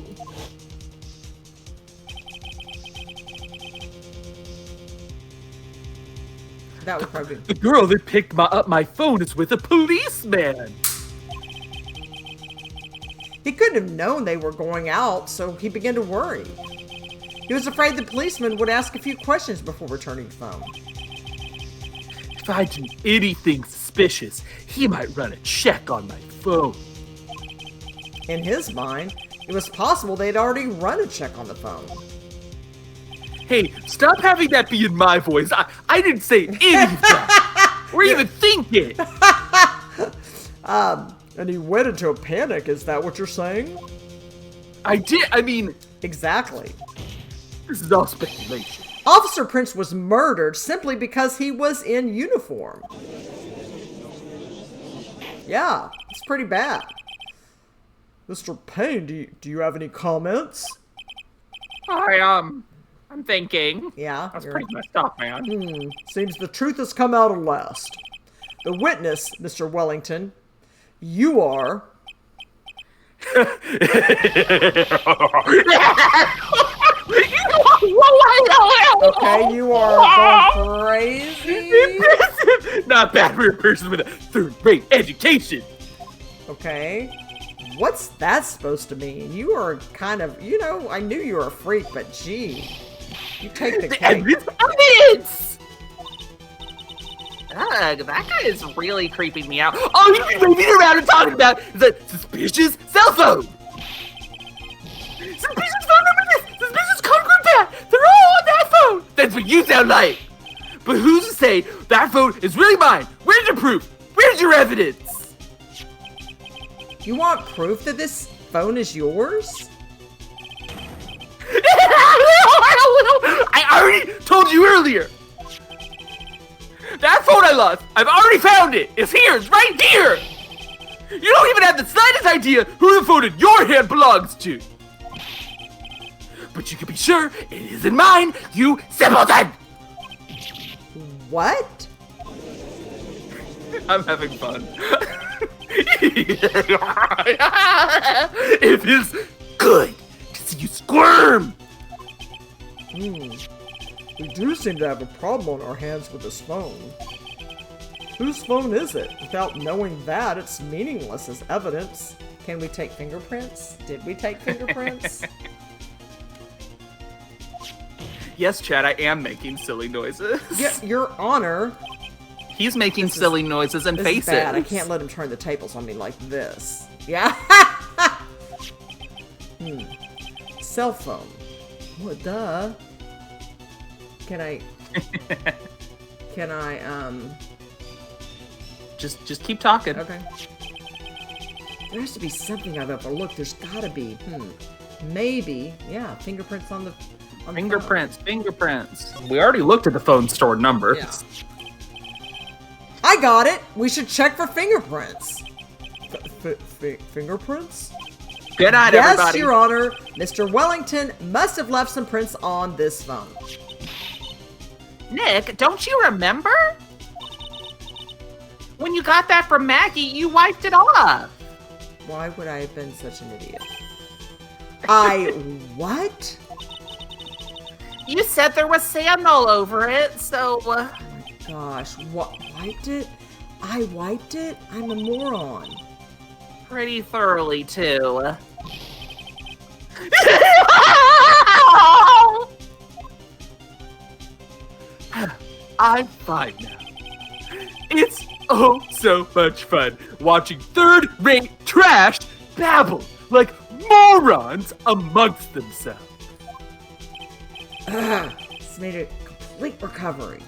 That would probably be... The girl that picked up my phone is with a policeman. He couldn't have known they were going out, so he began to worry. He was afraid the policeman would ask a few questions before returning the phone. If I do anything suspicious, he might run a check on my phone. In his mind, it was possible they'd already run a check on the phone. Hey, stop having that be in my voice. I didn't say any of that. Or even think it. And he went into a panic, is that what you're saying? I mean, Exactly. this is all speculation. Officer Prince was murdered simply because he was in uniform. Yeah, it's pretty bad. Mr. Payne, do you have any comments? I'm thinking. Yeah. That's you're- pretty messed up, man. Seems the truth has come out at last. The witness, Mr. Wellington, you are... Okay, you are going crazy. Not bad for a person with a third-rate education. Okay. What's that supposed to mean? You are kind of, you know, I knew you were a freak, but gee. You take the cake. Evidence! Ugh, that guy is really creeping me out. All you've been waving around and talking about is a suspicious cell phone. Suspicious phone number this, suspicious code group that. They're all on that phone. That's what you sound like. But who's to say that phone is really mine? Where's your proof? Where's your evidence? You want proof that this phone is yours? I already told you earlier. That phone I lost, I've already found it. It's here. It's right here. You don't even have the slightest idea who the phone in your hand belongs to. But you can be sure it isn't mine, you simpleton. What? I'm having fun. It is good to see you squirm. We do seem to have a problem on our hands with this phone. Whose phone is it? Without knowing that, it's meaningless as evidence. Can we take fingerprints? Did we take fingerprints? Yes, Chad, I am making silly noises. Yeah, Your Honor. He's making silly noises and This faces. is bad. I can't let him turn the tables on me like this. Yeah. Cell phone. What? Duh. Can I? Just keep talking. Okay. There has to be something I've overlooked. There's gotta be. Maybe. Yeah. Fingerprints on the. Fingerprints. We already looked at the phone store numbers. Yeah. I got it. We should check for fingerprints. Fingerprints? Good night, Yes, everybody. Your Honor. Mr. Wellington must have left some prints on this phone. Nick, don't you remember? When you got that from Maggey, you wiped it off. Why would I have been such an idiot? I what? You said there was sand all over it, so... Oh my gosh, what? Wiped it? I wiped it? I'm a moron. pretty thoroughly, too. I'm fine now. It's oh so much fun watching third-rate trash babble like morons amongst themselves. It's made a complete recovery.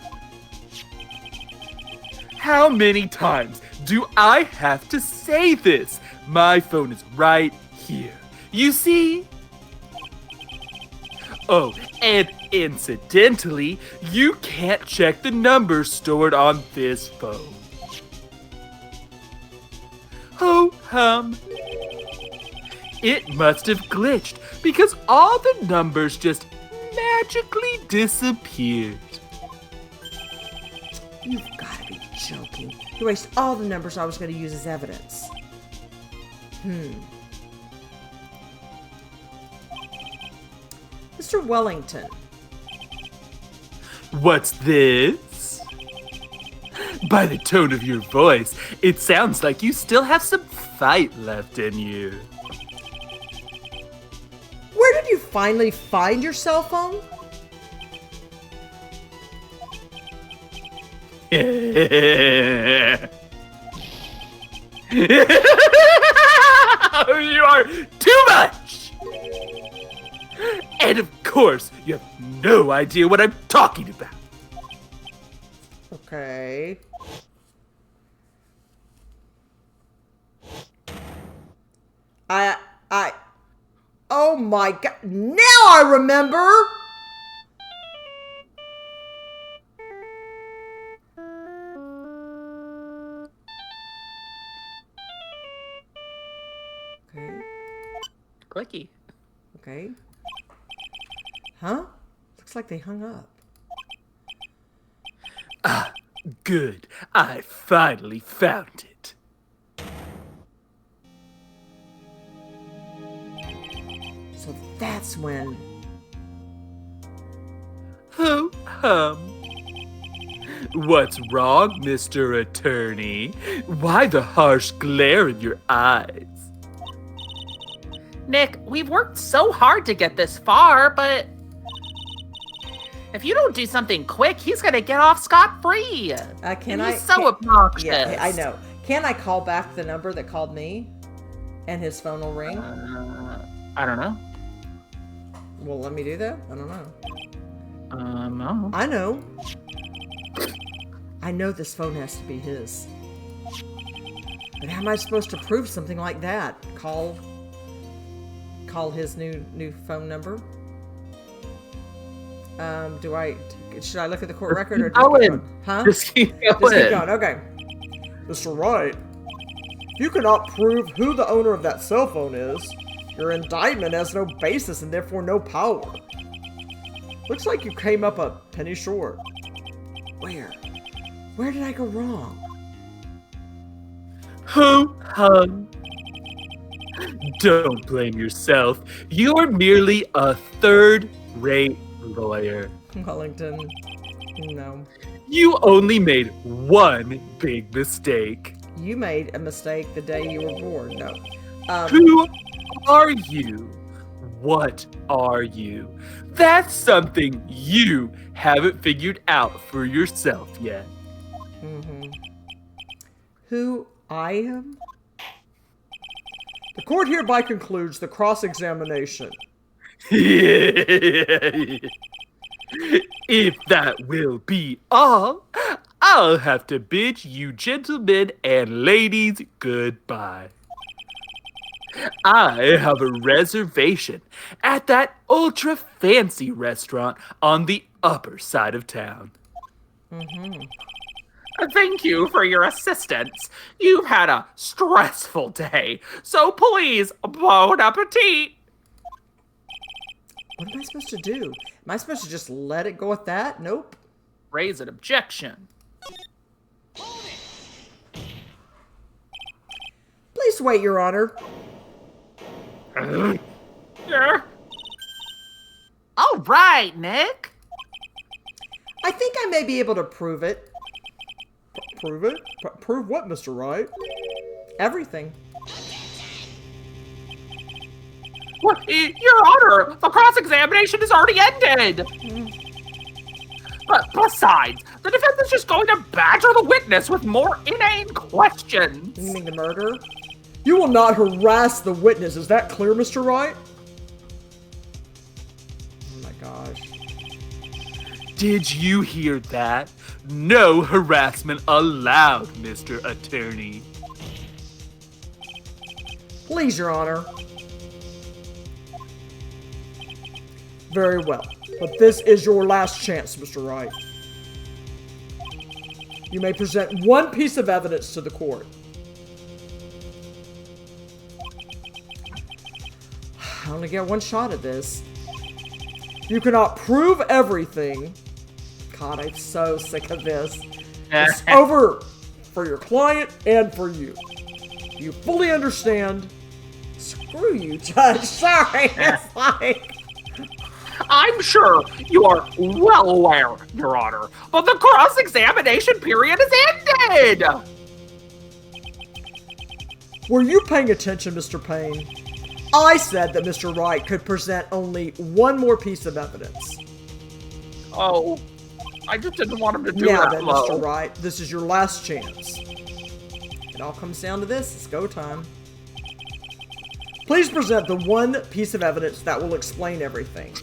How many times do I have to say this? My phone is right here. You see? Oh, and incidentally, you can't check the numbers stored on this phone. Ho hum. It must have glitched because all the numbers just magically disappeared. You've got to be joking. You erased all the numbers I was going to use as evidence. Mr. Wellington. What's this? By the tone of your voice, it sounds like you still have some fight left in you. Where did you finally find your cell phone? You are too much! And of course, you have no idea what I'm talking about. Okay. Oh my God. Now I remember. Okay. Clicky. Okay. Huh? Looks like they hung up. Good. I finally found it. So that's when. Ho hum. What's wrong, Mr. Attorney? Why the harsh glare in your eyes? Nick, we've worked so hard to get this far, but if you don't do something quick, he's gonna get off scot-free. He's so obnoxious. Yeah, I know. Can I call back the number that called me? And his phone will ring? I don't know. Well, let me do that? I don't know. No. I know. I know this phone has to be his. But how am I supposed to prove something like that? Call his new phone number? Should I look at the court record or just keep going? Huh? Just keep going. Just keep going, okay. Mr. Wright, if you cannot prove who the owner of that cell phone is, your indictment has no basis and therefore no power. Looks like you came up a penny short. Where? Where did I go wrong? Ho hum. Don't blame yourself. You're merely a third-rate lawyer. Wellington, no. You only made one big mistake. You made a mistake the day you were born. No. Who are you? What are you? That's something you haven't figured out for yourself yet. Mm-hmm. Who I am? The court hereby concludes the cross-examination. If that will be all, I'll have to bid you gentlemen and ladies goodbye. I have a reservation at that ultra-fancy restaurant on the upper side of town. Mm-hmm. Thank you for your assistance. You've had a stressful day, so please, bon appetit. What am I supposed to do? Am I supposed to just let it go at that? Nope. Raise an objection. Please wait, Your Honor. Yeah. All right, Nick. I think I may be able to prove it. Prove it? Prove what, Mr. Wright? Everything. What? Your Honor, the cross-examination is already ended. But besides, the defense is just going to badger the witness with more inane questions. You mean the murder? You will not harass the witness. Is that clear, Mr. Wright? Oh my gosh. Did you hear that? No harassment allowed, Mr. Attorney. Please, Your Honor. Very well. But this is your last chance, Mr. Wright. You may present one piece of evidence to the court. I only get one shot at this. You cannot prove everything. God, I'm so sick of this. It's over for your client and for you. You fully understand? Screw you, Judge. Sorry. It's like... I'm sure you are well aware, Your Honor, but the cross-examination period is ended! Were you paying attention, Mr. Payne? I said that Mr. Wright could present only one more piece of evidence. Oh, I just didn't want him to do Now that then, low. Mr. Wright, this is your last chance. It all comes down to this. It's go time. Please present the one piece of evidence that will Explain everything.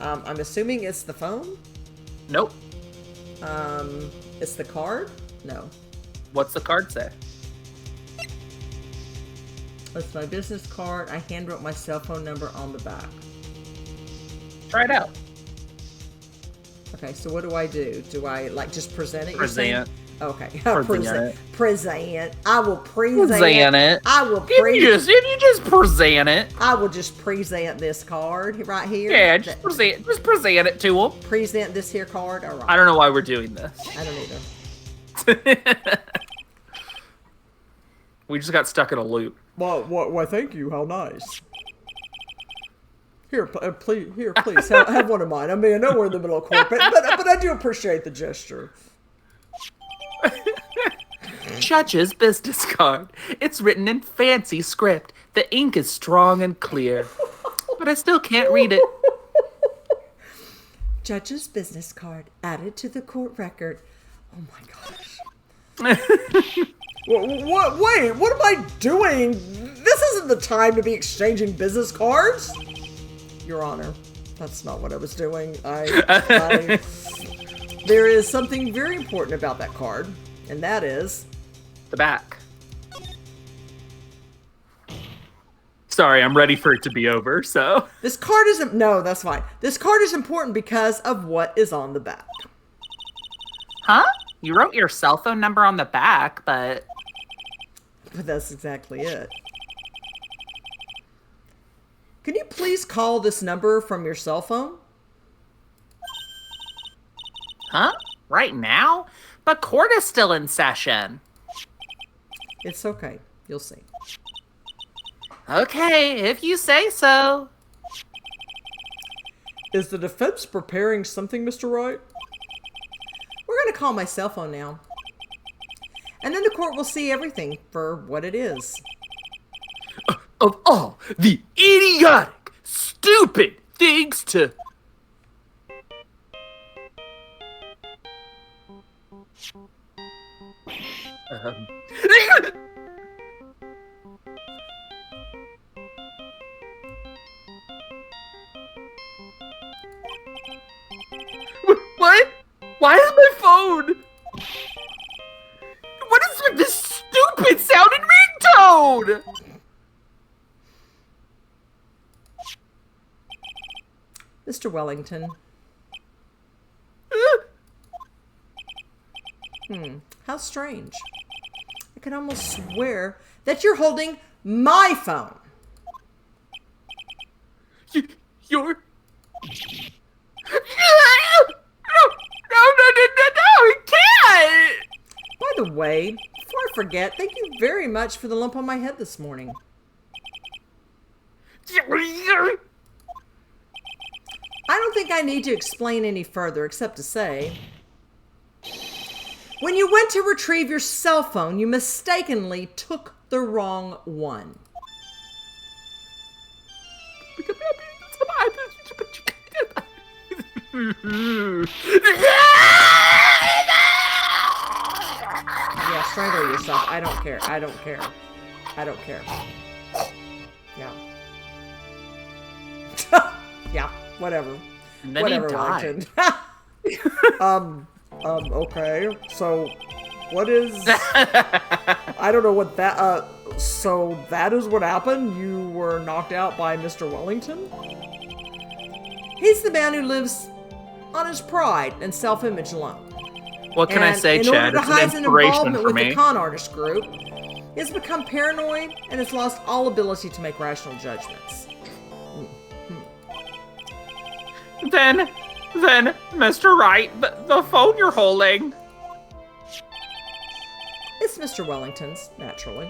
I'm assuming it's the phone? Nope. It's the card? No. What's the card say? That's my business card. I handwrote my cell phone number on the back. Try it out. Okay, so what do I do? Do I like just present it? Present. Okay. Present. Present. I will present it. I will If you just present it. I will just present this card right here. Yeah, just present it to them. Present this here card. All right. I don't know why we're doing this. I don't either. We just got stuck in a loop. Well, why, thank you. How nice. Here, please, have one of mine. I mean, I know we're in the middle of corporate, but I do appreciate the gesture. Judge's business card. It's written in fancy script. The ink is strong and clear. But I still can't read it. Judge's business card added to the court record. Oh my gosh. What? Wait, what am I doing? This isn't the time to be exchanging business cards. Your Honor, that's not what I was doing. There is something very important about that card, and that is The back. Sorry, I'm ready for it to be over, so. this card isn't. No, that's fine. This card is important because of what is on the back. Huh? You wrote your cell phone number on the back, but that's exactly it. Can you please call this number from your cell phone? huh? Right now? But court is still in session. It's okay. You'll see. Okay, if you say so. Is the defense preparing something, Mr. Wright? We're going to call my cell phone now. And then the court will see everything for what it is. Of all the idiotic, stupid things to... What? Why is my phone? What is with this stupid sounding ringtone? Mr. Wellington. How strange. I can almost swear that you're holding my phone. You're... No, it can't! By the way, before I forget, thank you very much for the lump on my head this morning. I don't think I need to explain any further except to say, when you went to retrieve your cell phone, you mistakenly took the wrong one. Yeah, strangle yourself. I don't care. I don't care. I don't care. Yeah. Yeah, whatever. And then Whatever, he died. Wellington. Okay. So, what is... I don't know what that... so that is what happened? You were knocked out by Mr. Wellington? He's the man who lives on his pride and self-image alone. What can I say, in Chad? order to It's hide an his inspiration involvement for with me. the con artist group, he has become paranoid and has lost all ability to make rational judgments. Then, Mr. Wright, the phone you're holding. It's Mr. Wellington's, naturally.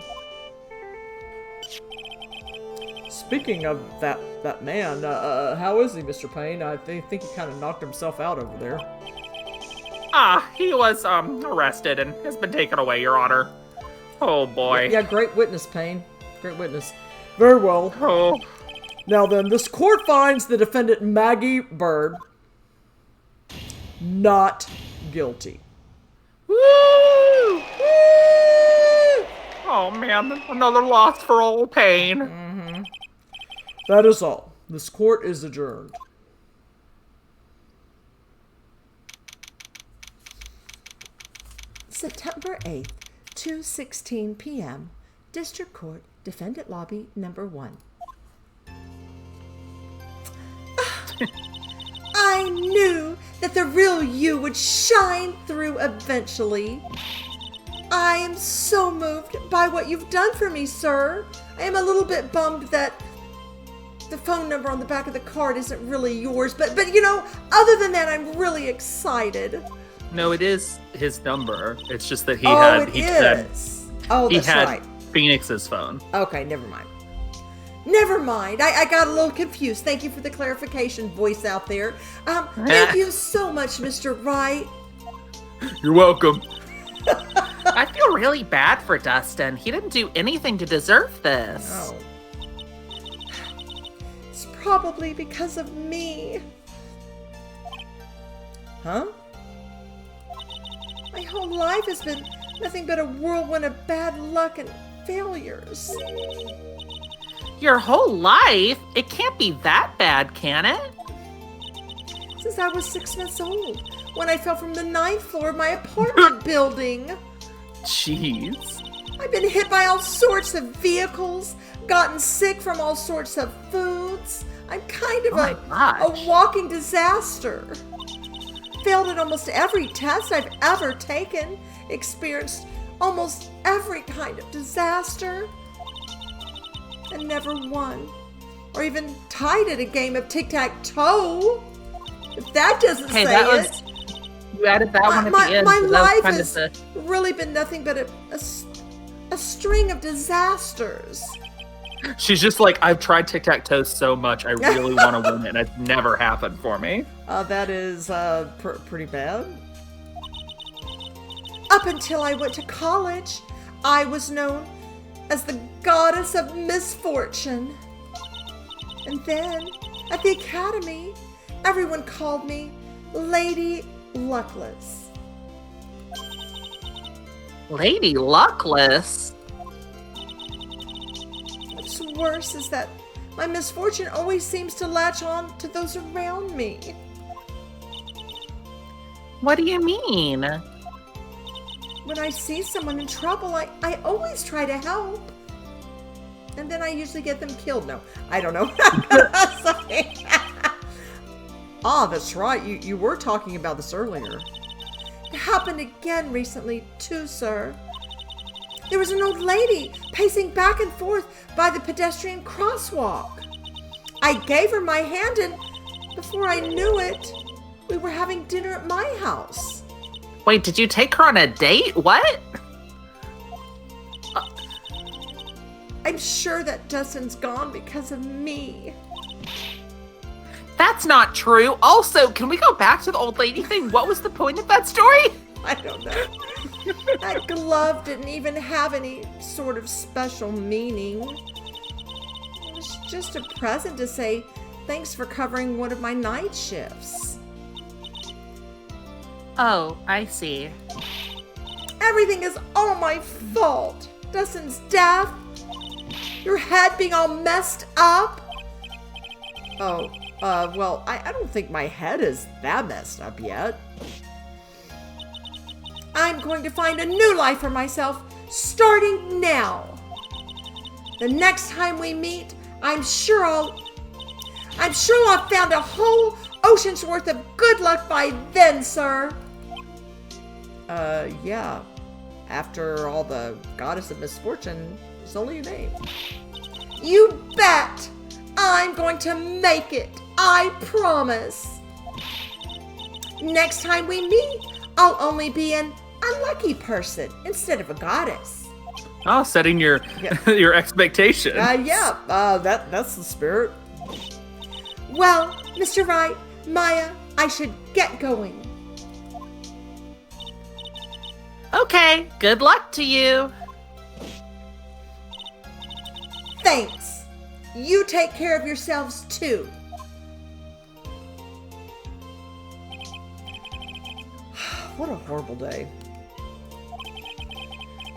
Speaking of that man, how is he, Mr. Payne? I think he kind of knocked himself out over there. He was, arrested and has been taken away, Your Honor. Oh, boy. Yeah, great witness, Payne. Great witness. Very well. Oh. Now then, this court finds the defendant Maggey Byrde not guilty. Woo! Oh, man, another loss for old Payne. That is all. This court is adjourned. September 8th, 2:16 p.m., District Court, Defendant Lobby number 1. I knew that the real you would shine through eventually. I am so moved by what you've done for me, sir. I am a little bit bummed that the phone number on the back of the card isn't really yours, but you know, other than that, I'm really excited. No, it is his number. It's just that he Oh, had right. Phoenix's phone. Okay, never mind. Never mind. I got a little confused. Thank you for the clarification, voice out there. Thank you so much, Mr. Wright. You're welcome. I feel really bad for Dustin. He didn't do anything to deserve this. Oh. It's probably because of me. Huh? My whole life has been nothing but a whirlwind of bad luck and failures. Your whole life? It can't be that bad, can it? Since I was 6 months old, when I fell from the 9th floor of my apartment building. Jeez. I've been hit by all sorts of vehicles, gotten sick from all sorts of foods. I'm kind of a walking disaster. Failed at almost every test I've ever taken, experienced almost every kind of disaster, and never won, or even tied at a game of tic-tac-toe. If that doesn't say it. You added that one at the end. My so life that has really been nothing but a string of disasters. She's just like, I've tried tic-tac-toe so much, I really want to win it, and it's never happened for me. That is pretty bad. Up until I went to college, I was known as the goddess of misfortune. And then, at the academy, everyone called me Lady Luckless. Lady Luckless? What's worse is that my misfortune always seems to latch on to those around me. What do you mean? When I see someone in trouble, I always try to help. And then I usually get them killed. No, I don't know. Sorry. That's right. You were talking about this earlier. It happened again recently, too, sir. There was an old lady pacing back and forth by the pedestrian crosswalk. I gave her my hand, and before I knew it, we were having dinner at my house. Wait, did you take her on a date? What? I'm sure that Dustin's gone because of me. That's not true. Also, can we go back to the old lady thing? What was the point of that story? I don't know. That glove didn't even have any sort of special meaning. It was just a present to say thanks for covering one of my night shifts. Oh, I see. Everything is all my fault. Dustin's death, your head being all messed up. Well, I don't think my head is that messed up yet. I'm going to find a new life for myself, starting now. The next time we meet, I'm sure I'll have found a whole ocean's worth of good luck by then, sir. Yeah. After all the goddess of misfortune, it's only a name. You bet! I'm going to make it. I promise. Next time we meet, I'll only be an unlucky person instead of a goddess. Oh, setting your your expectations. That's the spirit. Well, Mr. Wright, Maya, I should get going. Okay, good luck to you. Thanks. You take care of yourselves too. What a horrible day.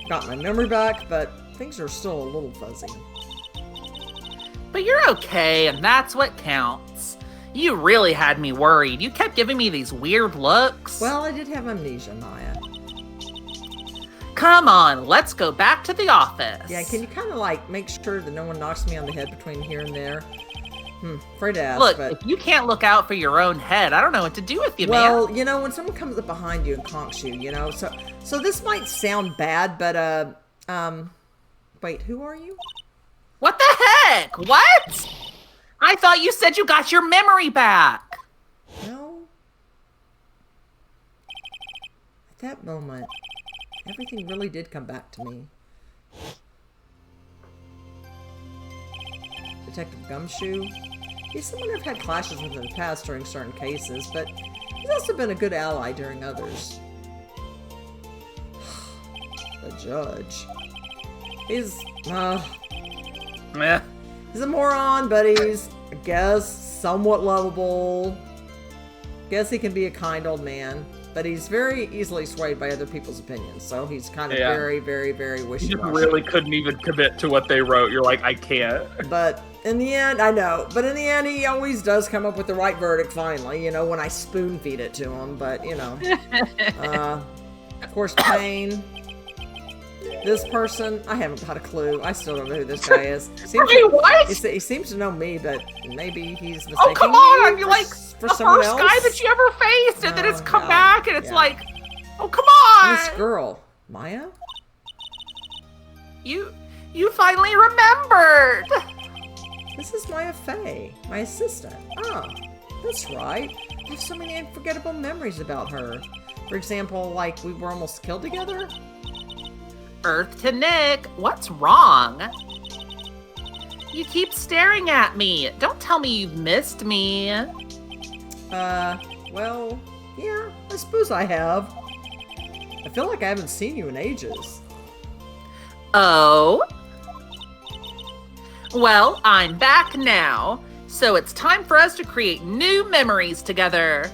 Got my memory back, but things are still a little fuzzy. But you're okay, and that's what counts. You really had me worried. You kept giving me these weird looks. Well, I did have amnesia, Maya. Come on, let's go back to the office. Yeah, can you kind of like make sure that no one knocks me on the head between here and there? Afraid to ask, Look, but... if you can't look out for your own head, I don't know what to do with you, man. Well, you know, when someone comes up behind you and conks you, you know, so this might sound bad, but, wait, who are you? What the heck? What? I thought you said you got your memory back. No. At that moment, everything really did come back to me. Detective Gumshoe. He's someone I've had clashes with in the past during certain cases, but he's also been a good ally during others. The judge. He's, Meh. he's a moron, but he's, I guess, somewhat lovable. Guess he can be a kind old man, but he's very easily swayed by other people's opinions, so he's kind of Yeah. very, very, very You wishy-washy. just really couldn't even commit to what they wrote. You're like, I can't. But in the end, I know, but in the end, he always does come up with the right verdict finally, you know, when I spoon feed it to him, but, you know. Of course, Payne. This person, I haven't got a clue. I still don't know who this guy is. Wait, what? He seems to know me, but maybe he's mistaken Oh, come on! I me feel for like for the someone first else. guy that you ever faced, and then it's come yeah, back, and it's yeah. like, oh, come This on! girl, Maya? You finally remembered! This is Maya Fey, my assistant. Ah, that's right. I have so many unforgettable memories about her. For example, like we were almost killed together? Earth to Nick, what's wrong? You keep staring at me. Don't tell me you've missed me. Well, yeah, I suppose I have. I feel like I haven't seen you in ages. Oh? Well, I'm back now, so it's time for us to create new memories together.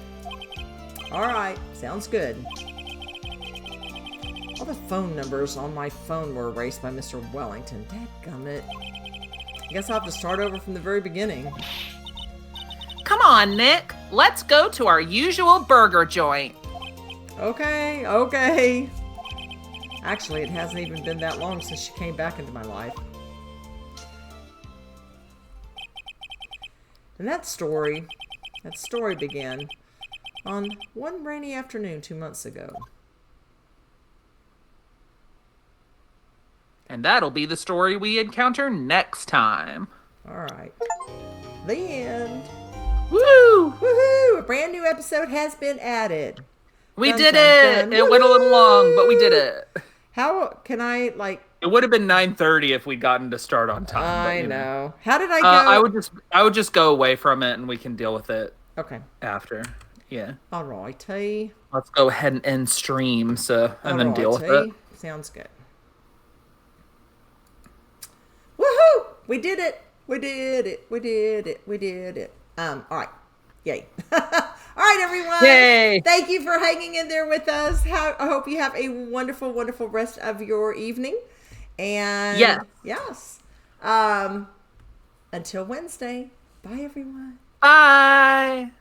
Alright, sounds good. All the phone numbers on my phone were erased by Mr. Wellington. Dadgummit. I guess I'll have to start over from the very beginning. Come on, Nick. Let's go to our usual burger joint. Okay, okay. Actually, it hasn't even been that long since she came back into my life. And that story began on one rainy afternoon 2 months ago. And that'll be the story we encounter next time. Alright. The end. Woo! Woohoo! A brand new episode has been added. We Dun, did dun, it! dun. It went a little long, but we did it. How can I, like... It would have been 9:30 if we'd gotten to start on time. but, I you know. How did I go? I would just go away from it and we can deal with it Okay. after. Yeah. Alrighty. Let's go ahead and end stream and then deal with it. Alrighty. Sounds good. Woohoo! We did it! We did it! We did it! We did it! Alright. Yay. Alright, everyone! Yay! Thank you for hanging in there with us. I hope you have a wonderful, wonderful rest of your evening. And yes. Until Wednesday. Bye, everyone. Bye!